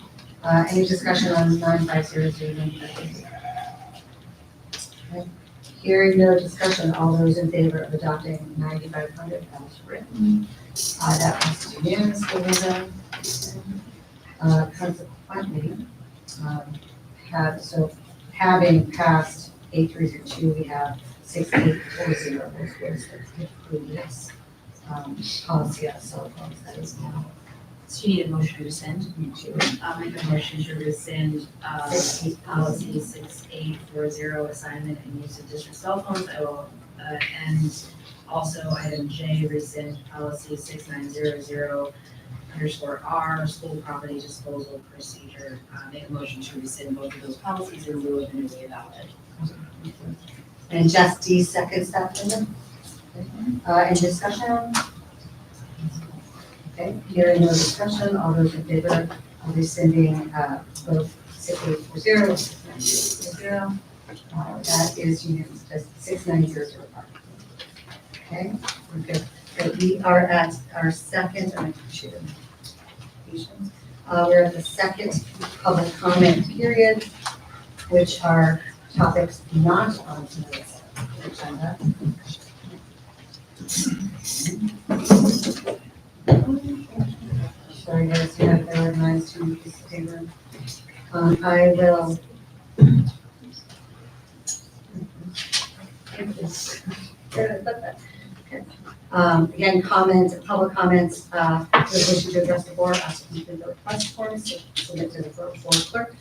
Any discussion on 9500? Okay. Hearing no discussion, all those in favor of adopting 9500 as written. That was unanimously, Linda. Consequently, having passed 8332, we have 6840, which was the previous policy on cell phones that is now. So you need a motion to rescind? I'll make a motion to rescind policy 6840, assignment and use of district cell phones. I will, and also item J, rescind policy 6900 _R, school property disposal procedure. Make a motion to rescind both of those policies in lieu of the newly adopted. And Just D seconds that, Linda. Any discussion? Okay, hearing no discussion, all those in favor of rescinding both 6840 and 6900, that is unanimous, just 6900. Okay, we're good. So we are at our second, we're at the second public comment period, which are topics not on tonight's agenda. Sorry guys, you have to organize 2 pieces of paper. I will. Again, public comments, those wishing to address the board, ask to complete the request forms, submit to the board clerk.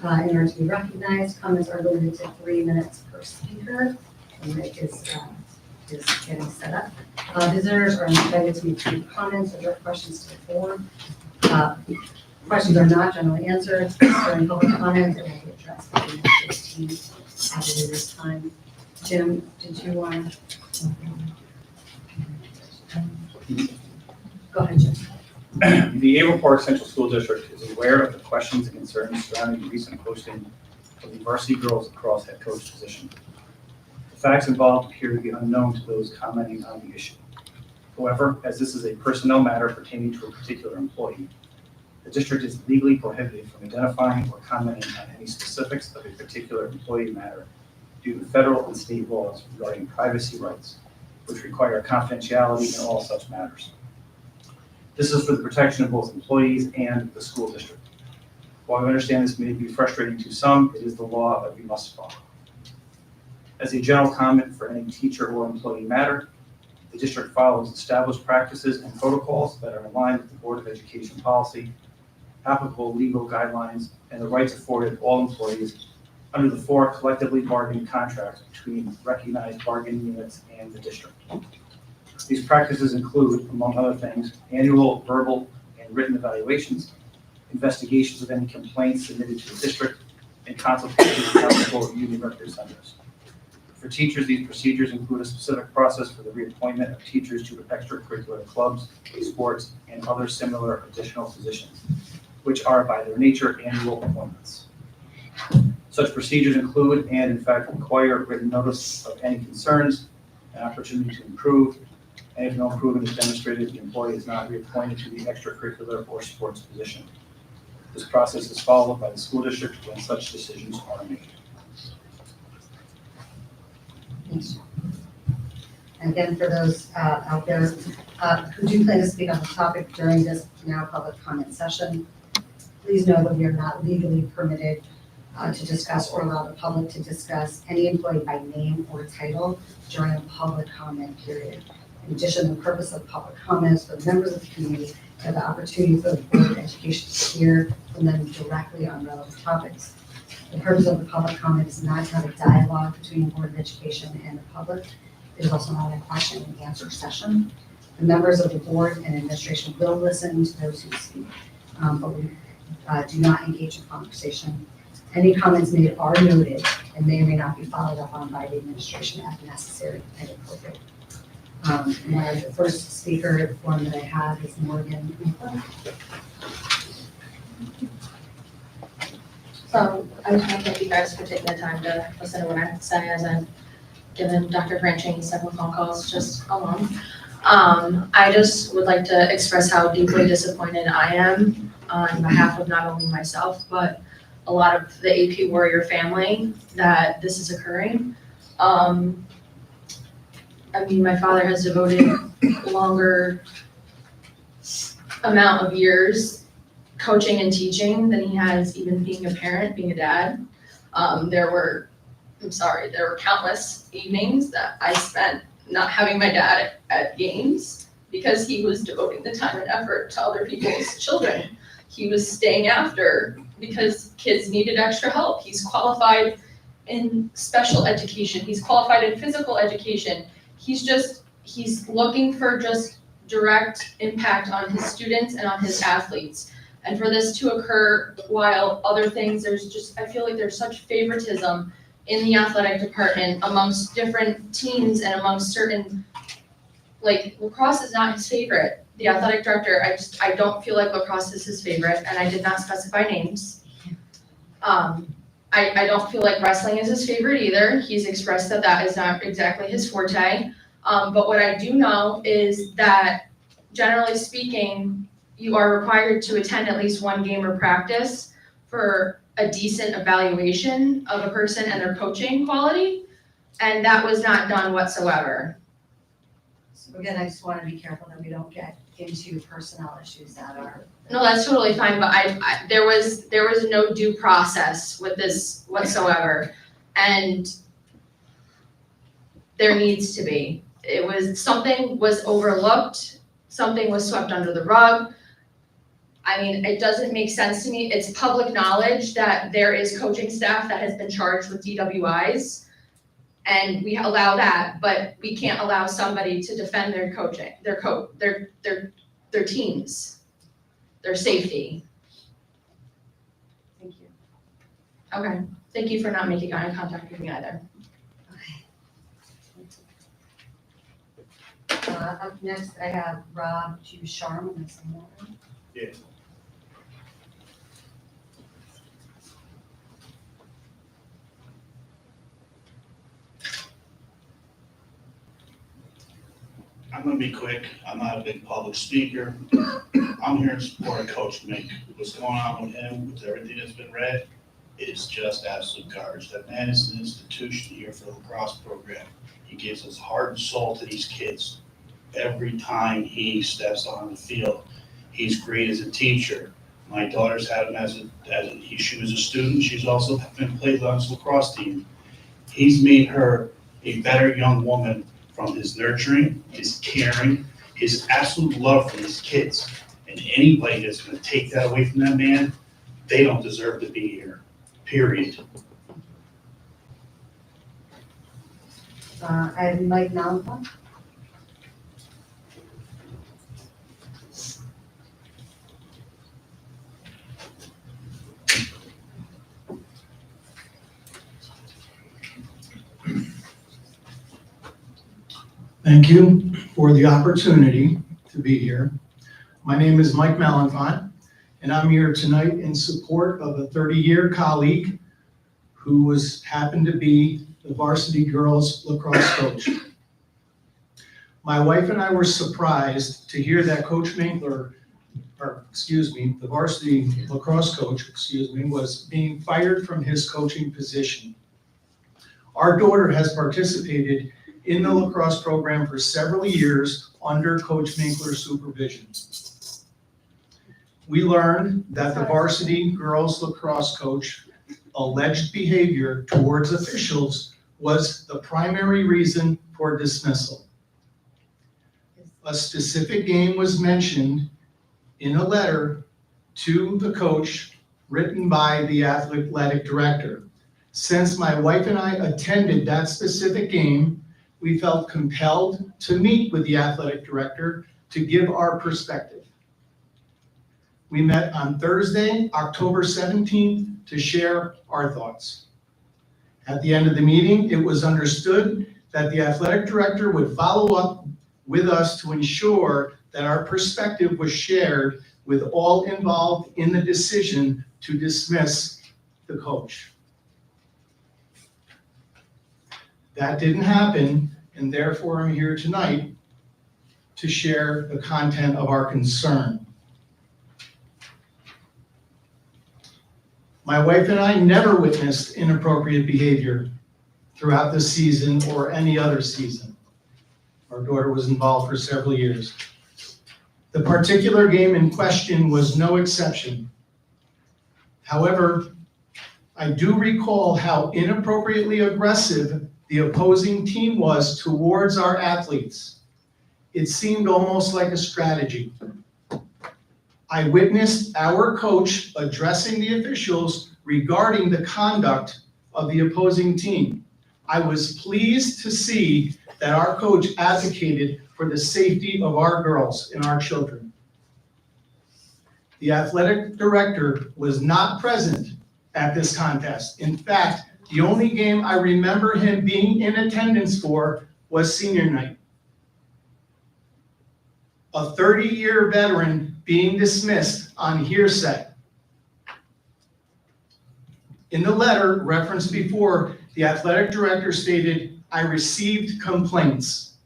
In order to be recognized, comments are limited to 3 minutes per speaker. And Rick is getting set up. Visitors are invited to make comments or direct questions to the board. Questions are not generally answered during public comment and will be addressed by the next 15 at this time. Jim, did you want to? Go ahead, Jim. The Averill Park Central School District is aware of the questions and concerns surrounding the recent posting of the varsity girls lacrosse head coach position. The facts involved appear to be unknown to those commenting on the issue. However, as this is a personnel matter pertaining to a particular employee, the district is legally prohibited from identifying or commenting on any specifics of a particular employee matter due to federal and state laws regarding privacy rights, which require confidentiality in all such matters. This is for the protection of both employees and the school district. While I understand this may be frustrating to some, it is the law that we must follow. As a general comment for any teacher or employee matter, the district follows established practices and protocols that are in line with the Board of Education policy, applicable legal guidelines, and the rights afforded all employees under the 4 collectively bargained contracts between recognized bargaining units and the district. These practices include, among other things, annual verbal and written evaluations, investigations of any complaints submitted to the district, and consultation with applicable union representatives. For teachers, these procedures include a specific process for the reappointment of teachers to extracurricular clubs, sports, and other similar additional positions, which are by their nature annual appointments. Such procedures include and in fact require written notice of any concerns, an opportunity to improve, and if no improvement is demonstrated, the employee is not reappointed to the extracurricular or sports position. This process is followed by the school district when such decisions are made. Thanks. And again, for those out there who do plan to speak on the topic during this now public comment session, please know that we are not legally permitted to discuss or allow the public to discuss any employee by name or title during a public comment period. In addition, the purpose of public comments for the members of the community to have the opportunity for the Board of Education to hear from them directly on relevant topics. The purpose of the public comment is not to have a dialogue between the Board of Education and the public. It is also not a question and answer session. The members of the board and administration will listen to those who speak, but we do not engage in conversation. Any comments made are noted and may or may not be followed up on by the administration as necessary and appropriate. The first speaker form that I have is Morgan. So I just want to thank you guys for taking the time to listen to what I have to say, as I've given Dr. Branching several phone calls just alone. I just would like to express how deeply disappointed I am on behalf of not only myself, but a lot of the AP Warrior family that this is occurring. I mean, my father has devoted longer amount of years coaching and teaching than he has even being a parent, being a dad. There were countless evenings that I spent not having my dad at games because he was devoting the time and effort to other people's children. He was staying after because kids needed extra help. He's qualified in special education. He's qualified in physical education. He's looking for just direct impact on his students and on his athletes. And for this to occur while other things, I feel like there's such favoritism in the athletic department amongst different teams and amongst certain, like lacrosse is not his favorite. The athletic director, I don't feel like lacrosse is his favorite, and I did not specify names. I don't feel like wrestling is his favorite either. He's expressed that that is not exactly his forte. But what I do know is that generally speaking, you are required to attend at least one game or practice for a decent evaluation of a person and their coaching quality. And that was not done whatsoever. So again, I just want to be careful that we don't get into personnel issues that are. No, that's totally fine, but there was no due process with this whatsoever. And there needs to be. Something was overlooked, something was swept under the rug. I mean, it doesn't make sense to me. It's public knowledge that there is coaching staff that has been charged with DWIs, and we allow that, but we can't allow somebody to defend their coaching, their teams, their safety. Thank you. Okay, thank you for not making eye contact with me either. Up next, I have Rob Ducharme. Yeah. I'm gonna be quick. I'm not a big public speaker. I'm here to support Coach Mink. What's going on with him, with everything that's been read, is just absolute garbage. That man is an institution here for the lacrosse program. He gives his heart and soul to these kids every time he steps on the field. He's great as a teacher. My daughter's had him she was a student. She's also been played on his lacrosse team. He's made her a better young woman from his nurturing, his caring, his absolute love for his kids. And anybody that's gonna take that away from that man, they don't deserve to be here, period. I have Mike Nalpa. Thank you for the opportunity to be here. My name is Mike Malenfant, and I'm here tonight in support of a 30-year colleague who happened to be the varsity girls lacrosse coach. My wife and I were surprised to hear that Coach Minkler, the varsity lacrosse coach, was being fired from his coaching position. Our daughter has participated in the lacrosse program for several years under Coach Minkler's supervision. We learned that the varsity girls lacrosse coach alleged behavior towards officials was the primary reason for dismissal. A specific game was mentioned in a letter to the coach written by the athletic director. Since my wife and I attended that specific game, we felt compelled to meet with the athletic director to give our perspective. We met on Thursday, October 17th, to share our thoughts. At the end of the meeting, it was understood that the athletic director would follow up with us to ensure that our perspective was shared with all involved in the decision to dismiss the coach. That didn't happen, and therefore I'm here tonight to share the content of our concern. My wife and I never witnessed inappropriate behavior throughout this season or any other season. Our daughter was involved for several years. The particular game in question was no exception. However, I do recall how inappropriately aggressive the opposing team was towards our athletes. It seemed almost like a strategy. I witnessed our coach addressing the officials regarding the conduct of the opposing team. I was pleased to see that our coach advocated for the safety of our girls and our children. The athletic director was not present at this contest. In fact, the only game I remember him being in attendance for was senior night. A 30-year veteran being dismissed on hearsay. In the letter referenced before, the athletic director stated, "I received complaints."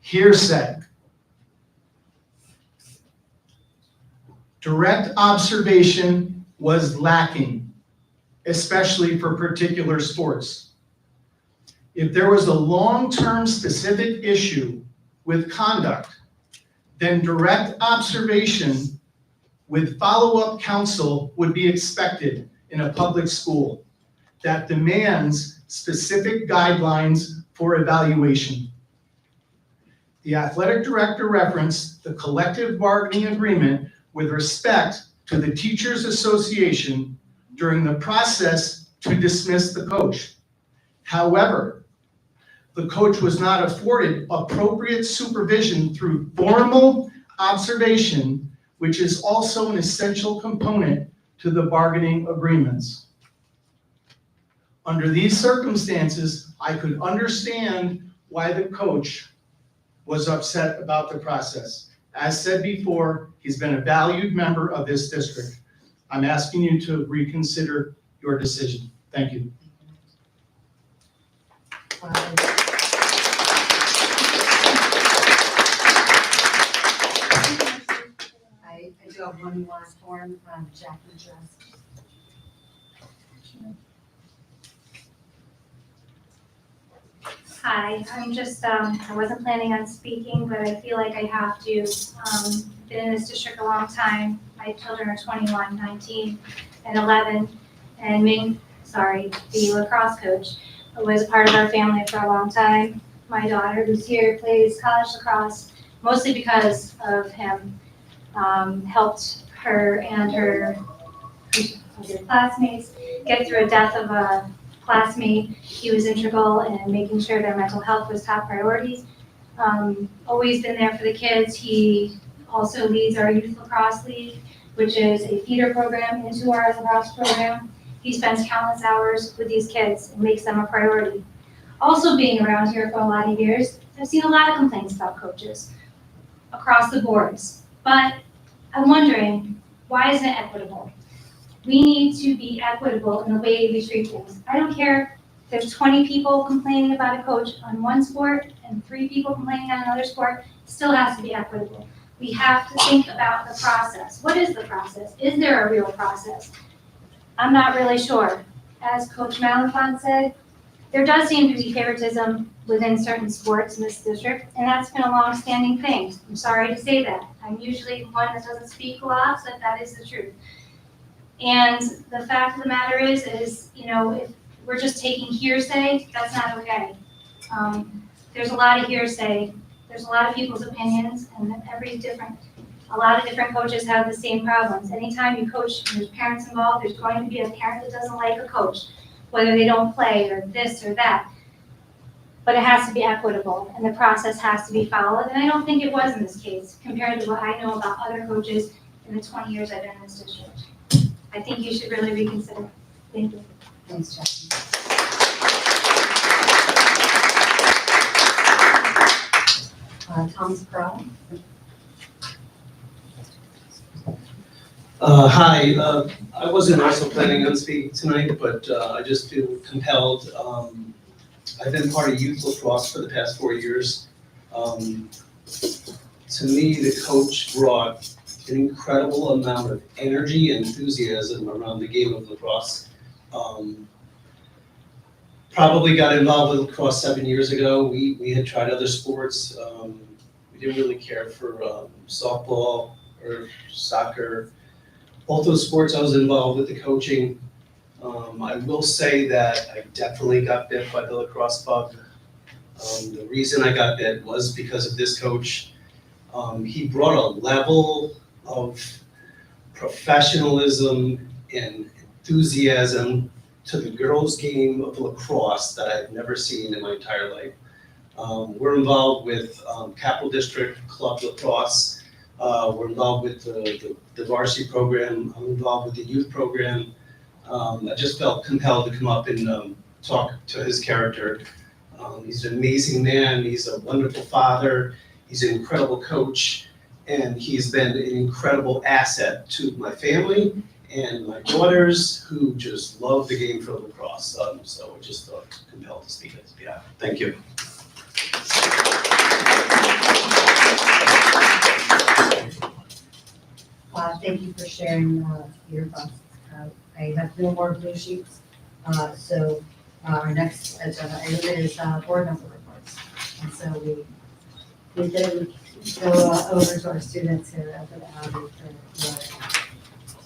Hearsay. Direct observation was lacking, especially for particular sports. If there was a long-term specific issue with conduct, then direct observation with follow-up counsel would be expected in a public school that demands specific guidelines for evaluation. The athletic director referenced the collective bargaining agreement with respect to the Teachers Association during the process to dismiss the coach. However, the coach was not afforded appropriate supervision through formal observation, which is also an essential component to the bargaining agreements. Under these circumstances, I could understand why the coach was upset about the process. As said before, he's been a valued member of this district. I'm asking you to reconsider your decision. Thank you. I do have one last form from Jackie Dress. Hi, I'm just, I wasn't planning on speaking, but I feel like I have to. Been in this district a long time. My children are 21, 19, and 11. And the lacrosse coach, was part of our family for a long time. My daughter, who's here, plays college lacrosse, mostly because of him. Helped her and her classmates get through a death of a classmate. He was integral in making sure their mental health was top priorities. Always been there for the kids. He also leads our youth lacrosse league, which is a feeder program into our lacrosse program. He spends countless hours with these kids and makes them a priority. Also being around here for a lot of years, I've seen a lot of complaints about coaches across the boards, but I'm wondering, why isn't it equitable? We need to be equitable in the way we treat things. I don't care if there's 20 people complaining about a coach on one sport and 3 people complaining on another sport, it still has to be equitable. We have to think about the process. What is the process? Is there a real process? I'm not really sure. As Coach Malafont said, there does seem to be favoritism within certain sports in this district, and that's been a long-standing thing. I'm sorry to say that. I'm usually one that doesn't speak a lot, but that is the truth. And the fact of the matter is, you know, if we're just taking hearsay, that's not okay. There's a lot of hearsay. There's a lot of people's opinions, and a lot of different coaches have the same problems. Anytime you coach and there's parents involved, there's going to be a parent that doesn't like a coach, whether they don't play or this or that. But it has to be equitable, and the process has to be followed, and I don't think it was in this case, compared to what I know about other coaches in the 20 years I've been in this district. I think you should really reconsider. Thank you. Thanks, Jackie. Thomas Pearl. Hi, I wasn't also planning on speaking tonight, but I just feel compelled. I've been part of youth lacrosse for the past 4 years. To me, the coach brought an incredible amount of energy and enthusiasm around the game of lacrosse. Probably got involved with lacrosse 7 years ago. We had tried other sports. We didn't really care for softball or soccer. Both those sports I was involved with the coaching. I will say that I definitely got bit by the lacrosse bug. The reason I got bit was because of this coach. He brought a level of professionalism and enthusiasm to the girls' game of lacrosse that I've never seen in my entire life. We're involved with Capital District Club Lacrosse. We're involved with the varsity program. I'm involved with the youth program. I just felt compelled to come up and talk to his character. He's an amazing man. He's a wonderful father. He's an incredible coach, and he's been an incredible asset to my family and my daughters, who just love the game for lacrosse. So I just felt compelled to speak on his behalf. Thank you. Thank you for sharing your thoughts. I have no more blue sheets. So our next agenda item is board member reports. And so we did go over to our students who are for the Abbey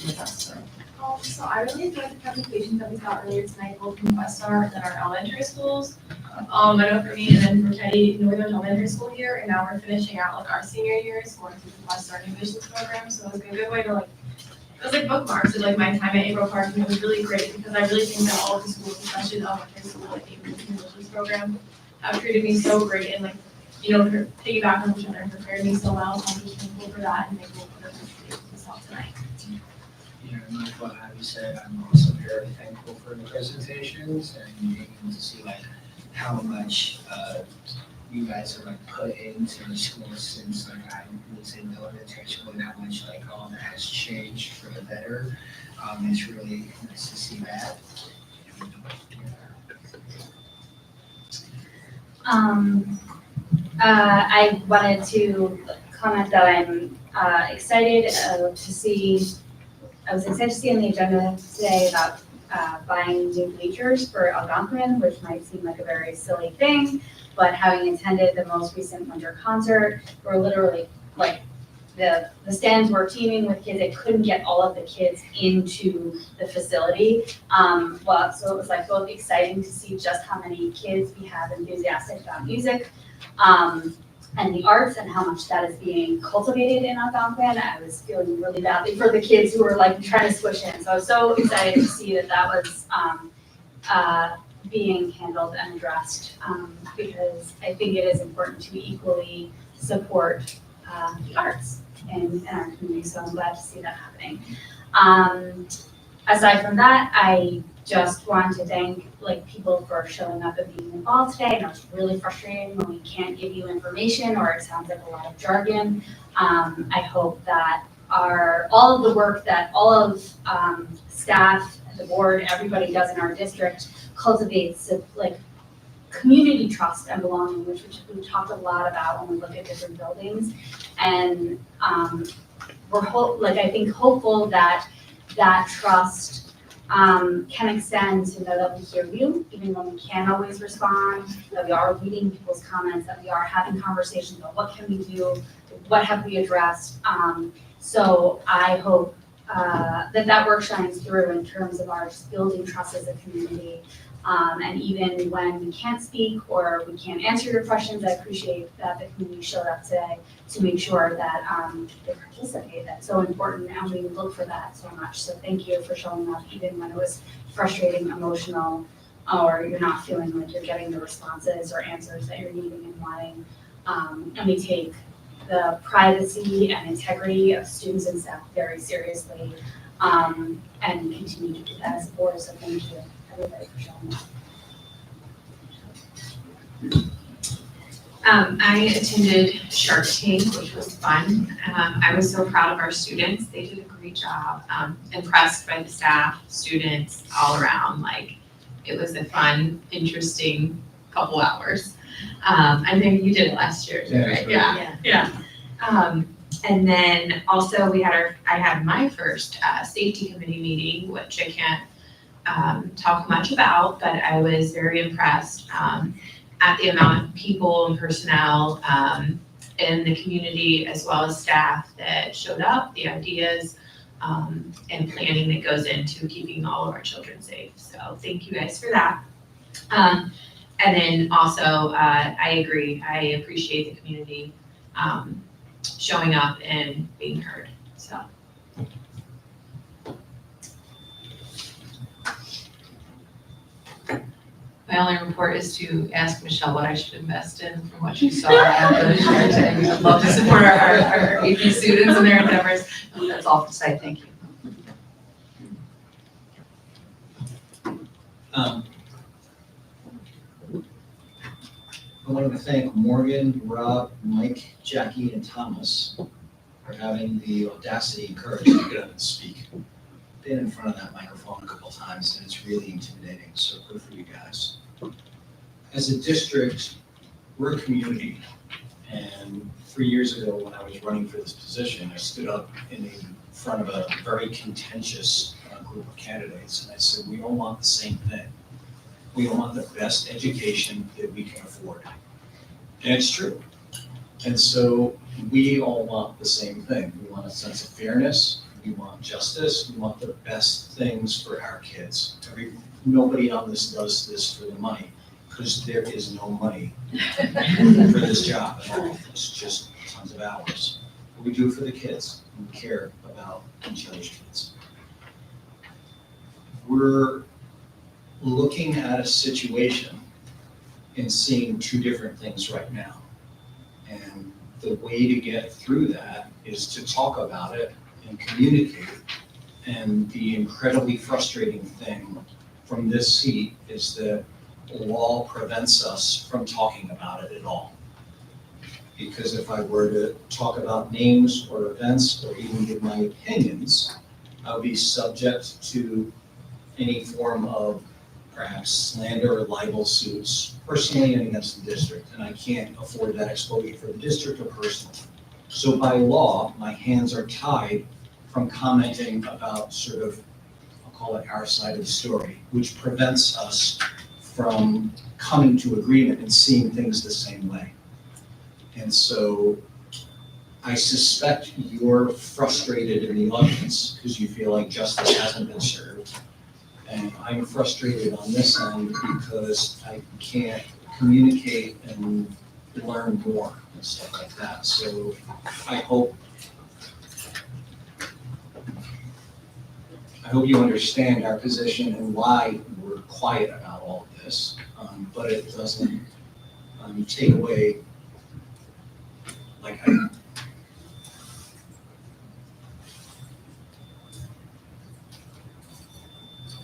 with us. So I really enjoyed the presentations that we got earlier tonight, both from Questar and our elementary schools. I know for me and then for Teddy, Northern Elementary School here, and now we're finishing out like our senior years, going through the Questar New Visions program. So it was a good way to it was like bookmarks of like my time at April Park, and it was really great because I really think that all of the schools, especially the elementary school, like even the New Visions program, have treated me so great and piggyback on each other and prepared me so well. So I'm just thankful for that and thankful for the presentations and stuff tonight. Yeah, and like what Abby said, I'm also very thankful for the presentations and being able to see how much you guys have put into the school since I was in elementary school, and how much all that has changed for the better. It's really nice to see that. I wanted to comment that I'm excited to see. I was excited to see on the agenda today about buying new bleachers for Algonquin, which might seem like a very silly thing, but having attended the most recent winter concert, we're literally the stands were teeming with kids. They couldn't get all of the kids into the facility. So it was both exciting to see just how many kids we have enthusiastic about music and the arts and how much that is being cultivated in Algonquin. I was feeling really badly for the kids who were trying to squish in. So I was so excited to see that was being handled and addressed because I think it is important to equally support the arts in our community. So I'm glad to see that happening. Aside from that, I just want to thank like people for showing up and being involved today. I know it's really frustrating when we can't give you information or it sounds like a lot of jargon. I hope that all of the work that all of staff, the board, everybody does in our district cultivates like community trust and belonging, which we talked a lot about when we look at different buildings. And we're I think hopeful that that trust can extend to know that we hear you, even when we can't always respond, that we are reading people's comments, that we are having conversations about what can we do, what have we addressed. So I hope that work shines through in terms of our just building trust as a community. And even when we can't speak or we can't answer your questions, I appreciate that the community showed up today to make sure that they participate. That's so important, and we look for that so much. So thank you for showing up, even when it was frustrating, emotional, or you're not feeling like you're getting the responses or answers that you're needing and wanting. And we take the privacy and integrity of students and staff very seriously, and continue to do that as a board. So thank you, everybody, for showing up. I attended Shark Tank, which was fun. I was so proud of our students. They did a great job. Impressed by the staff, students, all around. Like, it was a fun, interesting couple hours. I think you did it last year, too, right? Yeah. And then also I had my first safety committee meeting, which I can't talk much about, but I was very impressed at the amount of people and personnel in the community as well as staff that showed up, the ideas and planning that goes into keeping all of our children safe. So thank you guys for that. And then also, I agree, I appreciate the community showing up and being heard, so. My only report is to ask Michelle what I should invest in from what she saw at the Shark Tank. I'd love to support our AP students and their endeavors. That's all to say, thank you. I wanted to thank Morgan, Rob, Mike, Jackie, and Thomas for having the audacity and courage to get up and speak. Been in front of that microphone a couple of times and it's really intimidating, so good for you guys. As a district, we're a community, and 3 years ago when I was running for this position, I stood up in front of a very contentious group of candidates and I said, we all want the same thing. We all want the best education that we can afford. And it's true. And so we all want the same thing. We want a sense of fairness, we want justice, we want the best things for our kids. Nobody on this does this for the money, because there is no money for this job at all. It's just tons of hours. But we do it for the kids, and we care about each other's kids. We're looking at a situation and seeing two different things right now. And the way to get through that is to talk about it and communicate. And the incredibly frustrating thing from this seat is that law prevents us from talking about it at all. Because if I were to talk about names or events or even give my opinions, I would be subject to any form of perhaps slander or libel suits personally and against the district. And I can't afford that exposure for the district or personally. So by law, my hands are tied from commenting about sort of, I'll call it our side of the story, which prevents us from coming to agreement and seeing things the same way. And so I suspect you're frustrated in the audience because you feel like justice hasn't been served. And I'm frustrated on this end because I can't communicate and learn more and stuff like that. So I hope you understand our position and why we're quiet about all of this, but it doesn't take away,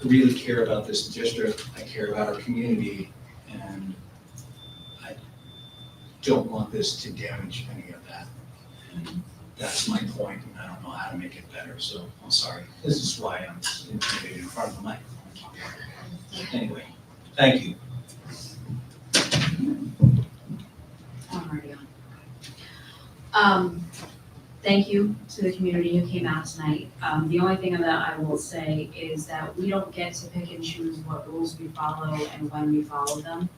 really care about this district, I care about our community, and I don't want this to damage any of that. And that's my point, and I don't know how to make it better, so I'm sorry. This is why I'm intimidated in front of the mic. Anyway, thank you. I'm already on. Thank you to the community who came out tonight. The only thing that I will say is that we don't get to pick and choose what rules we follow and when we follow them.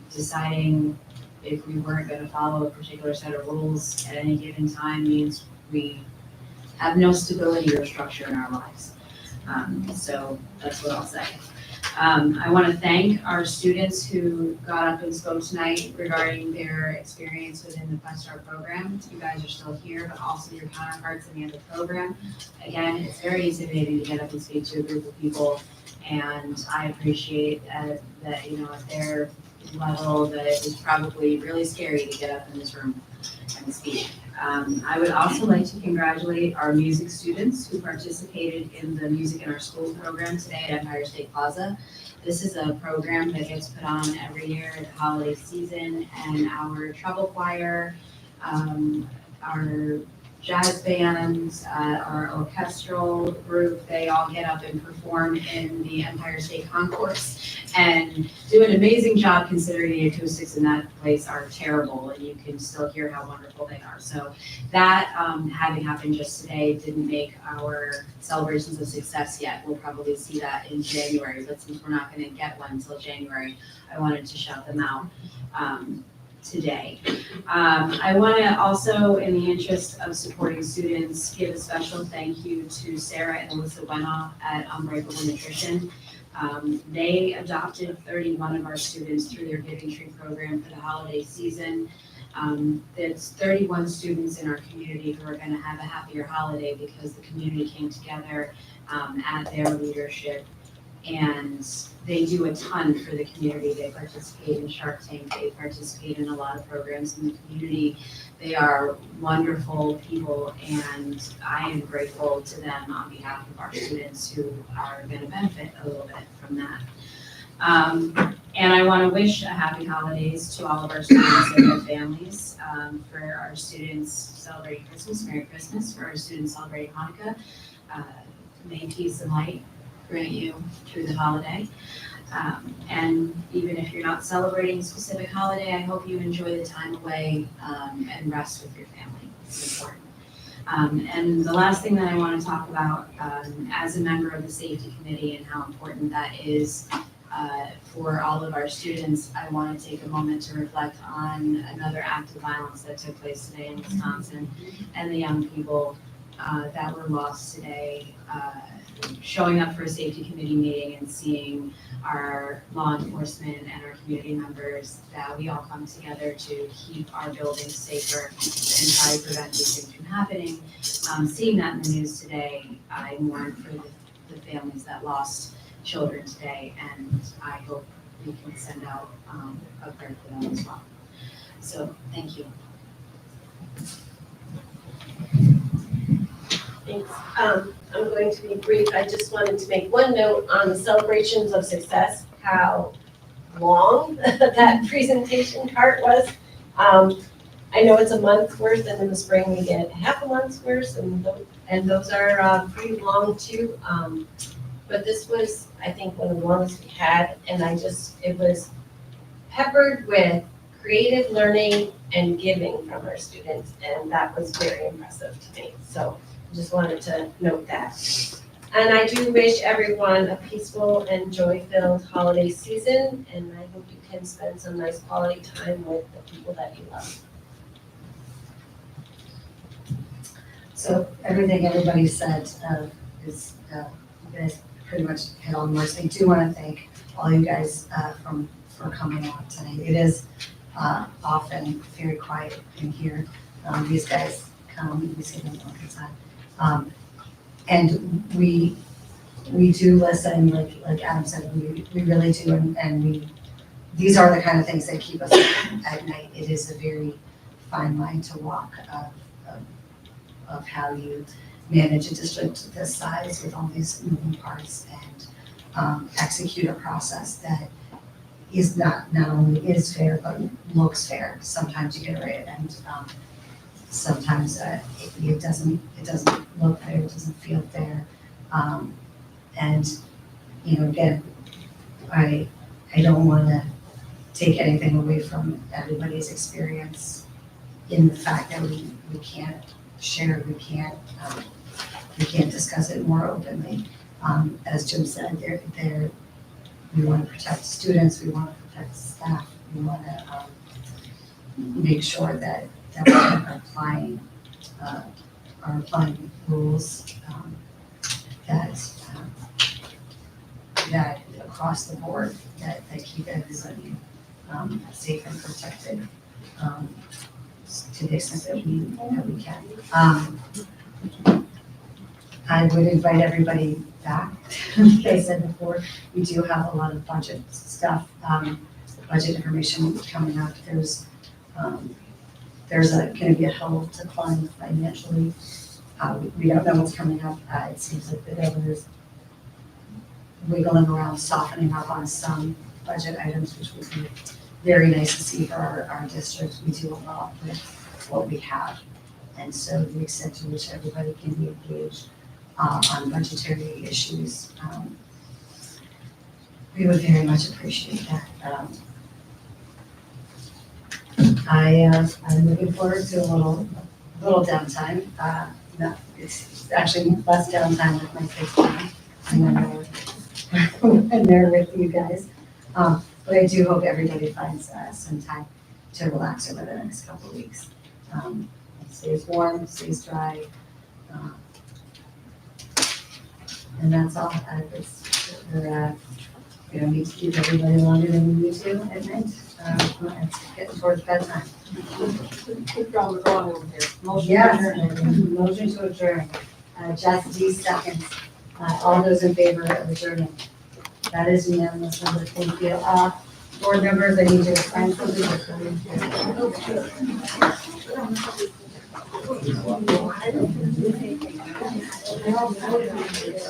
Deciding if we weren't gonna follow a particular set of rules at any given time means we have no stability or structure in our lives. So that's what I'll say. I want to thank our students who got up and spoke tonight regarding their experience within the Questar program. You guys are still here, but also your counterparts in the other program. Again, it's very intimidating to get up and speak to a group of people, and I appreciate that, you know, at their level, that it was probably really scary to get up in this room and speak. I would also like to congratulate our music students who participated in the Music in Our Schools program today at Empire State Plaza. This is a program that gets put on every year at the holiday season, and our treble choir, our jazz bands, our orchestral group, they all get up and perform in the Empire State Concourse and do an amazing job considering the acoustics in that place are terrible, and you can still hear how wonderful they are. So that, having happened just today, didn't make our celebrations of success yet. We'll probably see that in January, but since we're not gonna get one until January, I wanted to shout them out today. I want to also, in the interest of supporting students, give a special thank you to Sarah and Alyssa Wenoff at Unbreakable Nutrition. They adopted 31 of our students through their Giving Tree program for the holiday season. There's 31 students in our community who are going to have a happier holiday because the community came together at their leadership, and they do a ton for the community. They participate in Shark Tank, they participate in a lot of programs in the community. They are wonderful people, and I am grateful to them on behalf of our students who are going to benefit a little bit from that. And I want to wish a happy holidays to all of our students and their families. For our students celebrating Christmas, Merry Christmas. For our students celebrating Hanukkah, may peace and light grant you through the holiday. And even if you're not celebrating a specific holiday, I hope you enjoy the time away and rest with your family. It's important. And the last thing that I want to talk about, as a member of the safety committee and how important that is for all of our students, I want to take a moment to reflect on another act of violence that took place today in Wisconsin and the young people that were lost today, showing up for a safety committee meeting and seeing our law enforcement and our community members, that we all come together to keep our buildings safer and try to prevent these things from happening. Seeing that in the news today, I mourn for the families that lost children today, and I hope we can send out a prayer for them as well. So, thank you. Thanks. I'm going to be brief. I just wanted to make one note on the celebrations of success, how long that presentation part was. I know it's a month's worth, and in the spring we get half a month's worth, and those are pretty long too. But this was, I think, one of the longest we had, and it was peppered with creative learning and giving from our students, and that was very impressive to me. So I just wanted to note that. And I do wish everyone a peaceful and joy-filled holiday season, and I hope you can spend some nice quality time with the people that you love. So everything everybody said is, you guys pretty much hit on most. I do want to thank all you guys for coming out tonight. It is often very quiet in here. These guys come, we see them all the time. And we do listen, like Adam said, we really do, and these are the kind of things that keep us up at night. It is a very fine line to walk of how you manage a district this size with all these moving parts and execute a process that is not only is fair, but looks fair. Sometimes you get it right, and sometimes it doesn't look fair, it doesn't feel fair. And, you know, again, I don't want to take anything away from everybody's experience in the fact that we can't share, we can't discuss it more openly. As Jim said, we want to protect students, we want to protect staff, we want to make sure that we are applying rules that across the board that keep everybody safe and protected to the extent that we can. I would invite everybody back. Like I said before, we do have a lot of budget stuff, budget information coming up. There's going to be a hill to climb financially. We don't know what's coming up. It seems like the governor's wiggling around, softening up on some budget items, which would be very nice to see for our district. We do a lot with what we have. And so the extent to which everybody can be engaged on budgetary issues, we would very much appreciate that. I'm looking forward to a little downtime. No, it's actually less downtime with my kids now, and they're with you guys. But I do hope everybody finds some time to relax over the next couple of weeks. It stays warm, stays dry. And that's all. We don't need to keep everybody longer than we need to at night. It's getting towards bedtime. Keep going over here. Motion Yes, adjourned. motion to adjourn. Jess D seconds. All those in favor of adjourning? That is unanimous. Thank you. Board members, I need you to sign something.